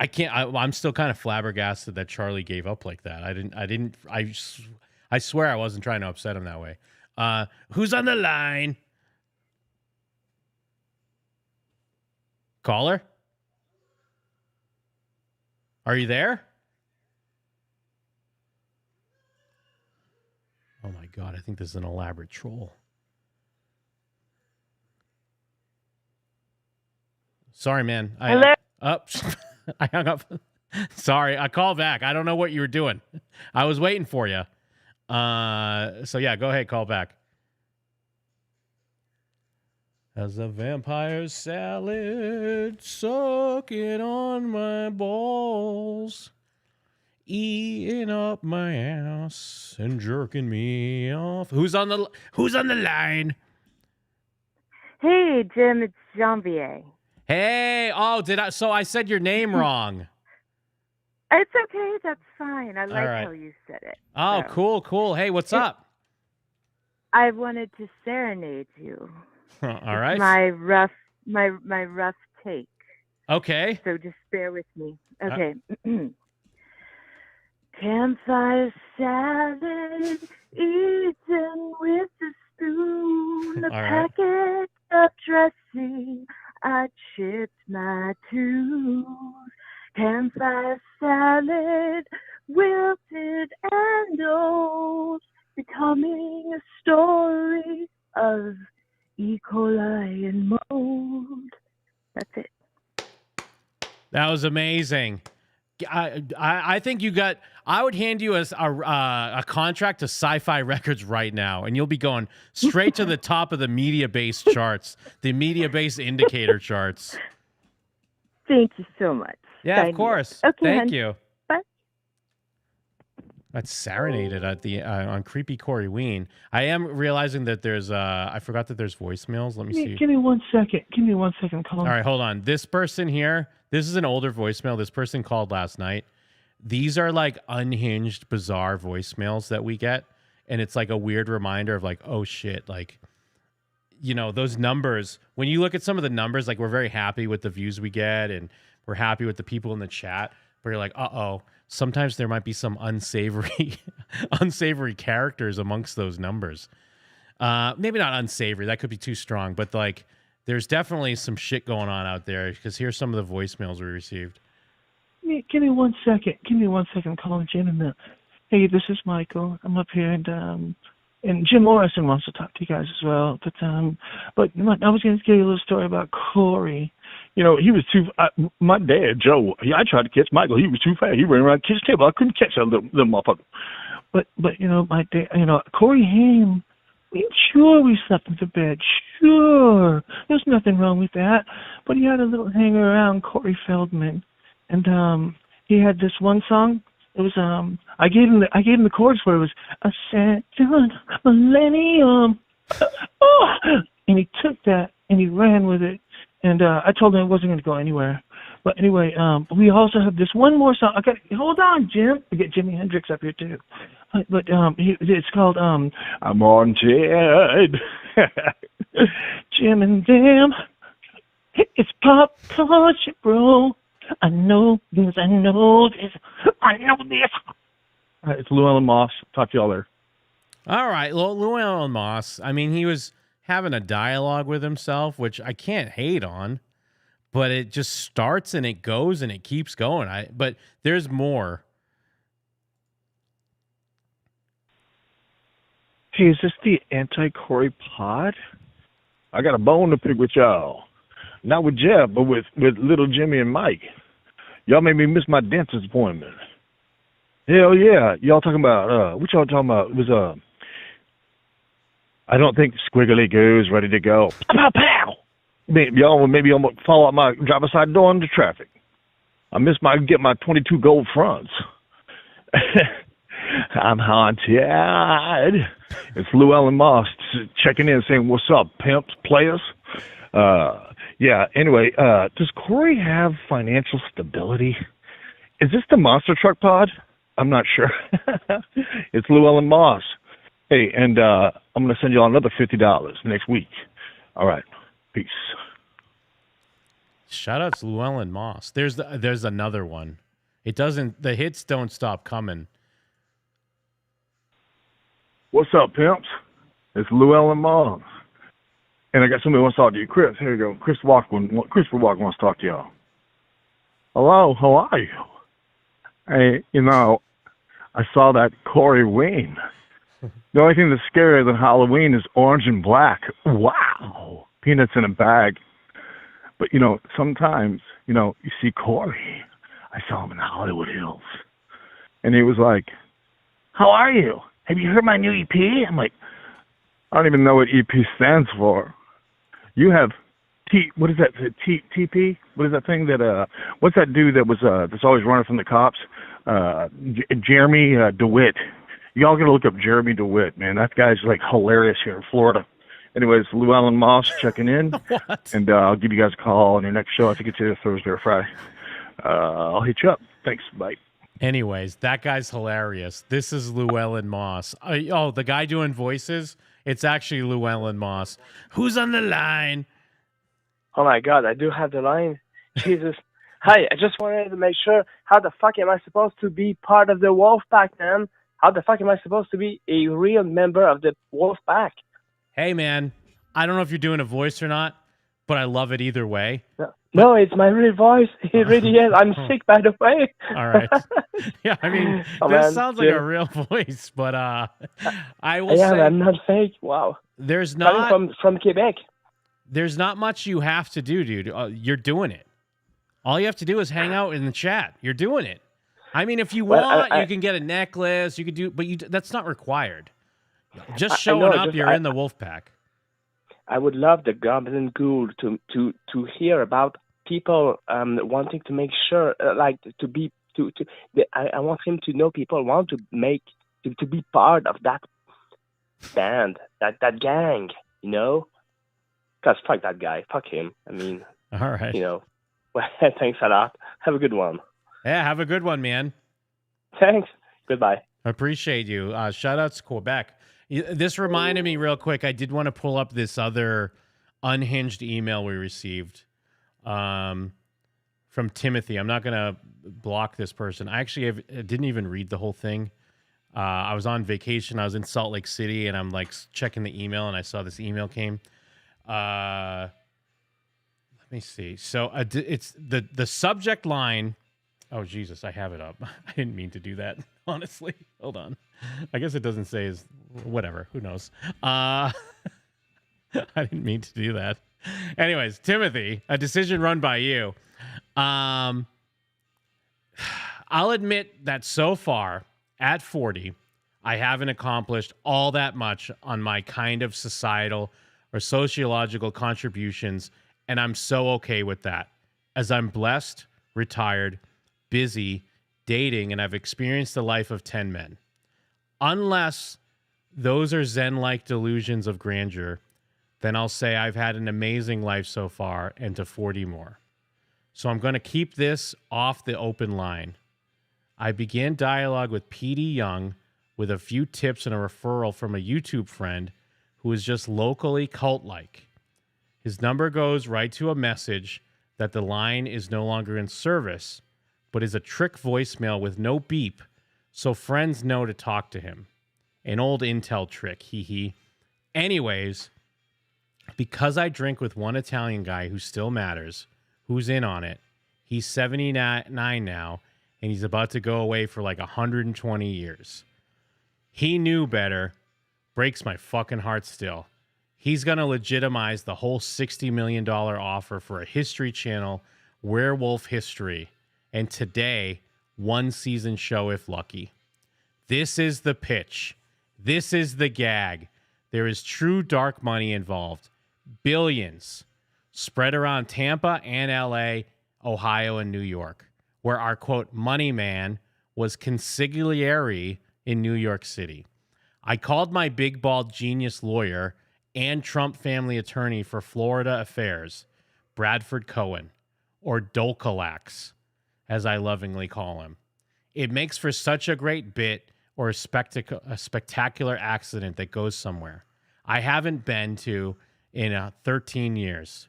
Speaker 1: I can't. I'm still kind of flabbergasted that Charlie gave up like that. I swear I wasn't trying to upset him that way. Who's on the line? Caller? Are you there? Oh my God, I think this is an elaborate troll. Sorry, man.
Speaker 6: Hello?
Speaker 1: I hung up. Sorry, I called back. I don't know what you were doing. I was waiting for you. So yeah, go ahead, call back. As a vampire salad sucking on my balls, eating up my ass and jerking me off. Who's on the line?
Speaker 3: Hey, Jim, it's Janvier.
Speaker 1: Hey, so I said your name wrong.
Speaker 3: It's okay, that's fine. I like
Speaker 1: right.
Speaker 3: how you said it.
Speaker 1: Oh,
Speaker 3: so.
Speaker 1: cool. Hey, what's up?
Speaker 3: I wanted to serenade you.
Speaker 1: All right.
Speaker 3: My rough take.
Speaker 1: Okay.
Speaker 3: So just bear with me. Okay. Campfire salad eaten with a spoon, a
Speaker 1: All right.
Speaker 3: packet of dressing. I chipped my tooth. Campfire salad, wilted and old, becoming a story of E. coli and mold. That's it.
Speaker 1: That was amazing. I think you got. I would hand you a contract to Sci-Fi Records right now, and you'll be going straight to the top of the media-based charts, the media-based indicator charts.
Speaker 3: Thank you so much.
Speaker 1: Yeah, of course.
Speaker 3: Okay,
Speaker 1: Thank
Speaker 3: hon.
Speaker 1: you.
Speaker 3: Bye.
Speaker 1: That's serenaded at the on Creepy Coreyween. I am realizing that there's I forgot that there's voicemails. Let me see.
Speaker 7: Give me 1 second. Call.
Speaker 1: All right, hold on. This person here, this is an older voicemail. This person called last night. These are like unhinged, bizarre voicemails that we get. And it's like a weird reminder of like, oh shit, like, you know, those numbers. When you look at some of the numbers, like we're very happy with the views we get and we're happy with the people in the chat. But you're like, uh-oh, sometimes there might be some unsavory characters amongst those numbers. Maybe not unsavory. That could be too strong. But like, there's definitely some shit going on out there because here's some of the voicemails we received.
Speaker 7: Give me 1 second. I'm calling Jim and Hey, this is Michael. I'm up here in
Speaker 17: And Jim Morrison wants to talk to you guys as well. But I was going to tell you a little story about Corey. You know, he was too. My dad, Joe. I tried to catch Michael. He was too fast. He ran around the kitchen table. I couldn't catch that little motherfucker. But you know, my dad. You know, Corey Haim. Sure, we slept in the bed. Sure, there's nothing wrong with that. But he had a little hanger around Corey Feldman, and he had this one song. It was I gave him the chorus for it. It was a second millennium. Oh! And he took that and he ran with it. And I told him it wasn't going to go anywhere. But anyway, we also have this one more song. Hold on, Jim. We get Jimi Hendrix up here too. But it's called I'm on Ted. Jim and them. It's pop culture, bro. I know this. I know this. I know this. All right, it's Llewellyn Moss. Talk to y'all there.
Speaker 1: All right, Llewellyn Moss. I mean, he was having a dialogue with himself, which I can't hate on, but it just starts and it goes and it keeps going. But there's more.
Speaker 17: Hey, is this the anti-Corey pod? I got a bone to pick with y'all. Not with Jeff, but with little Jimmy and Mike. Y'all made me miss my dentist appointment. Hell yeah. Y'all talking about, what y'all talking about? It was, I don't think Squiggly Goo's ready to go. Pow, pow! Maybe I'm gonna fall out my driver's side door into traffic. I get my 22 gold fronts. I'm haunted. It's Llewellyn Moss checking in saying, what's up, pimps, players? Yeah, anyway, does Corey have financial stability? Is this the Monster Truck Pod? I'm not sure. It's Llewellyn Moss. Hey, and I'm going to send you all another $50 next week. All right, peace.
Speaker 1: Shout out to Llewellyn Moss. There's another one. The hits don't stop coming.
Speaker 17: What's up, pimps? It's Llewellyn Moss. And I got somebody who wants to talk to you. Chris, here you go. Christopher Walken wants to talk to y'all. Hello, how are you? Hey, you know, I saw that Coreyween. The only thing that's scarier than Halloween is orange and black. Wow. Peanuts in a bag. But, you know, sometimes, you know, you see Corey. I saw him in Hollywood Hills. And he was like, how are you? Have you heard my new EP? I'm like, I don't even know what EP stands for. You have what is that? TP? What is that thing that what's that dude that was that's always running from the cops? Jeremy DeWitt. Y'all gotta look up Jeremy DeWitt, man. That guy's like hilarious here in Florida. Anyways, Llewellyn Moss checking in. And I'll give you guys a call on your next show. I think it's either Thursday or Friday. I'll hit you up. Thanks. Bye.
Speaker 1: Anyways, that guy's hilarious. This is Llewellyn Moss. The guy doing voices, it's actually Llewellyn Moss. Who's on the line?
Speaker 20: Oh my God, I do have the line. Jesus. Hi, I just wanted to make sure, how the fuck am I supposed to be part of the wolf pack, man? How the fuck am I supposed to be a real member of the wolf pack?
Speaker 1: Hey, man, I don't know if you're doing a voice or not, but I love it either way.
Speaker 20: No, it's my real voice. It really is. I'm sick, by the way.
Speaker 1: All right. Yeah, I mean, this sounds like a real voice, but I will say...
Speaker 20: I'm not fake. Wow.
Speaker 1: There's not...
Speaker 20: Coming from Quebec.
Speaker 1: There's not much you have to do, dude. You're doing it. All you have to do is hang out in the chat. You're doing it. I mean, if you want, you can get a necklace. You could do... But that's not required. Just showing up, you're in the wolf pack.
Speaker 20: I would love the Goblin Ghoul to hear about people wanting to make sure, I want him to know people want to make to be part of that band, that gang, you know. Cause fuck that guy, fuck him. I mean,
Speaker 1: all right,
Speaker 20: you know. Well, thanks a lot. Have a good one.
Speaker 1: Yeah, have a good one, man.
Speaker 20: Thanks. Goodbye.
Speaker 1: Appreciate you. Shout out to Quebec. This reminded me real quick. I did want to pull up this other unhinged email we received from Timothy. I'm not going to block this person. I actually didn't even read the whole thing. I was on vacation. I was in Salt Lake City, and I'm like checking the email, and I saw this email came. Let me see. So it's the subject line. Oh, Jesus, I have it up. I didn't mean to do that, honestly. Hold on. I guess it doesn't say his Whatever. Who knows? I didn't mean to do that. Anyways, Timothy, a decision run by you. I'll admit that so far at 40, I haven't accomplished all that much on my kind of societal or sociological contributions, and I'm so okay with that, as I'm blessed, retired, busy, dating, and I've experienced the life of 10 men. Unless those are Zen-like delusions of grandeur, then I'll say I've had an amazing life so far and to 40 more. So I'm going to keep this off the open line. I began dialogue with P.D. Young with a few tips and a referral from a YouTube friend who is just locally cult-like. His number goes right to a message that the line is no longer in service, but is a trick voicemail with no beep, so friends know to talk to him. An old intel trick, hee hee. Anyways, because I drink with one Italian guy who still matters, who's in on it, he's 79 now, and he's about to go away for like 120 years. He knew better. Breaks my fucking heart still. He's going to legitimize the whole $60 million offer for a History Channel werewolf history. And today, one season show if lucky. This is the pitch. This is the gag. There is true dark money involved. Billions spread around Tampa and LA, Ohio, and New York, where our, quote, money man was consigliere in New York City. I called my big bald genius lawyer and Trump family attorney for Florida affairs, Bradford Cohen, or Dolcalax, as I lovingly call him. It makes for such a great bit or a spectacular accident that goes somewhere I haven't been to in 13 years.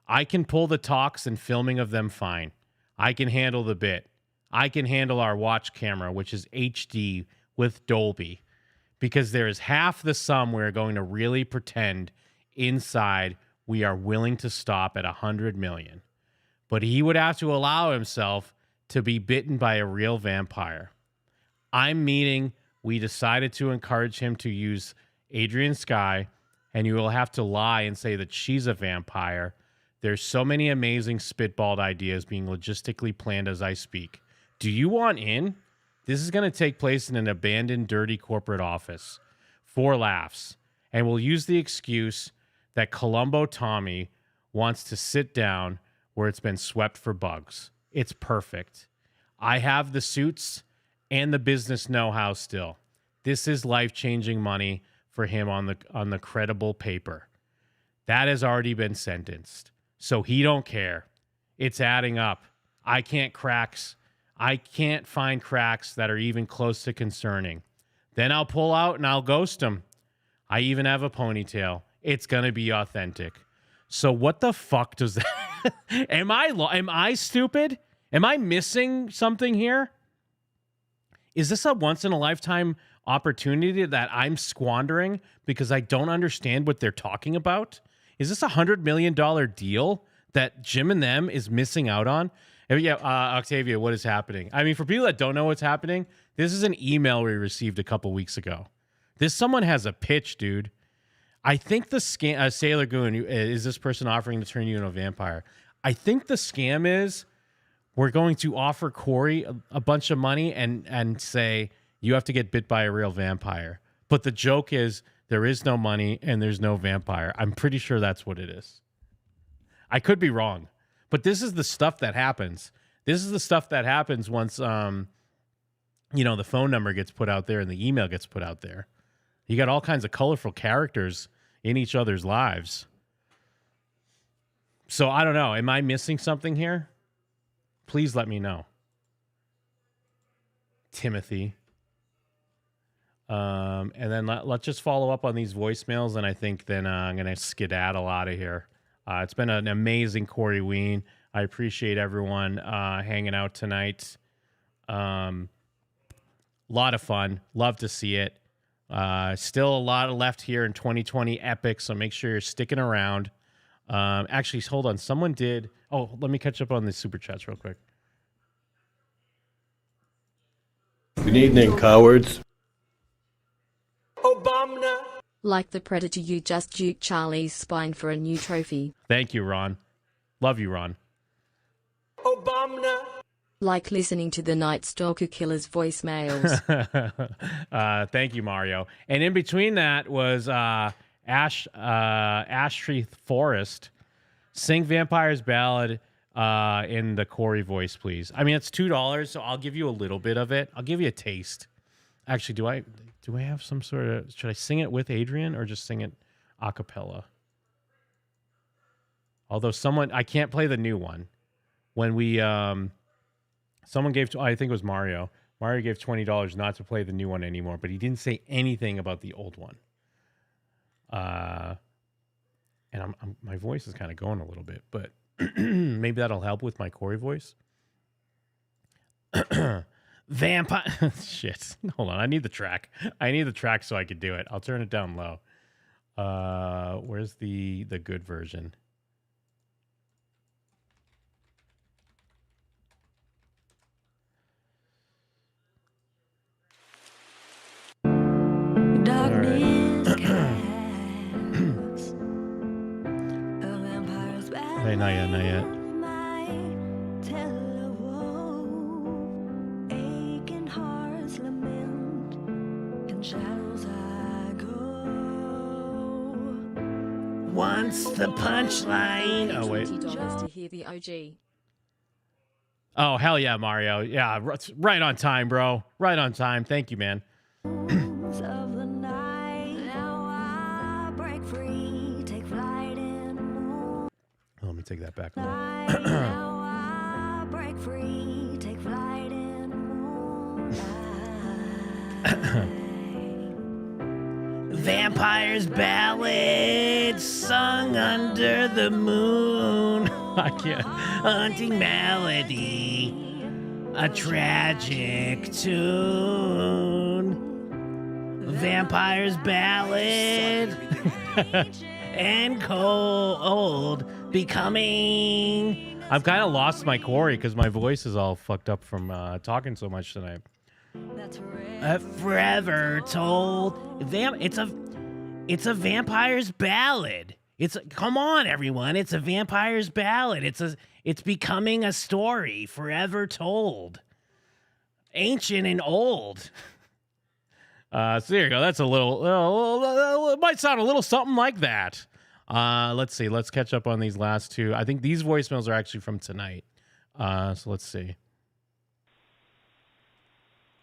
Speaker 1: I can pull the talks and filming of them fine. I can handle the bit. I can handle our watch camera, which is HD with Dolby, because there is half the sum we're going to really pretend inside we are willing to stop at 100 million. But he would have to allow himself to be bitten by a real vampire. We decided to encourage him to use Adrian Skye, and you will have to lie and say that she's a vampire. There's so many amazing spitballed ideas being logistically planned as I speak. Do you want in? This is going to take place in an abandoned, dirty corporate office. 4 laughs. And we'll use the excuse that Columbo Tommy wants to sit down where it's been swept for bugs. It's perfect. I have the suits and the business know-how still. This is life-changing money for him on the credible paper. That has already been sentenced. So he don't care. It's adding up. I can't find cracks that are even close to concerning. Then I'll pull out and I'll ghost him. I even have a ponytail. It's going to be authentic. So what the fuck does that... Am I stupid? Am I missing something here? Is this a once-in-a-lifetime opportunity that I'm squandering because I don't understand what they're talking about? Is this $100 million deal that Jim and them is missing out on? Yeah, Octavia, what is happening? I mean, for people that don't know what's happening, this is an email we received a couple weeks ago. Someone has a pitch, dude. I think the scam, Sailor Goon, is this person offering to turn you into a vampire? I think the scam is we're going to offer Corey a bunch of money and say, you have to get bit by a real vampire. But the joke is there is no money and there's no vampire. I'm pretty sure that's what it is. I could be wrong. But this is the stuff that happens. This is the stuff that happens once, the phone number gets put out there and the email gets put out there. You got all kinds of colorful characters in each other's lives. So I don't know. Am I missing something here? Please let me know. Timothy. And then let's just follow up on these voicemails, and I think then I'm going to skedaddle out of here. It's been an amazing Coreyween. I appreciate everyone hanging out tonight. Lot of fun. Love to see it. Still a lot left here in 2020 Epic, so make sure you're sticking around. Actually, hold on. Someone did... Oh, let me catch up on the super chats real quick.
Speaker 13: Good evening, cowards.
Speaker 11: Obama
Speaker 5: Like the Predator, you just juked Charlie's spine for a new trophy.
Speaker 1: Thank you, Ron. Love you, Ron.
Speaker 11: Obama.
Speaker 5: Like listening to the Night Stalker Killer's voicemails.
Speaker 1: Thank you, Mario. And in between that was Ash Tree Forest. Sing Vampire's Ballad in the Corey voice, please. I mean, it's $2, so I'll give you a little bit of it. I'll give you a taste. Actually, do I have some sort of... Should I sing it with Adrian or just sing it a cappella? Although I can't play the new one. When we... Someone gave, I think it was Mario. Mario gave $20 not to play the new one anymore, but he didn't say anything about the old one. And my voice is kind of going a little bit, but maybe that'll help with my Corey voice. Vampire. Shit. Hold on. I need the track. So I could do it. I'll turn it down low. Where's the good version? Hey, not yet. Once the punchline. Oh, wait.
Speaker 5: $20 to hear the OG.
Speaker 1: Oh, hell yeah, Mario. Yeah, right on time, bro. Right on time. Thank you, man. Let me take that back a little. Vampire's Ballad, sung under the moon. I can't. Haunting melody, a tragic tune. Vampire's Ballad. And cold becoming. I've kind of lost my Corey because my voice is all fucked up from talking so much tonight. Forever told. It's a vampire's ballad. Come on, everyone. It's a vampire's ballad. It's becoming a story forever told. Ancient and old. So there you go. That's a little, it might sound a little something like that. Let's see. Let's catch up on these last two. I think these voicemails are actually from tonight. So let's see.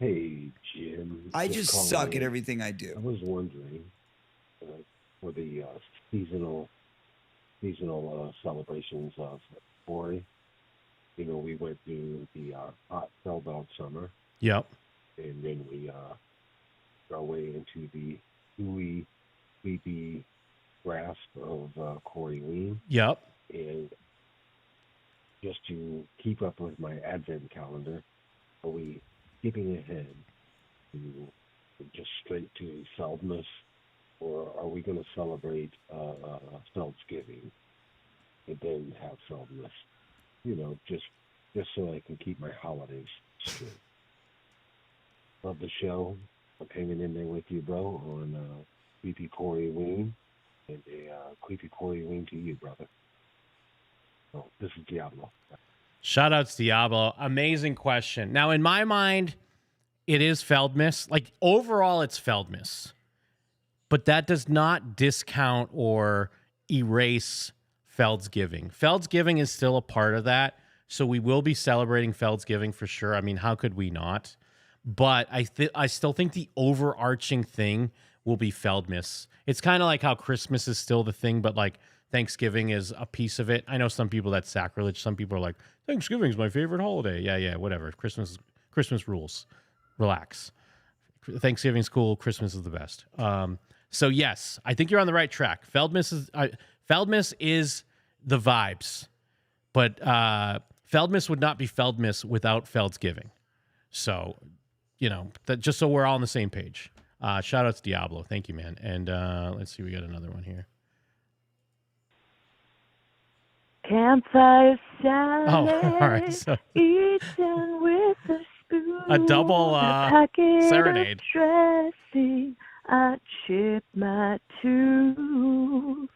Speaker 13: Hey, Jim.
Speaker 4: I just suck at everything I do.
Speaker 13: I was wondering, for the seasonal celebrations of Corey, we went through the hot spellbound summer.
Speaker 1: Yep.
Speaker 13: And then we our way into the dewy, sleepy grasp of Coreyween.
Speaker 1: Yep.
Speaker 13: And just to keep up with my advent calendar, are we skipping ahead to just straight to Feldmas, or are we going to celebrate Feldsgiving and then have Feldmas? Just so I can keep my holidays straight. Love the show. I'm hanging in there with you, bro, on Creepy Coreyween, and a Creepy Coreyween to you, brother. So this is Diablo.
Speaker 1: Shout outs Diablo. Amazing question. Now, in my mind, it is Feldmas. Like, overall, it's Feldmas. But that does not discount or erase Feldsgiving. Feldsgiving is still a part of that. So we will be celebrating Feldsgiving for sure. I mean, how could we not? But I still think the overarching thing will be Feldmas. It's kind of like how Christmas is still the thing, but like Thanksgiving is a piece of it. I know some people that's sacrilege. Some people are like, Thanksgiving is my favorite holiday. Yeah, whatever. Christmas rules. Relax. Thanksgiving's cool. Christmas is the best. So yes, I think you're on the right track. Feldmas is the vibes, but Feldmas would not be Feldmas without Feldsgiving. So, just so we're all on the same page. Shout out to Diablo. Thank you, man. And let's see, we got another one here.
Speaker 3: Campfire salad.
Speaker 1: Oh, all right. So,
Speaker 3: eaten with a spoon.
Speaker 1: A double serenade.
Speaker 3: Dressing I chip my tooth.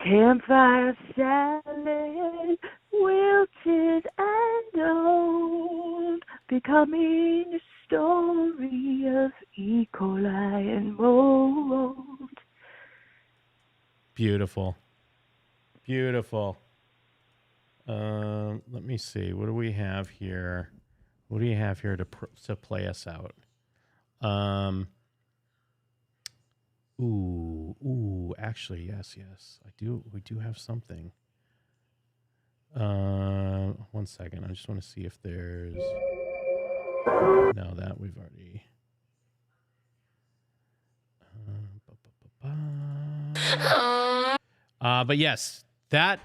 Speaker 3: Campfire salad, wilted and old, becoming a story of E. coli and mold.
Speaker 1: Beautiful. Beautiful. Let me see. What do we have here? What do you have here to play us out? Actually, yes. I do. We do have something. 1 second. I just want to see if there's. No, that we've already. But yes, that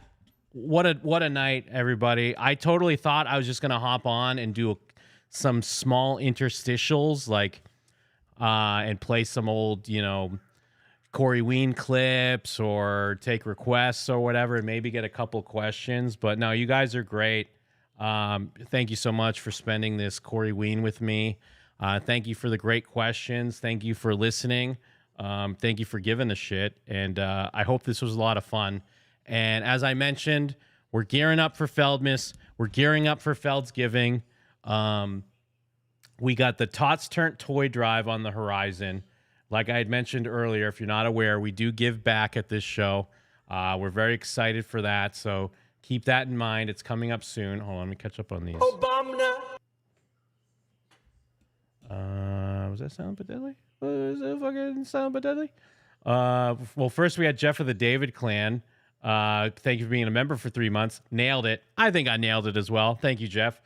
Speaker 1: what a night, everybody. I totally thought I was just gonna hop on and do some small interstitials, like and play some old, Coreyween clips or take requests or whatever, and maybe get a couple questions. But no, you guys are great. Thank you so much for spending this Coreyween with me. Thank you for the great questions. Thank you for listening. Thank you for giving a shit. And I hope this was a lot of fun. And as I mentioned, we're gearing up for Feldmas. We're gearing up for Feldsgiving. We got the Tots Turnt toy drive on the horizon. Like I had mentioned earlier, if you're not aware, we do give back at this show. We're very excited for that. So keep that in mind. It's coming up soon. Hold on, let me catch up on these.
Speaker 11: Obama.
Speaker 1: Was that Silent but Deadly? Was it fucking Silent but Deadly? Well, first we had Jeff of the David Clan. Thank you for being a member for 3 months. Nailed it. I think I nailed it as well. Thank you, Jeff.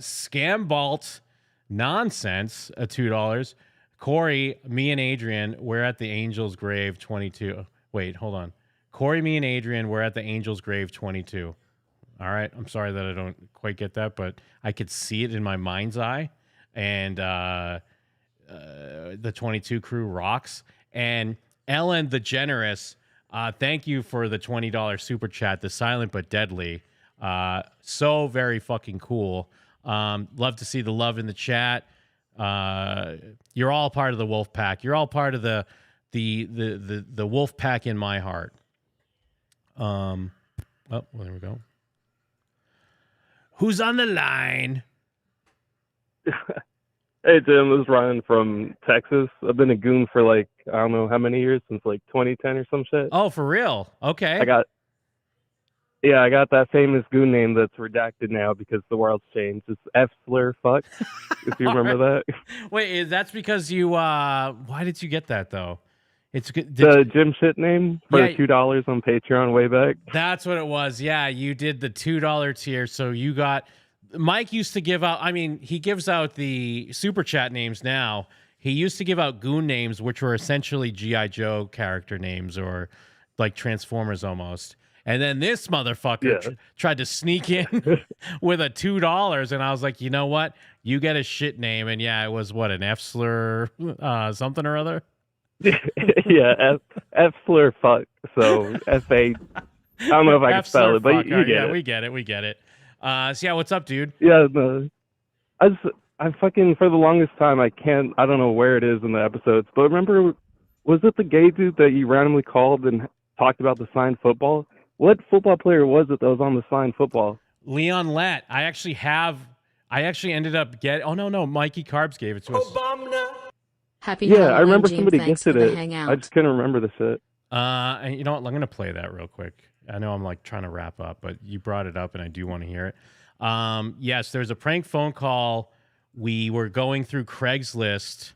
Speaker 1: Scambalt Nonsense, $2. Corey, me and Adrian, we're at the Angel's Grave 22. Wait, hold on. Corey, me and Adrian, we're at the Angel's Grave 22. All right. I'm sorry that I don't quite get that, but I could see it in my mind's eye. And the 22 crew rocks. And Ellen the Generous, thank you for the $20 super chat, the Silent but Deadly. So very fucking cool. Love to see the love in the chat. You're all part of the wolf pack. You're all part of the wolf pack in my heart. Well, there we go. Who's on the line?
Speaker 2: Hey, Tim, this is Ryan from Texas. I've been a goon for I don't know how many years, since 2010 or some shit.
Speaker 1: Oh, for real? Okay.
Speaker 2: I got that famous goon name that's redacted now because the world's changed. It's F slur fuck, if you remember that.
Speaker 1: Wait, that's because you, why did you get that though? It's good.
Speaker 2: The gym shit name for $2 on Patreon way back.
Speaker 1: That's what it was. Yeah, you did the $2 tier. So you got, Mike used to give out, he gives out the super chat names now. He used to give out goon names, which were essentially G.I. Joe character names or like Transformers almost. And then this motherfucker tried to sneak in with a $2. And I was like, you know what? You get a shit name. And yeah, it was what, an F slur something or other?
Speaker 2: Yeah, F slur fuck. So F-A. I don't know if I can spell it, but you get it.
Speaker 1: We get it. So yeah, what's up, dude?
Speaker 2: Yeah, no, I fucking, for the longest time, I don't know where it is in the episodes, but remember, was it the gay dude that you randomly called and talked about the signed football? What football player was it that was on the signed football?
Speaker 1: Leon Lett. I actually ended up getting, oh no, Mikey Carbs gave it to us.
Speaker 5: Happy
Speaker 2: yeah,
Speaker 5: Halloween,
Speaker 2: I remember
Speaker 5: Jim.
Speaker 2: somebody
Speaker 5: Thanks
Speaker 2: gifted
Speaker 5: for the
Speaker 2: it.
Speaker 5: hangout.
Speaker 2: I just couldn't remember the shit.
Speaker 1: And you know what? I'm going to play that real quick. I know I'm trying to wrap up, but you brought it up and I do want to hear it. Yes, there's a prank phone call. We were going through Craigslist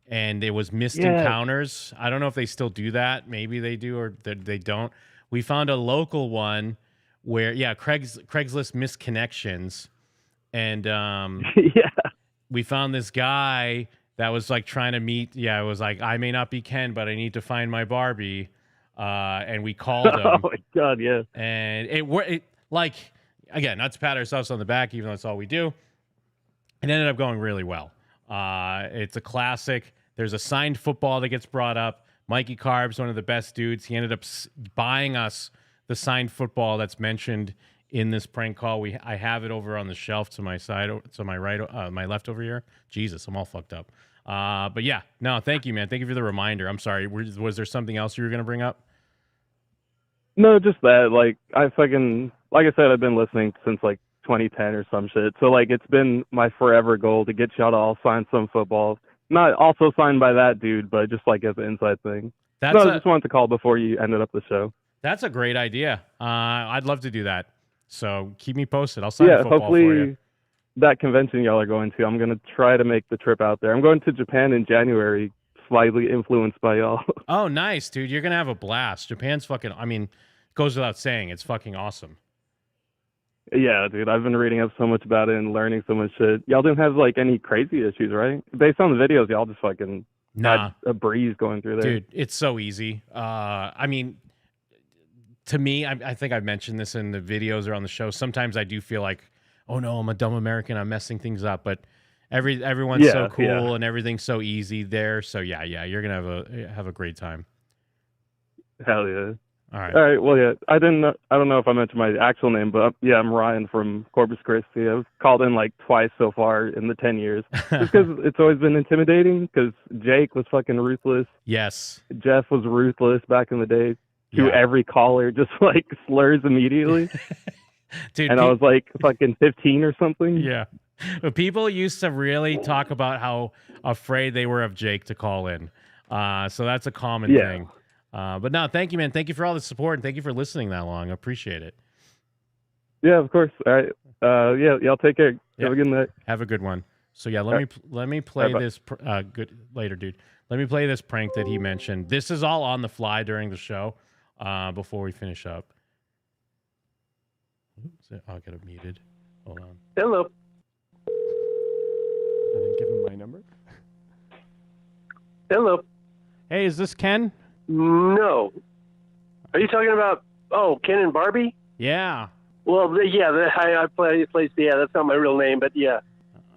Speaker 1: and it was missed encounters. I don't know if they still do that. Maybe they do or they don't. We found a local one where, Craigslist missed connections. And we found this guy that was trying to meet. Yeah, it was I may not be Ken, but I need to find my Barbie. And we called him.
Speaker 2: Oh my God, yeah.
Speaker 1: And it again, not to pat ourselves on the back, even though that's all we do. It ended up going really well. It's a classic. There's a signed football that gets brought up. Mikey Carbs, one of the best dudes. He ended up buying us the signed football that's mentioned in this prank call. I have it over on the shelf to my side, to my right, my left over here. Jesus, I'm all fucked up. But yeah, no, thank you, man. Thank you for the reminder. I'm sorry. Was there something else you were gonna bring up?
Speaker 2: No, just that. Like I said, I've been listening since like 2010 or some shit. So like it's been my forever goal to get y'all to all sign some football. Not also signed by that dude, but just like as an inside thing. I just wanted to call before you ended up the show.
Speaker 1: That's a great idea. I'd love to do that. So keep me posted. I'll sign a football
Speaker 2: hopefully
Speaker 1: for you.
Speaker 2: that convention y'all are going to, I'm gonna try to make the trip out there. I'm going to Japan in January, slightly influenced by y'all.
Speaker 1: Oh, nice, dude. You're gonna have a blast. Japan's fucking. I mean, goes without saying, it's fucking awesome.
Speaker 2: Yeah, dude, I've been reading up so much about it and learning so much shit. Y'all didn't have like any crazy issues, right? Based on the videos, y'all just fucking had a breeze going through there.
Speaker 1: Dude, it's so easy. I mean, to me, I think I've mentioned this in the videos or on the show. Sometimes I do feel like, oh no, I'm a dumb American. I'm messing things up. But everyone's so cool and everything's so easy there. So yeah, you're gonna have a great time.
Speaker 2: Hell yeah.
Speaker 1: All
Speaker 2: right. Well, yeah. I don't know if I mentioned my actual name, but yeah, I'm Ryan from Corpus Christi. I've called in like twice so far in the 10 years, just because it's always been intimidating. Because Jake was fucking ruthless.
Speaker 1: Yes.
Speaker 2: Jeff was ruthless back in the day. To every caller, just like slurs immediately.
Speaker 1: Dude,
Speaker 2: and I was like fucking 15 or something.
Speaker 1: Yeah. But people used to really talk about how afraid they were of Jake to call in. So that's a common thing. But no, thank you, man. Thank you for all the support, and thank you for listening that long. I appreciate it.
Speaker 2: Yeah, of course. All right. Yeah, y'all take care. Have a good night.
Speaker 1: Have a good one. So yeah, let me play this. Good later, dude. Let me play this prank that he mentioned. This is all on the fly during the show. Before we finish up. Oops, I'll get it muted. Hold on.
Speaker 20: Hello.
Speaker 10: And then give him my number.
Speaker 20: Hello.
Speaker 1: Hey, is this Ken?
Speaker 20: No. Are you talking about, Ken and Barbie?
Speaker 1: Yeah.
Speaker 20: Well, I play, that's not my real name, but yeah.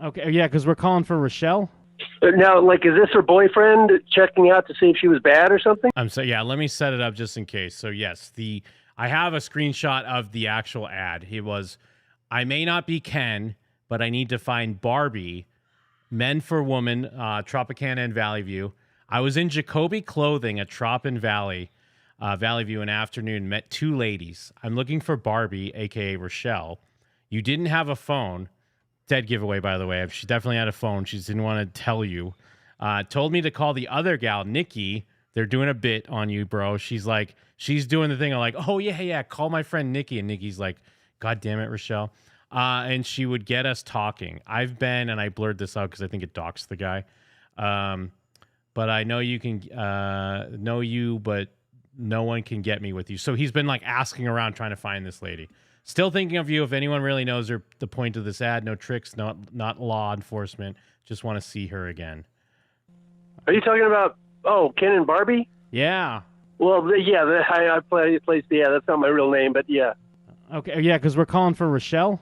Speaker 1: Okay, yeah, because we're calling for Rochelle.
Speaker 20: Now, like, is this her boyfriend checking out to see if she was bad or something?
Speaker 1: Let me set it up just in case. So yes, I have a screenshot of the actual ad. He was, I may not be Ken, but I need to find Barbie, men for woman, Tropicana and Valley View. I was in Jacoby clothing at Trop and Valley View in afternoon, met two ladies. I'm looking for Barbie, aka Rochelle. You didn't have a phone. Dead giveaway, by the way. She definitely had a phone. She just didn't want to tell you. Told me to call the other gal, Nikki. They're doing a bit on you, bro. She's doing the thing. I'm like, oh, yeah. Call my friend Nikki. And Nikki's like, God damn it, Rochelle. And she would get us talking. And I blurred this out because I think it docks the guy. But I know you can know you, but no one can get me with you. So he's been like asking around trying to find this lady. Still thinking of you. If anyone really knows her, the point of this ad, no tricks, not law enforcement. Just want to see her again.
Speaker 20: Are you talking about, Ken and Barbie?
Speaker 1: Yeah.
Speaker 20: Well, I play, that's not my real name, but yeah.
Speaker 1: Okay, yeah, because we're calling for Rochelle.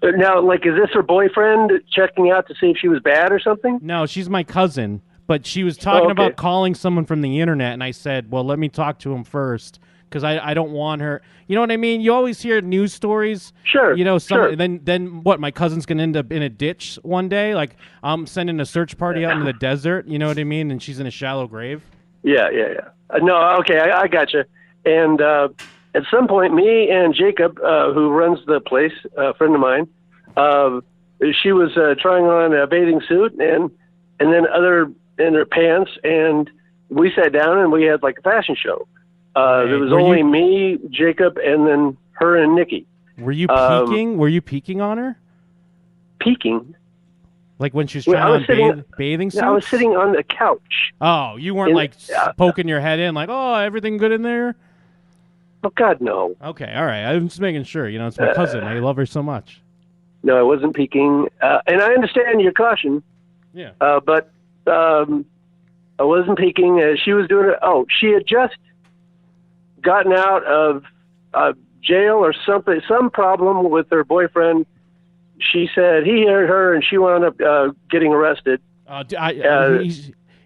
Speaker 20: Now, like, is this her boyfriend checking out to see if she was bad or something?
Speaker 1: No, she's my cousin, but she was talking about calling someone from the internet, and I said, well, let me talk to him first. Because I don't want her. You know what I mean? You always hear news stories.
Speaker 20: Sure.
Speaker 1: You know,
Speaker 20: sure.
Speaker 1: Then what? My cousin's gonna end up in a ditch one day. Like I'm sending a search party out into the desert. You know what I mean? And she's in a shallow grave.
Speaker 20: Yeah. No, okay, I gotcha. And at some point, me and Jacob, who runs the place, a friend of mine, she was trying on a bathing suit and then other in her pants, and we sat down and we had like a fashion show. There was only me, Jacob, and then her and Nikki.
Speaker 1: Were you peeking? Were you peeking on her?
Speaker 20: Peeking?
Speaker 1: Like when she was trying on bathing suits?
Speaker 20: I was sitting on the couch.
Speaker 1: Oh, you weren't poking your head in like, oh, everything good in there?
Speaker 20: Oh, God, no.
Speaker 1: Okay, all right. I'm just making sure. You know, it's my cousin. I love her so much.
Speaker 20: No, I wasn't peeking. And I understand your caution.
Speaker 1: Yeah.
Speaker 20: But I wasn't peeking. She was doing it. Oh, she had just gotten out of jail or something, some problem with her boyfriend. She said he hit her and she wound up getting arrested.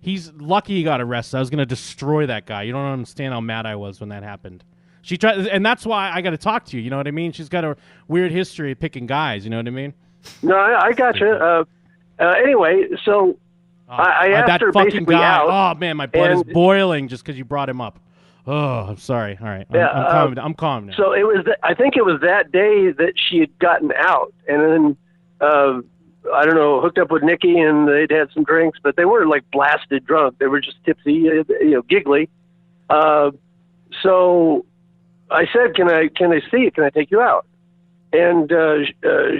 Speaker 1: He's lucky he got arrested. I was going to destroy that guy. You don't understand how mad I was when that happened. She tried, and that's why I got to talk to you. You know what I mean? She's got a weird history of picking guys. You know what I mean?
Speaker 8: No, I got you. Anyway, so I asked
Speaker 1: that
Speaker 8: her
Speaker 1: fucking
Speaker 8: basically
Speaker 1: guy.
Speaker 8: out.
Speaker 1: Oh man, my blood is
Speaker 8: and-
Speaker 1: boiling just because you brought him up. Oh, I'm sorry. All right, I'm calm now.
Speaker 8: So it was. I think it was that day that she had gotten out, and then I don't know, hooked up with Nikki, and they'd had some drinks, but they weren't like blasted drunk. They were just tipsy, giggly. So I said, "Can I see you? Can I take you out?" And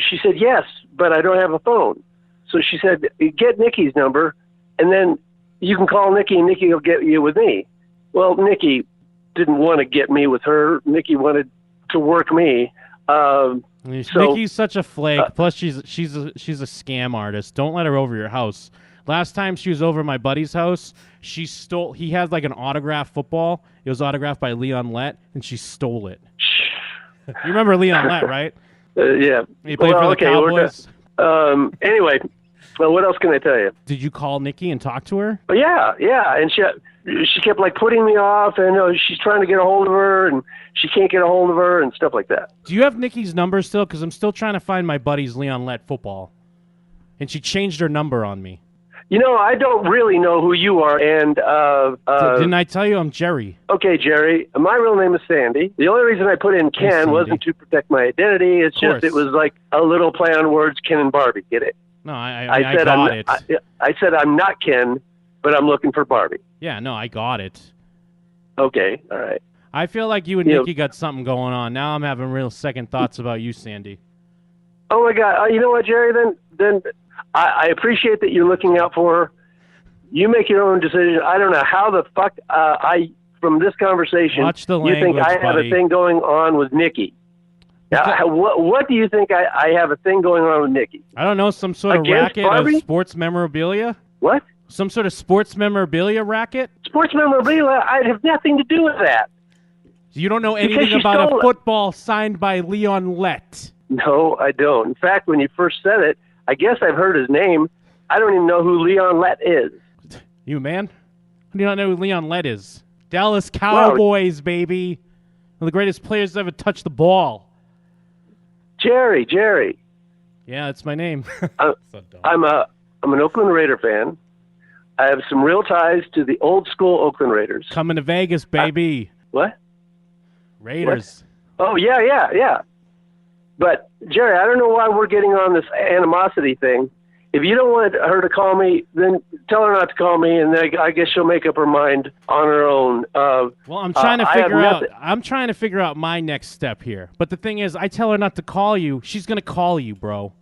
Speaker 8: she said, "Yes, but I don't have a phone." So she said, "Get Nikki's number, and then you can call Nikki, and Nikki will get you with me." Well, Nikki didn't want to get me with her. Nikki wanted to work me.
Speaker 1: Nikki's such a flake. Plus, she's a scam artist. Don't let her over your house. Last time she was over my buddy's house, she stole. He had like an autographed football. It was autographed by Leon Lett, and she stole it. You remember Leon Lett, right?
Speaker 8: Yeah.
Speaker 1: He played for the Cowboys.
Speaker 8: Anyway, well, what else can I tell you?
Speaker 1: Did you call Nikki and talk to her?
Speaker 8: Yeah, and she kept like putting me off, and she's trying to get a hold of her, and she can't get a hold of her, and stuff like that.
Speaker 1: Do you have Nikki's number still? Because I'm still trying to find my buddy's Leon Lett football, and she changed her number on me.
Speaker 8: I don't really know who you are, and
Speaker 1: didn't I tell you I'm Jerry?
Speaker 8: Okay, Jerry. My real name is Sandy. The only reason I put in Ken wasn't to protect my identity. It's just it was like a little play on words, Ken and Barbie. Get it?
Speaker 1: No, I got it.
Speaker 8: I said I'm not Ken, but I'm looking for Barbie.
Speaker 1: Yeah, no, I got it.
Speaker 8: Okay, all right.
Speaker 1: I feel like you and Nikki got something going on. Now I'm having real second thoughts about you, Sandy.
Speaker 8: Oh my God! You know what, Jerry? Then I appreciate that you're looking out for her. You make your own decision. I don't know how the fuck from this conversation
Speaker 1: Watch the
Speaker 8: you think
Speaker 1: language,
Speaker 8: I have
Speaker 1: buddy.
Speaker 8: a thing going on with Nikki. Now, what do you think I have a thing going on with Nikki?
Speaker 1: I don't know, some sort of
Speaker 8: Against
Speaker 1: racket
Speaker 8: Barbie?
Speaker 1: of sports memorabilia?
Speaker 8: What?
Speaker 1: Some sort of sports memorabilia racket?
Speaker 8: Sports memorabilia? I have nothing to do with that.
Speaker 1: You don't know
Speaker 8: Because
Speaker 1: anything
Speaker 8: she
Speaker 1: about
Speaker 8: stole
Speaker 1: a
Speaker 8: it.
Speaker 1: football signed by Leon Lett.
Speaker 8: No, I don't. In fact, when you first said it, I guess I've heard his name. I don't even know who Leon Lett is.
Speaker 1: You, man? How do you not know who Leon Lett is? Dallas Cowboys, baby. One of the greatest players to ever touch the ball.
Speaker 8: Jerry.
Speaker 1: Yeah, that's my name.
Speaker 8: I'm an Oakland Raider fan. I have some real ties to the old school Oakland Raiders.
Speaker 1: Coming to Vegas, baby.
Speaker 8: What?
Speaker 1: Raiders.
Speaker 8: Oh, yeah. But, Jerry, I don't know why we're getting on this animosity thing. If you don't want her to call me, then tell her not to call me, and then I guess she'll make up her mind on her own.
Speaker 1: Well, I'm trying to figure out. I'm trying to figure out my next step here. But the thing is, I tell her not to call you. She's gonna call you, bro.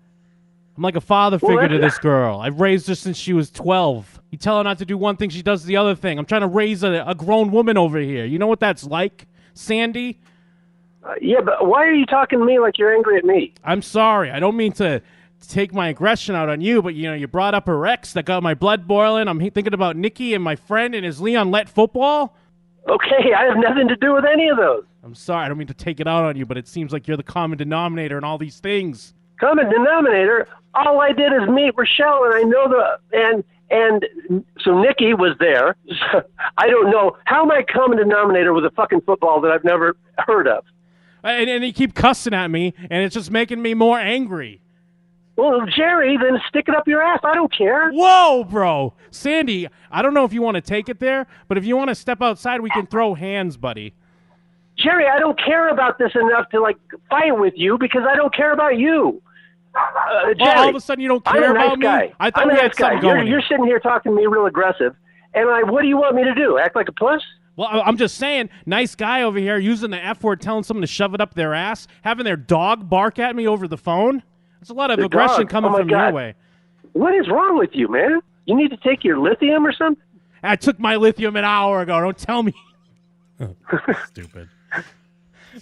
Speaker 1: I'm like a father figure to this girl. I've raised her since she was 12. You tell her not to do one thing, she does the other thing. I'm trying to raise a grown woman over here. You know what that's like, Sandy?
Speaker 8: Yeah, but why are you talking to me like you're angry at me?
Speaker 1: I'm sorry. I don't mean to take my aggression out on you, but you brought up her ex that got my blood boiling. I'm thinking about Nikki and my friend and his Leon Lett football.
Speaker 8: Okay, I have nothing to do with any of those.
Speaker 1: I'm sorry. I don't mean to take it out on you, but it seems like you're the common denominator in all these things.
Speaker 8: Common denominator? All I did is meet Rochelle, and I know and so Nikki was there. I don't know. How am I common denominator with a fucking football that I've never heard of?
Speaker 1: And you keep cussing at me, and it's just making me more angry.
Speaker 8: Well, Jerry, then stick it up your ass. I don't care.
Speaker 1: Whoa, bro. Sandy, I don't know if you want to take it there, but if you want to step outside, we can throw hands, buddy.
Speaker 8: Jerry, I don't care about this enough to, fight with you because I don't care about you. Jerry,
Speaker 1: well, all of a sudden you don't care
Speaker 8: I'm a
Speaker 1: about
Speaker 8: nice
Speaker 1: me?
Speaker 8: guy.
Speaker 1: I thought
Speaker 8: I'm a
Speaker 1: we had
Speaker 8: nice guy.
Speaker 1: something going
Speaker 8: You're
Speaker 1: here.
Speaker 8: sitting here talking to me real aggressive, and what do you want me to do? Act like a puss?
Speaker 1: Well, I'm just saying, nice guy over here using the F word, telling someone to shove it up their ass, having their dog bark at me over the phone. There's a lot of
Speaker 8: The
Speaker 1: aggression
Speaker 8: dog?
Speaker 1: coming
Speaker 8: Oh, my
Speaker 1: from
Speaker 8: God.
Speaker 1: your way.
Speaker 8: What is wrong with you, man? You need to take your lithium or something?
Speaker 1: I took my lithium an hour ago. Don't tell me.
Speaker 10: Stupid.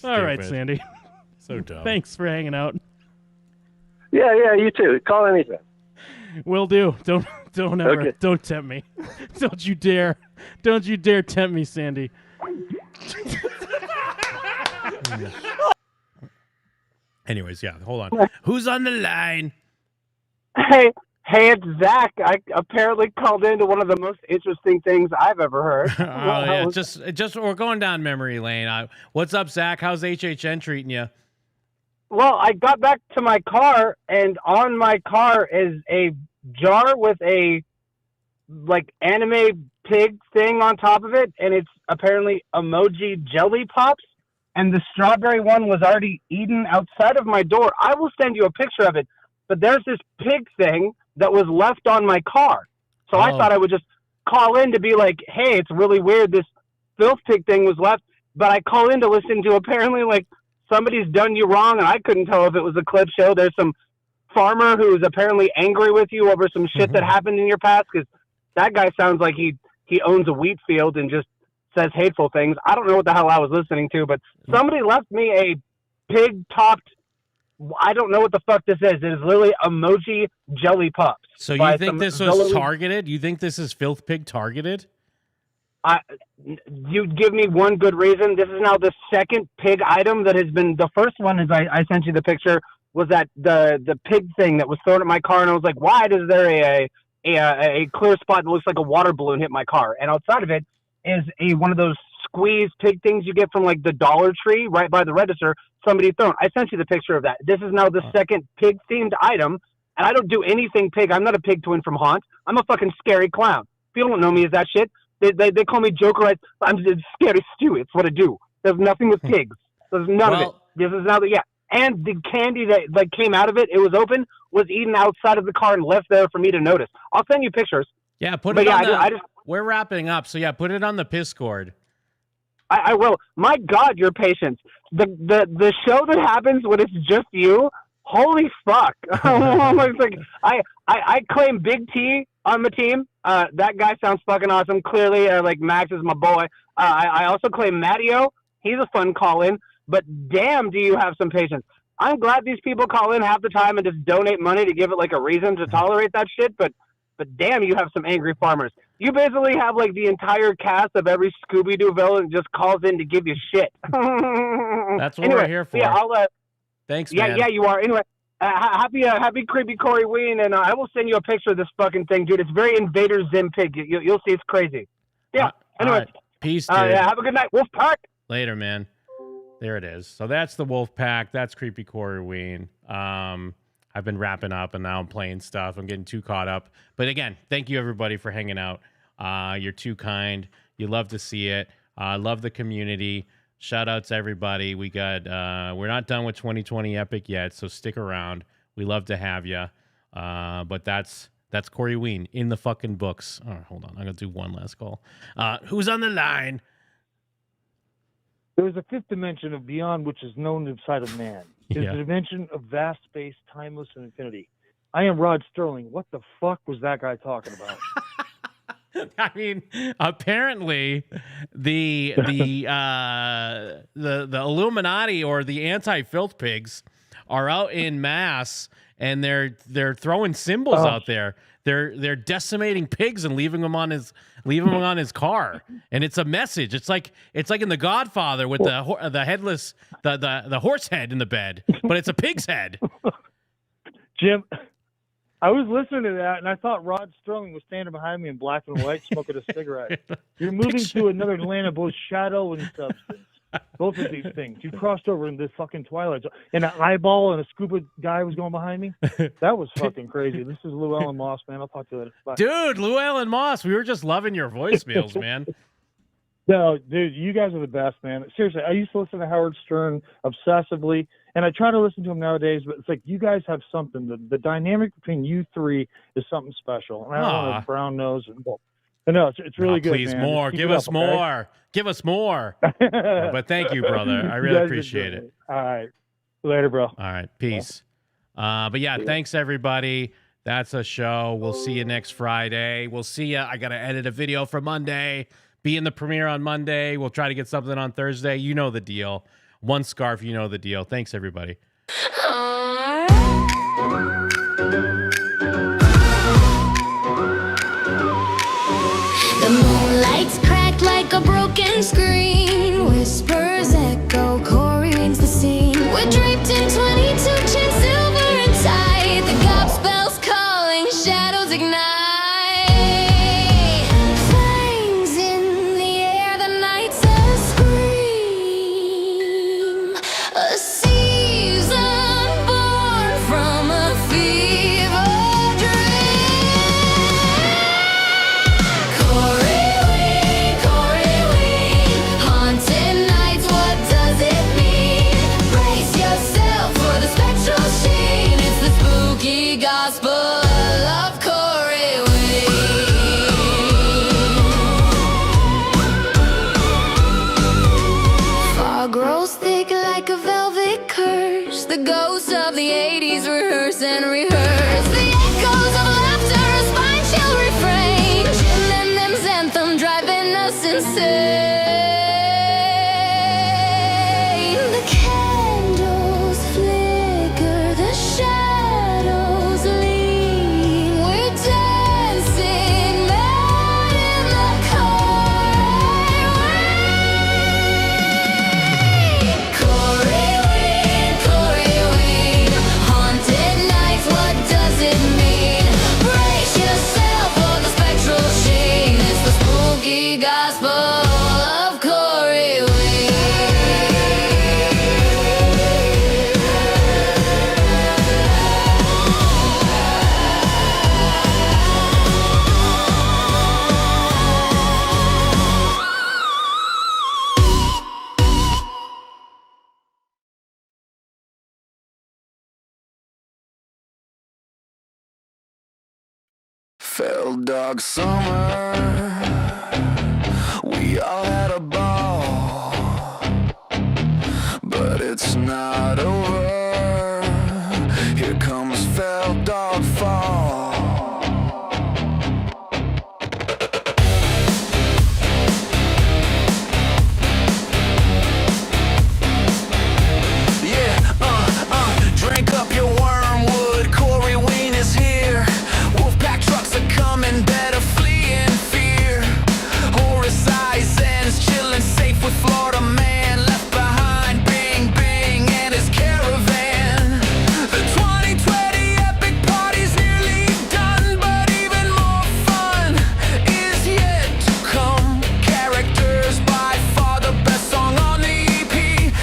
Speaker 1: All right,
Speaker 10: Stupid.
Speaker 1: Sandy.
Speaker 10: So dumb.
Speaker 1: Thanks for hanging out.
Speaker 8: Yeah, you too. Call anytime.
Speaker 1: Will do. Don't ever.
Speaker 8: Okay.
Speaker 1: Don't tempt me. Don't you dare. Don't you dare tempt me, Sandy.
Speaker 10: Anyways, yeah, hold on. Who's on the line?
Speaker 21: Hey,
Speaker 18: Hey, it's Zach. I apparently called into one of the most interesting things I've ever heard.
Speaker 1: Oh yeah, just we're going down memory lane. What's up, Zach? How's HHN treating you?
Speaker 18: Well, I got back to my car, and on my car is a jar with a like anime pig thing on top of it, and it's apparently emoji jelly pops. And the strawberry one was already eaten outside of my door. I will send you a picture of it. But there's this pig thing that was left on my car. So I thought I would just call in to be like, hey, it's really weird. This filth pig thing was left. But I call in to listen to apparently like somebody's done you wrong. And I couldn't tell if it was a clip show. There's some farmer who is apparently angry with you over some shit that happened in your past. Because that guy sounds like he owns a wheat field and just says hateful things. I don't know what the hell I was listening to. But somebody left me a pig-topped, I don't know what the fuck this is. It is literally emoji jelly pups.
Speaker 1: So you think this was targeted? You think this is filth pig targeted?
Speaker 18: You give me one good reason. This is now the second pig item that has been. The first one is I sent you the picture. Was that the pig thing that was thrown at my car, and I was like, why is there a clear spot that looks like a water balloon hit my car? And outside of it is one of those squeeze pig things you get from like the Dollar Tree right by the register. Somebody thrown. I sent you the picture of that. This is now the second pig themed item, and I don't do anything pig. I'm not a pig twin from Haunt. I'm a fucking scary clown. If you don't know me as that shit, they call me Joker. I'm Scary Stew. It's what I do. There's nothing with pigs. There's none of it. This is now and the candy that like came out of it, it was open, was eaten outside of the car and left there for me to notice. I'll send you pictures.
Speaker 1: Yeah, put it on we're wrapping up, so yeah, put it on the Piscord.
Speaker 18: I will. My God, your patience. The show that happens when it's just you, holy fuck. It's like I claim Big T on the team. That guy sounds fucking awesome. Clearly, like Max is my boy. I also claim Matteo. He's a fun call-in. But damn, do you have some patience. I'm glad these people call in half the time and just donate money to give it like a reason to tolerate that shit. But damn, you have some angry farmers. You basically have like the entire cast of every Scooby-Doo villain just calls in to give you shit.
Speaker 1: That's what we're here for.
Speaker 18: Yeah,
Speaker 1: Thanks,
Speaker 18: man. Yeah, you are. Anyway, happy creepy Coreyween, and I will send you a picture of this fucking thing, dude. It's very Invader Zim Pig. You'll see it's crazy. Yeah. Anyway,
Speaker 1: right. Peace, dude.
Speaker 18: Yeah, have a good night, Wolfpack.
Speaker 1: Later, man. There it is. So that's the Wolfpack. That's creepy Coreyween. I've been wrapping up, and now I'm playing stuff. I'm getting too caught up. But again, thank you, everybody, for hanging out. You're too kind. You love to see it. Love the community. Shout out to everybody. We got. We're not done with 2020 Epic yet, so stick around. We love to have you. But that's Coreyween in the fucking books. Oh, hold on. I'm going to do one last call. Who's on the line?
Speaker 21: There is a fifth dimension of beyond which is known inside of man. It is
Speaker 1: Yeah.
Speaker 21: a dimension of vast space, timeless, and infinity. I am Rod Sterling. What the fuck was that guy talking about?
Speaker 1: I mean, apparently the Illuminati or the anti-filth pigs are out in mass, and they're throwing symbols out there. They're decimating pigs and leaving them on his car, and it's a message. It's like in The Godfather with the headless the horse head in the bed, but it's a pig's head.
Speaker 21: Jim, I was listening to that, and I thought Rod Sterling was standing behind me in black and white smoking a cigarette. You're moving to another land of both shadow and substance. Both of these things. You crossed over in this fucking Twilight Zone. And an eyeball and a scuba guy was going behind me. That was fucking crazy. This is Llewellyn Moss, man. I'll talk to you later. Bye.
Speaker 1: Dude, Llewellyn Moss, we were just loving your voicemails, man.
Speaker 21: No, dude, you guys are the best, man. Seriously, I used to listen to Howard Stern obsessively, and I try to listen to him nowadays, but it's like you guys have something. The dynamic between you three is something special. And I don't want a brown nose. But no, it's really good,
Speaker 1: please,
Speaker 21: man.
Speaker 1: more. Give us more. Okay? Give us more. But thank you, brother. I really appreciate it.
Speaker 21: All right. Later, bro.
Speaker 1: All right. Peace. But yeah, thanks, everybody. That's a show. We'll see you next Friday. We'll see you. I got to edit a video for Monday. Be in the premiere on Monday. We'll try to get something on Thursday. You know the deal. One scarf, you know the deal. Thanks, everybody.
Speaker 19: The moonlight's cracked like a broken screen. Whispers echo, Corey's the scene. We're draped in 22 chains, silver and tight. The gospel's calling, shout. days rehearse and rehearse. The echoes of laughter, a spine chill refrain. Jim and them's anthem driving us insane. The candles flicker, the shadows lean. We're dancing mad in the Coreyween, haunted nights, what does it mean? Brace yourself for the spectral sheen. It's the spooky gospel of Coreyween.
Speaker 9: Fell dog summer, we all had a ball, but it's not over. Here comes fell dog fall. Drink up your wormwood, Coreyween is here. Wolfpack trucks are coming, better flee in fear. Horace Eisen's chilling safe with Florida man. Left behind, Bing Bing and his caravan. The 2020 epic party's nearly done, but even more fun is yet to come. Characters by far the best song on the EP.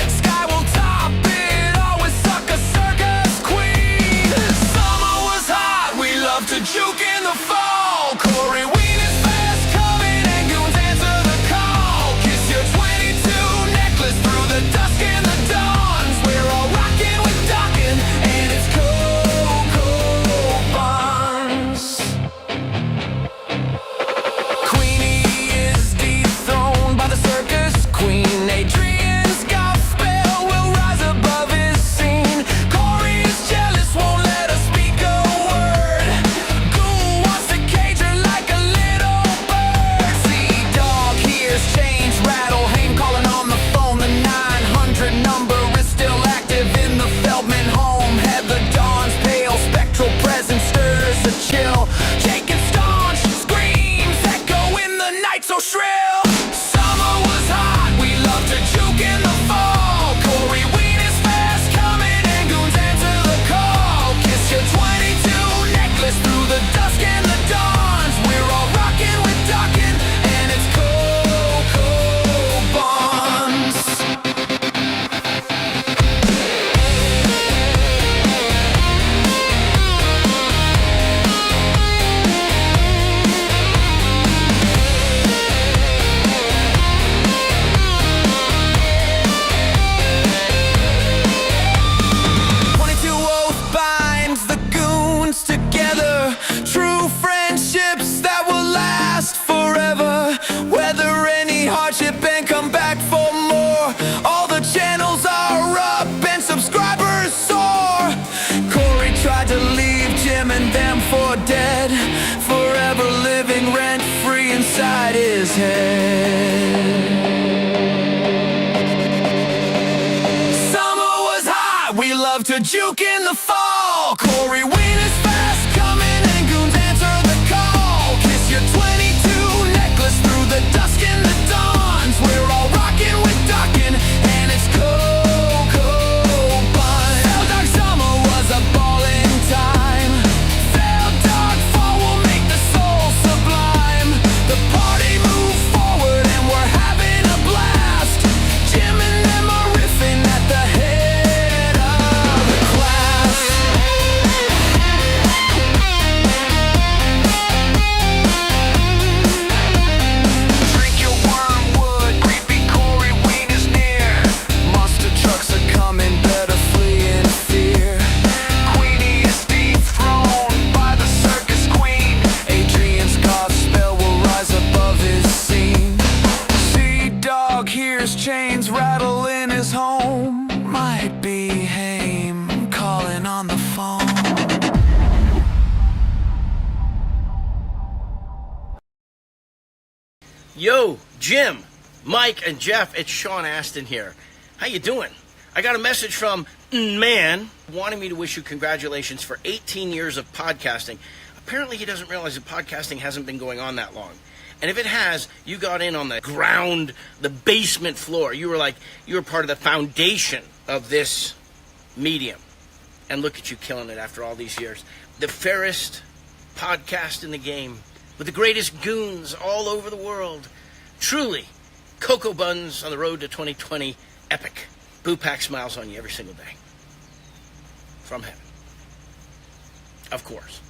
Speaker 9: Sky will top it, always suck a circus queen. Summer was hot, we love to juke in the fall. Coreyween is fast coming and goons answer the call. Kiss your 22 necklace through the dusk and the dawns. We're all rocking with Dockin' and it's Coco Buns. Queenie is dethroned by the circus queen. Adrian's gospel will rise above his scene. Corey is jealous, won't let us speak a word. Goon wants to cage her like a little bird. See dog hears change rattle. Haim calling on the phone. The 900 number is still active in the Feldman home. Heather Dawn's pale spectral presence stirs a chill. Jake and staunch screams echo in the night so shrill. Summer was hot, we love to juke in the fall. Coreyween is fast coming and goons answer the call. Kiss your 22 necklace through the dusk and the dawns. We're all rocking with Dockin' and it's Coco Buns. Oath binds the goons together. True friendships that will last forever. Weather any hardship and come back for more. All the channels are up and subscribers soar. Corey tried to leave Jim and them for dead, forever living rent free inside his head. Summer was hot, we love to juke in the fall. Coreyween is fast coming and goons answer the call. Kiss your 22 necklace through the dusk and the dawns. We're all rocking with Dockin' and it's Coco Buns. Fell dog summer was a ballin' time. Fell dog fall will make the soul sublime. The party moved forward and we're having a blast. Jim and them are riffing at the head of the class.
Speaker 15: Yo, Jim, Mike, and Jeff, it's Sean Astin here. How you doing? I got a message from man wanting me to wish you congratulations for 18 years of podcasting. Apparently he doesn't realize that podcasting hasn't been going on that long. And if it has, you got in on the ground, the basement floor. You were part of the foundation of this medium. And look at you killing it after all these years. The fairest podcast in the game, with the greatest goons all over the world. Truly, Cocoa Buns on the road to 2020, epic. Boo Pack smiles on you every single day. From heaven. Of course.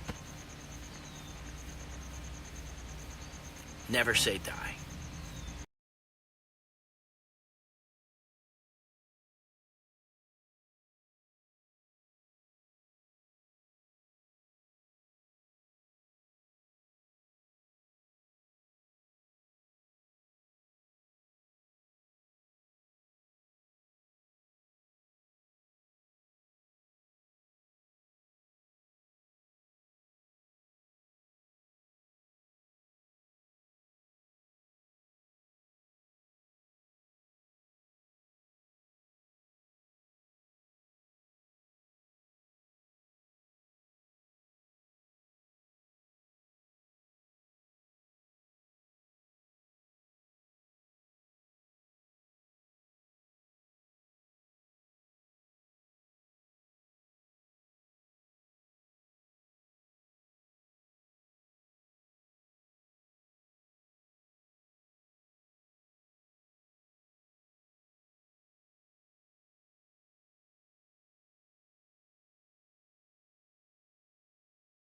Speaker 15: Never say die.